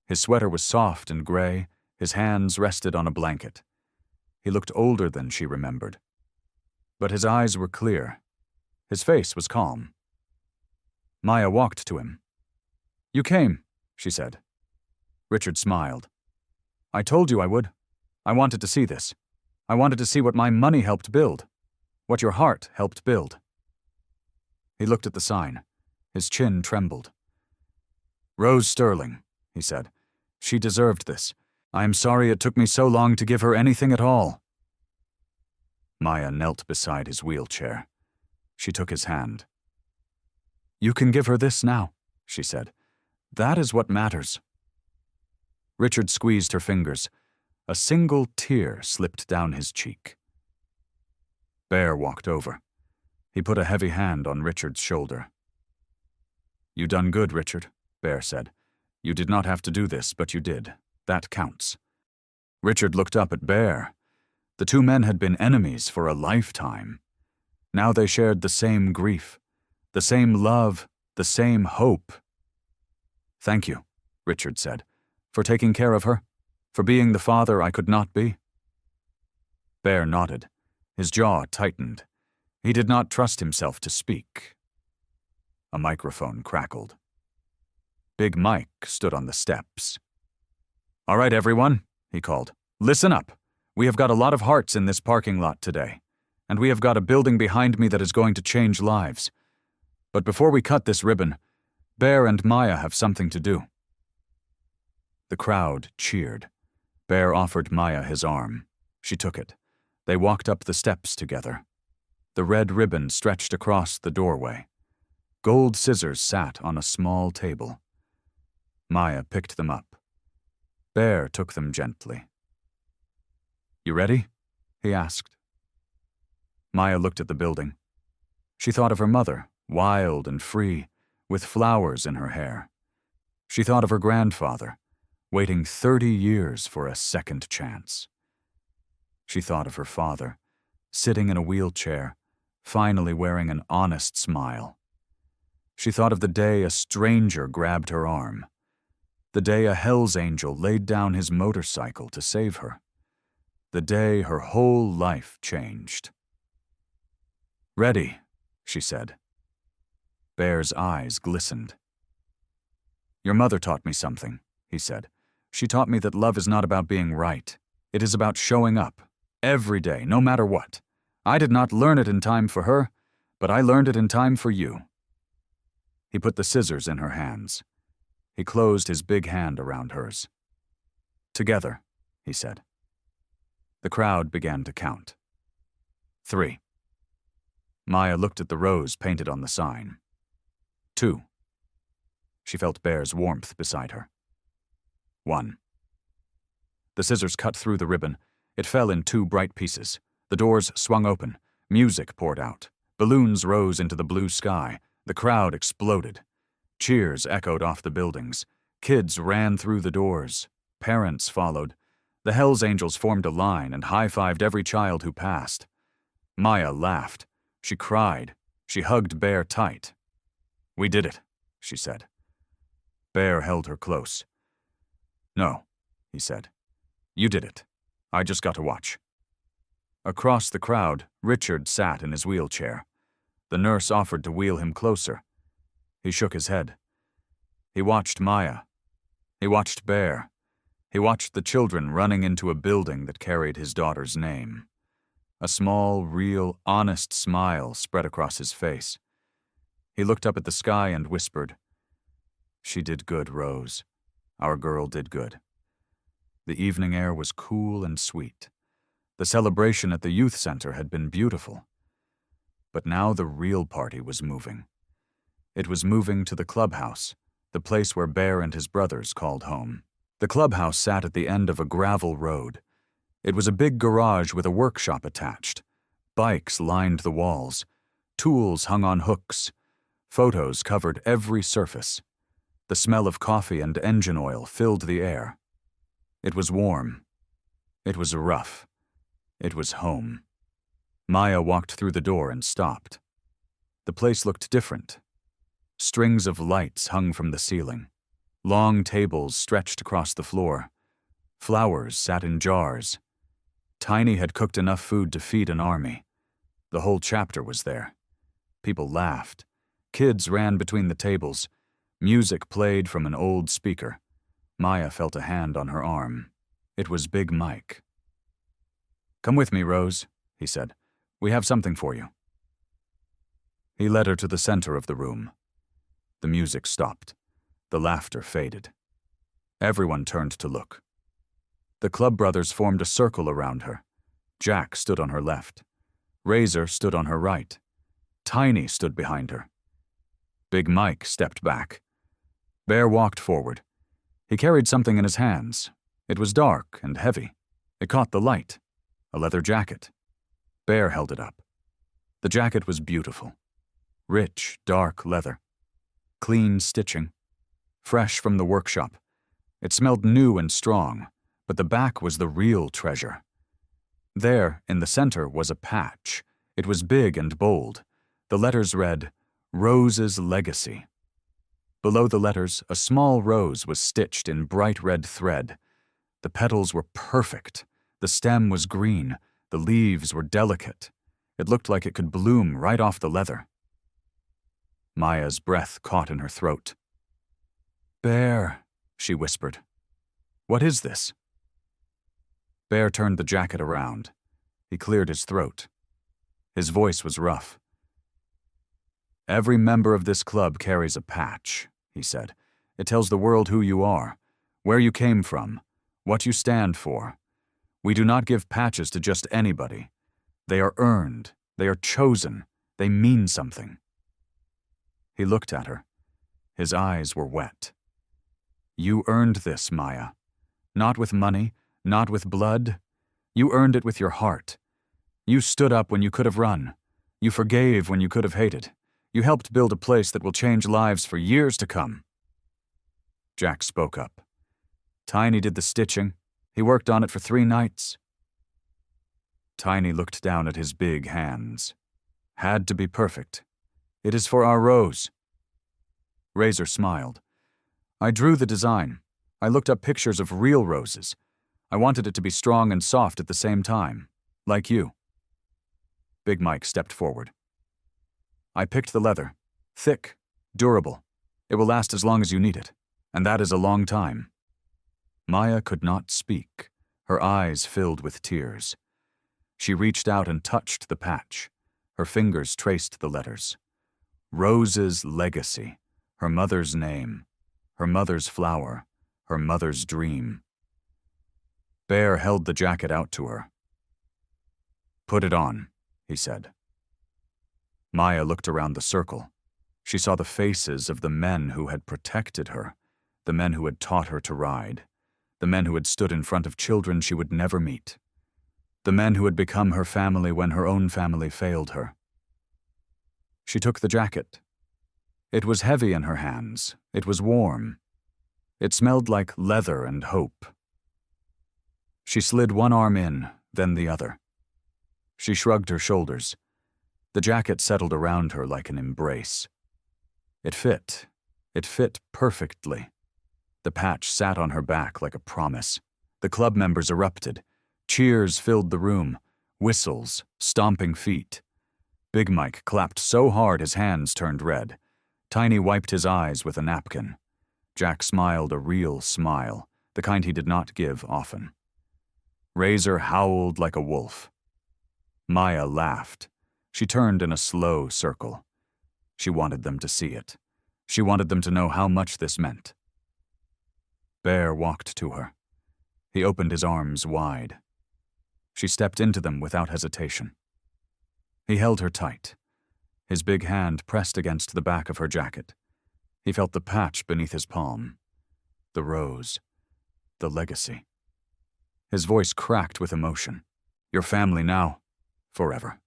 His sweater was soft and gray, his hands rested on a blanket. He looked older than she remembered. But his eyes were clear. His face was calm. Maya walked to him. "You came," she said. Richard smiled. "I told you I would. I wanted to see this. I wanted to see what my money helped build, what your heart helped build." He looked at the sign. His chin trembled. "Rose Sterling," he said. "She deserved this. I am sorry it took me so long to give her anything at all." Maya knelt beside his wheelchair. She took his hand. "You can give her this now," she said. "That is what matters." Richard squeezed her fingers. A single tear slipped down his cheek. Bear walked over. He put a heavy hand on Richard's shoulder. "You done good, Richard," Bear said. "You did not have to do this, but you did. That counts." Richard looked up at Bear. The two men had been enemies for a lifetime. Now they shared the same grief, the same love, the same hope. "Thank you," Richard said, "for taking care of her, for being the father I could not be." Bear nodded. His jaw tightened. He did not trust himself to speak. A microphone crackled. Big Mike stood on the steps. "All right, everyone," he called. "Listen up. We have got a lot of hearts in this parking lot today, and we have got a building behind me that is going to change lives. But before we cut this ribbon, Bear and Maya have something to do." The crowd cheered. Bear offered Maya his arm. She took it. They walked up the steps together. The red ribbon stretched across the doorway. Gold scissors sat on a small table. Maya picked them up. Bear took them gently. "You ready?" he asked. Maya looked at the building. She thought of her mother, wild and free, with flowers in her hair. She thought of her grandfather, waiting 30 years for a second chance. She thought of her father, sitting in a wheelchair, finally wearing an honest smile. She thought of the day a stranger grabbed her arm, the day a Hells Angel laid down his motorcycle to save her, the day her whole life changed. "Ready," she said. Bear's eyes glistened. "Your mother taught me something," he said. She taught me that love is not about being right. It is about showing up, every day, no matter what. I did not learn it in time for her, but I learned it in time for you." He put the scissors in her hands. He closed his big hand around hers. "Together," he said. The crowd began to count. 3. Maya looked at the rose painted on the sign. 2. She felt Bear's warmth beside her. 1. The scissors cut through the ribbon. It fell in 2 bright pieces. The doors swung open. Music poured out. Balloons rose into the blue sky. The crowd exploded. Cheers echoed off the buildings. Kids ran through the doors. Parents followed. The Hells Angels formed a line and high-fived every child who passed. Maya laughed. She cried. She hugged Bear tight. "We did it," she said. Bear held her close. "No," he said. "You did it. I just got to watch." Across the crowd, Richard sat in his wheelchair. The nurse offered to wheel him closer. He shook his head. He watched Maya. He watched Bear. He watched the children running into a building that carried his daughter's name. A small, real, honest smile spread across his face. He looked up at the sky and whispered, "She did good, Rose. Our girl did good." The evening air was cool and sweet. The celebration at the youth center had been beautiful. But now the real party was moving. It was moving to the clubhouse, the place where Bear and his brothers called home. The clubhouse sat at the end of a gravel road. It was a big garage with a workshop attached. Bikes lined the walls. Tools hung on hooks. Photos covered every surface. The smell of coffee and engine oil filled the air. It was warm. It was rough. It was home. Maya walked through the door and stopped. The place looked different. Strings of lights hung from the ceiling. Long tables stretched across the floor. Flowers sat in jars. Tiny had cooked enough food to feed an army. The whole chapter was there. People laughed. Kids ran between the tables. Music played from an old speaker. Maya felt a hand on her arm. It was Big Mike. "Come with me, Rose," he said. "We have something for you." He led her to the center of the room. The music stopped. The laughter faded. Everyone turned to look. The club brothers formed a circle around her. Jack stood on her left. Razor stood on her right. Tiny stood behind her. Big Mike stepped back. Bear walked forward. He carried something in his hands. It was dark and heavy. It caught the light. A leather jacket. Bear held it up. The jacket was beautiful. Rich, dark leather. Clean stitching. Fresh from the workshop. It smelled new and strong, but the back was the real treasure. There, in the center, was a patch. It was big and bold. The letters read, "Rose's Legacy." Below the letters, a small rose was stitched in bright red thread. The petals were perfect. The stem was green. The leaves were delicate. It looked like it could bloom right off the leather. Maya's breath caught in her throat. "Bear," she whispered. "What is this?" Bear turned the jacket around. He cleared his throat. His voice was rough. "Every member of this club carries a patch," he said. "It tells the world who you are, where you came from, what you stand for. We do not give patches to just anybody. They are earned. They are chosen. They mean something." He looked at her. His eyes were wet. "You earned this, Maya. Not with money, not with blood. You earned it with your heart. You stood up when you could have run. You forgave when you could have hated. You helped build a place that will change lives for years to come." Jack spoke up. "Tiny did the stitching. He worked on it for 3 nights. Tiny looked down at his big hands. "Had to be perfect. It is for our Rose." Razor smiled. "I drew the design. I looked up pictures of real roses. I wanted it to be strong and soft at the same time, like you." Big Mike stepped forward. "I picked the leather. Thick, durable. It will last as long as you need it, and that is a long time." Maya could not speak, her eyes filled with tears. She reached out and touched the patch. Her fingers traced the letters. Rose's legacy, her mother's name, her mother's flower, her mother's dream. Bear held the jacket out to her. "Put it on," he said. Maya looked around the circle. She saw the faces of the men who had protected her, the men who had taught her to ride, the men who had stood in front of children she would never meet, the men who had become her family when her own family failed her. She took the jacket. It was heavy in her hands. It was warm. It smelled like leather and hope. She slid one arm in, then the other. She shrugged her shoulders. The jacket settled around her like an embrace. It fit. It fit perfectly. The patch sat on her back like a promise. The club members erupted. Cheers filled the room. Whistles, stomping feet. Big Mike clapped so hard his hands turned red. Tiny wiped his eyes with a napkin. Jack smiled a real smile, the kind he did not give often. Razor howled like a wolf. Maya laughed. She turned in a slow circle. She wanted them to see it. She wanted them to know how much this meant. Bear walked to her. He opened his arms wide. She stepped into them without hesitation. He held her tight. His big hand pressed against the back of her jacket. He felt the patch beneath his palm. The rose. The legacy. His voice cracked with emotion. "Your family now. Forever."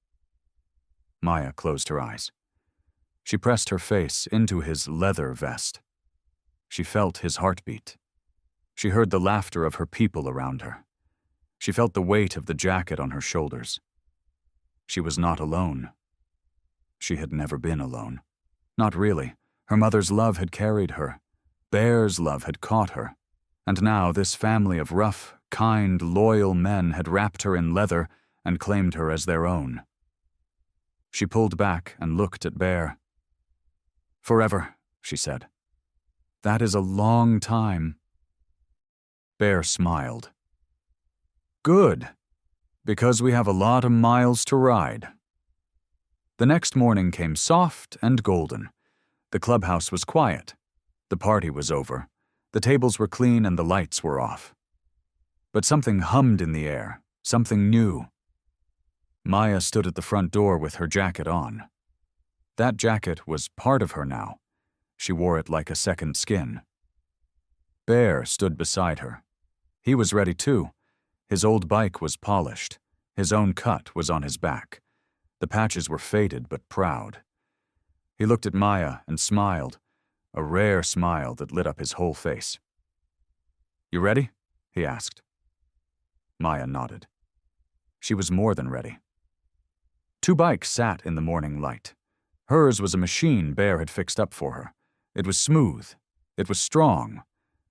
Maya closed her eyes. She pressed her face into his leather vest. She felt his heartbeat. She heard the laughter of her people around her. She felt the weight of the jacket on her shoulders. She was not alone. She had never been alone. Not really. Her mother's love had carried her. Bear's love had caught her. And now this family of rough, kind, loyal men had wrapped her in leather and claimed her as their own. She pulled back and looked at Bear. "Forever," she said. "That is a long time." Bear smiled. "Good, because we have a lot of miles to ride." The next morning came soft and golden. The clubhouse was quiet. The party was over. The tables were clean and the lights were off. But something hummed in the air, something new. Maya stood at the front door with her jacket on. That jacket was part of her now. She wore it like a second skin. Bear stood beside her. He was ready too. His old bike was polished. His own cut was on his back. The patches were faded but proud. He looked at Maya and smiled, a rare smile that lit up his whole face. "You ready?" he asked. Maya nodded. She was more than ready. Two bikes sat in the morning light. Hers was a machine Bear had fixed up for her. It was smooth. It was strong.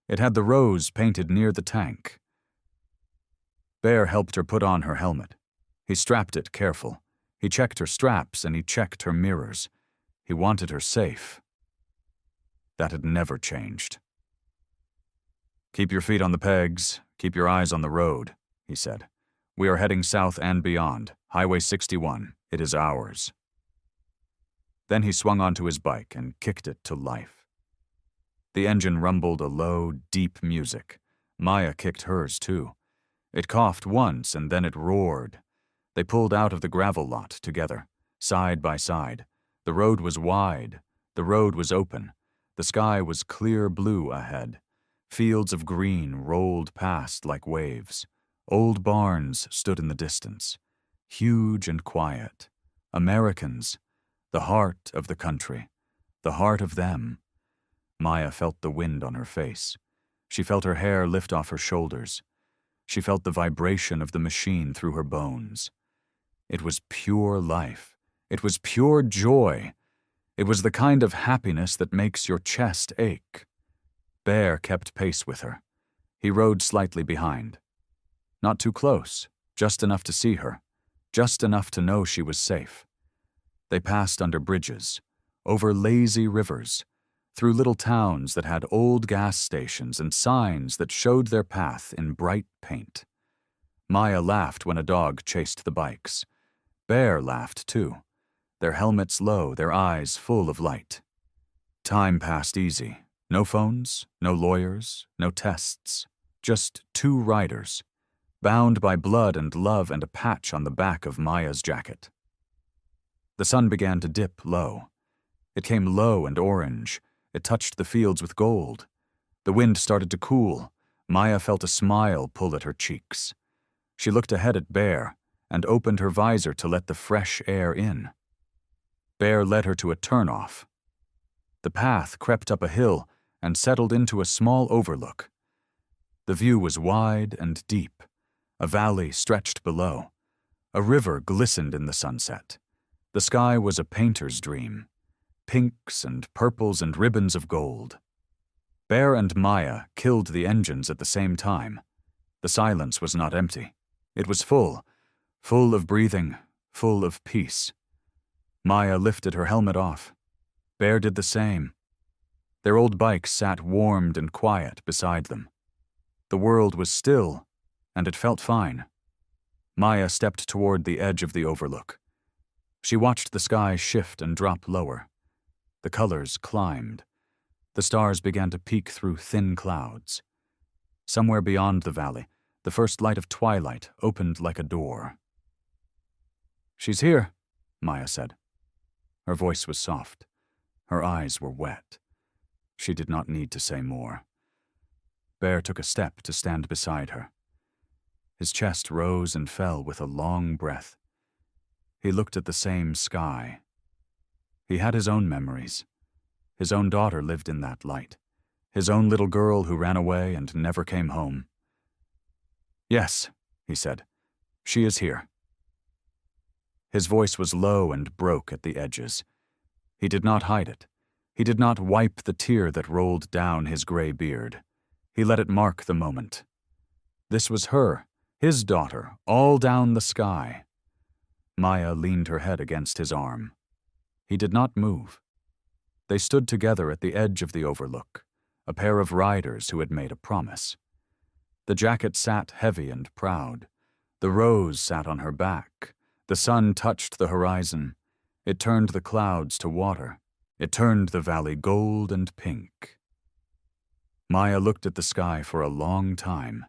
It had the rose painted near the tank. Bear helped her put on her helmet. He strapped it careful. He checked her straps and he checked her mirrors. He wanted her safe. That had never changed. "Keep your feet on the pegs. Keep your eyes on the road," he said. "We are heading south and beyond. Highway 61. It is ours." Then he swung onto his bike and kicked it to life. The engine rumbled a low, deep music. Maya kicked hers too. It coughed once and then it roared. They pulled out of the gravel lot together, side by side. The road was wide. The road was open. The sky was clear blue ahead. Fields of green rolled past like waves. Old barns stood in the distance, huge and quiet. Americans, the heart of the country, the heart of them. Maya felt the wind on her face. She felt her hair lift off her shoulders. She felt the vibration of the machine through her bones. It was pure life. It was pure joy. It was the kind of happiness that makes your chest ache. Bear kept pace with her. He rode slightly behind. Not too close, just enough to see her, just enough to know she was safe. They passed under bridges, over lazy rivers, through little towns that had old gas stations and signs that showed their path in bright paint. Maya laughed when a dog chased the bikes. Bear laughed too, their helmets low, their eyes full of light. Time passed easy. No phones, no lawyers, no tests. Just two riders, bound by blood and love and a patch on the back of Maya's jacket. The sun began to dip low. It came low and orange. It touched the fields with gold. The wind started to cool. Maya felt a smile pull at her cheeks. She looked ahead at Bear and opened her visor to let the fresh air in. Bear led her to a turnoff. The path crept up a hill and settled into a small overlook. The view was wide and deep. A valley stretched below. A river glistened in the sunset. The sky was a painter's dream. Pinks and purples and ribbons of gold. Bear and Maya killed the engines at the same time. The silence was not empty. It was full of breathing, full of peace. Maya lifted her helmet off. Bear did the same. Their old bikes sat warmed and quiet beside them. The world was still, and it felt fine. Maya stepped toward the edge of the overlook. She watched the sky shift and drop lower. The colors climbed. The stars began to peek through thin clouds. Somewhere beyond the valley, the first light of twilight opened like a door. "She's here," Maya said. Her voice was soft. Her eyes were wet. She did not need to say more. Bear took a step to stand beside her. His chest rose and fell with a long breath. He looked at the same sky. He had his own memories. His own daughter lived in that light. His own little girl who ran away and never came home. "Yes," he said. "She is here." His voice was low and broke at the edges. He did not hide it. He did not wipe the tear that rolled down his gray beard. He let it mark the moment. This was her, his daughter, all down the sky. Maya leaned her head against his arm. He did not move. They stood together at the edge of the overlook, a pair of riders who had made a promise. The jacket sat heavy and proud. The rose sat on her back. The sun touched the horizon. It turned the clouds to water. It turned the valley gold and pink. Maya looked at the sky for a long time.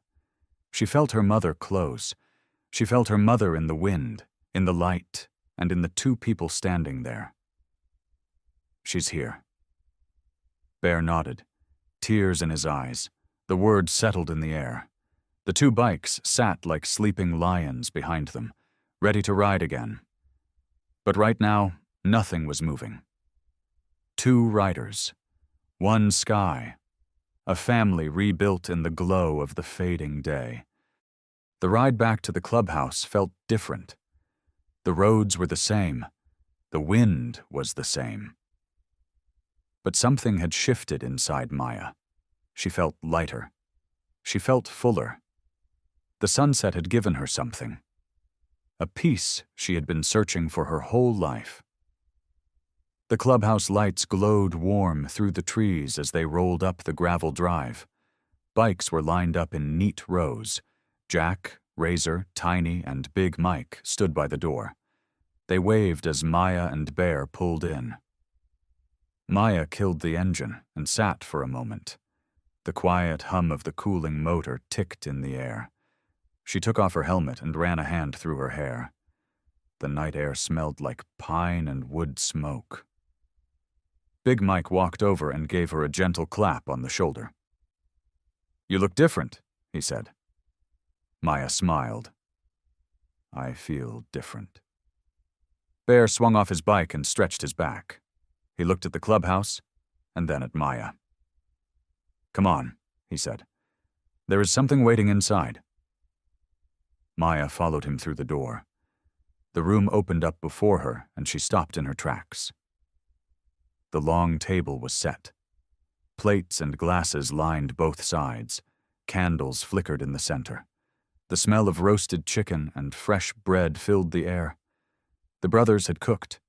She felt her mother close. She felt her mother in the wind, in the light, and in the two people standing there. "She's here." Bear nodded, tears in his eyes. The words settled in the air. The two bikes sat like sleeping lions behind them, ready to ride again. But right now, nothing was moving. Two riders, one sky, a family rebuilt in the glow of the fading day. The ride back to the clubhouse felt different. The roads were the same. The wind was the same. But something had shifted inside Maya. She felt lighter. She felt fuller. The sunset had given her something. A peace she had been searching for her whole life. The clubhouse lights glowed warm through the trees as they rolled up the gravel drive. Bikes were lined up in neat rows. Jack, Razor, Tiny, and Big Mike stood by the door. They waved as Maya and Bear pulled in. Maya killed the engine and sat for a moment. The quiet hum of the cooling motor ticked in the air. She took off her helmet and ran a hand through her hair. The night air smelled like pine and wood smoke. Big Mike walked over and gave her a gentle clap on the shoulder. "You look different," he said. Maya smiled. "I feel different." Bear swung off his bike and stretched his back. He looked at the clubhouse and then at Maya. "Come on," he said. "There is something waiting inside." Maya followed him through the door. The room opened up before her and she stopped in her tracks. The long table was set. Plates and glasses lined both sides. Candles flickered in the center. The smell of roasted chicken and fresh bread filled the air. The brothers had cooked.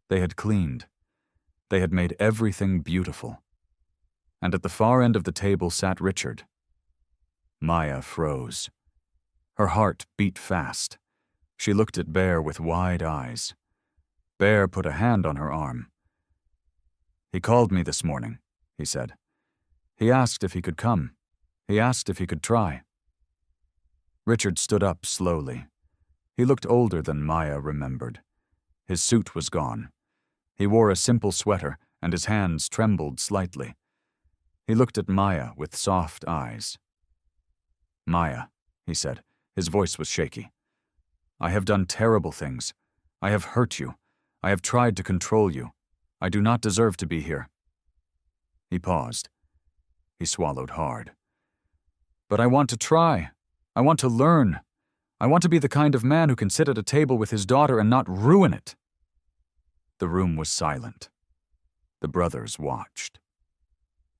They had cleaned. They had made everything beautiful. and at the far end of the table sat Richard. Maya froze. Her heart beat fast. She looked at Bear with wide eyes. Bear put a hand on her arm. "He called me this morning," he said. "He asked if he could come. He asked if he could try." Richard stood up slowly. He looked older than Maya remembered. His suit was gone. He wore a simple sweater, and his hands trembled slightly. He looked at Maya with soft eyes. "Maya," he said, his voice was shaky. "I have done terrible things. I have hurt you. I have tried to control you. I do not deserve to be here." He paused. He swallowed hard. "But I want to try. I want to learn. I want to be the kind of man who can sit at a table with his daughter and not ruin it." The room was silent. The brothers watched.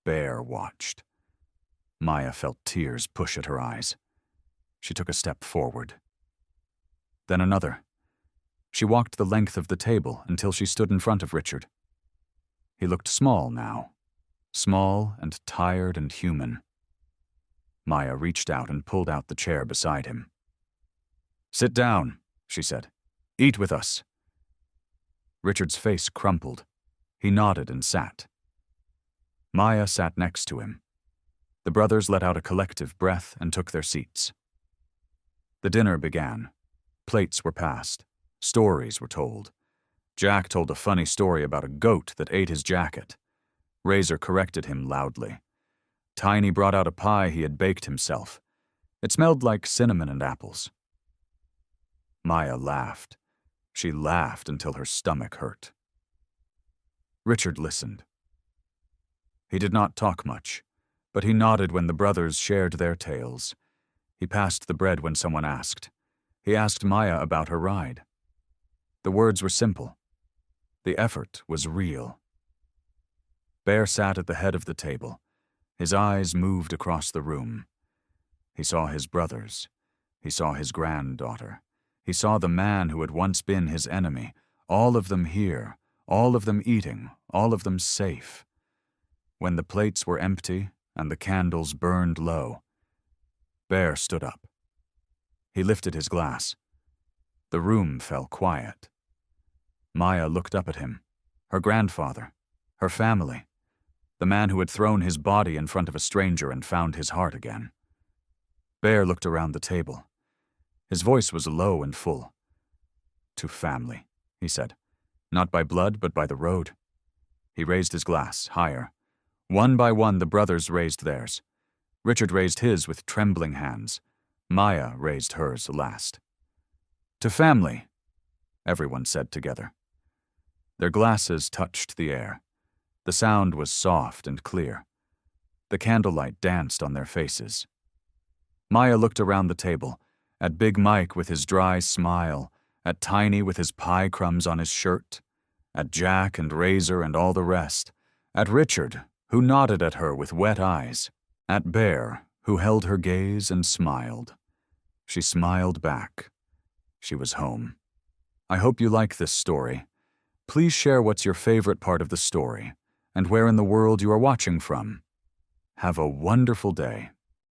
Bear watched. Maya felt tears push at her eyes. She took a step forward. Then another. She walked the length of the table until she stood in front of Richard. He looked small now. Small and tired and human. Maya reached out and pulled out the chair beside him. "Sit down," she said. "Eat with us." Richard's face crumpled. He nodded and sat. Maya sat next to him. The brothers let out a collective breath and took their seats. The dinner began. Plates were passed. Stories were told. Jack told a funny story about a goat that ate his jacket. Razor corrected him loudly. Tiny brought out a pie he had baked himself. It smelled like cinnamon and apples. Maya laughed. She laughed until her stomach hurt. Richard listened. He did not talk much, but he nodded when the brothers shared their tales. He passed the bread when someone asked. He asked Maya about her ride. The words were simple. The effort was real. Bear sat at the head of the table. His eyes moved across the room. He saw his brothers. He saw his granddaughter. He saw the man who had once been his enemy, all of them here, all of them eating, all of them safe. When the plates were empty and the candles burned low, Bear stood up. He lifted his glass. The room fell quiet. Maya looked up at him, her grandfather, her family, the man who had thrown his body in front of a stranger and found his heart again. Bear looked around the table. His voice was low and full. "To family," he said. "Not by blood, but by the road." He raised his glass higher. One by one, the brothers raised theirs. Richard raised his with trembling hands. Maya raised hers last. "To family," everyone said together. Their glasses touched the air. The sound was soft and clear. The candlelight danced on their faces. Maya looked around the table, at Big Mike with his dry smile, at Tiny with his pie crumbs on his shirt, at Jack and Razor and all the rest, at Richard, who nodded at her with wet eyes, at Bear, who held her gaze and smiled. She smiled back. She was home. I hope you like this story. Please share what's your favorite part of the story, and where in the world you are watching from. Have a wonderful day.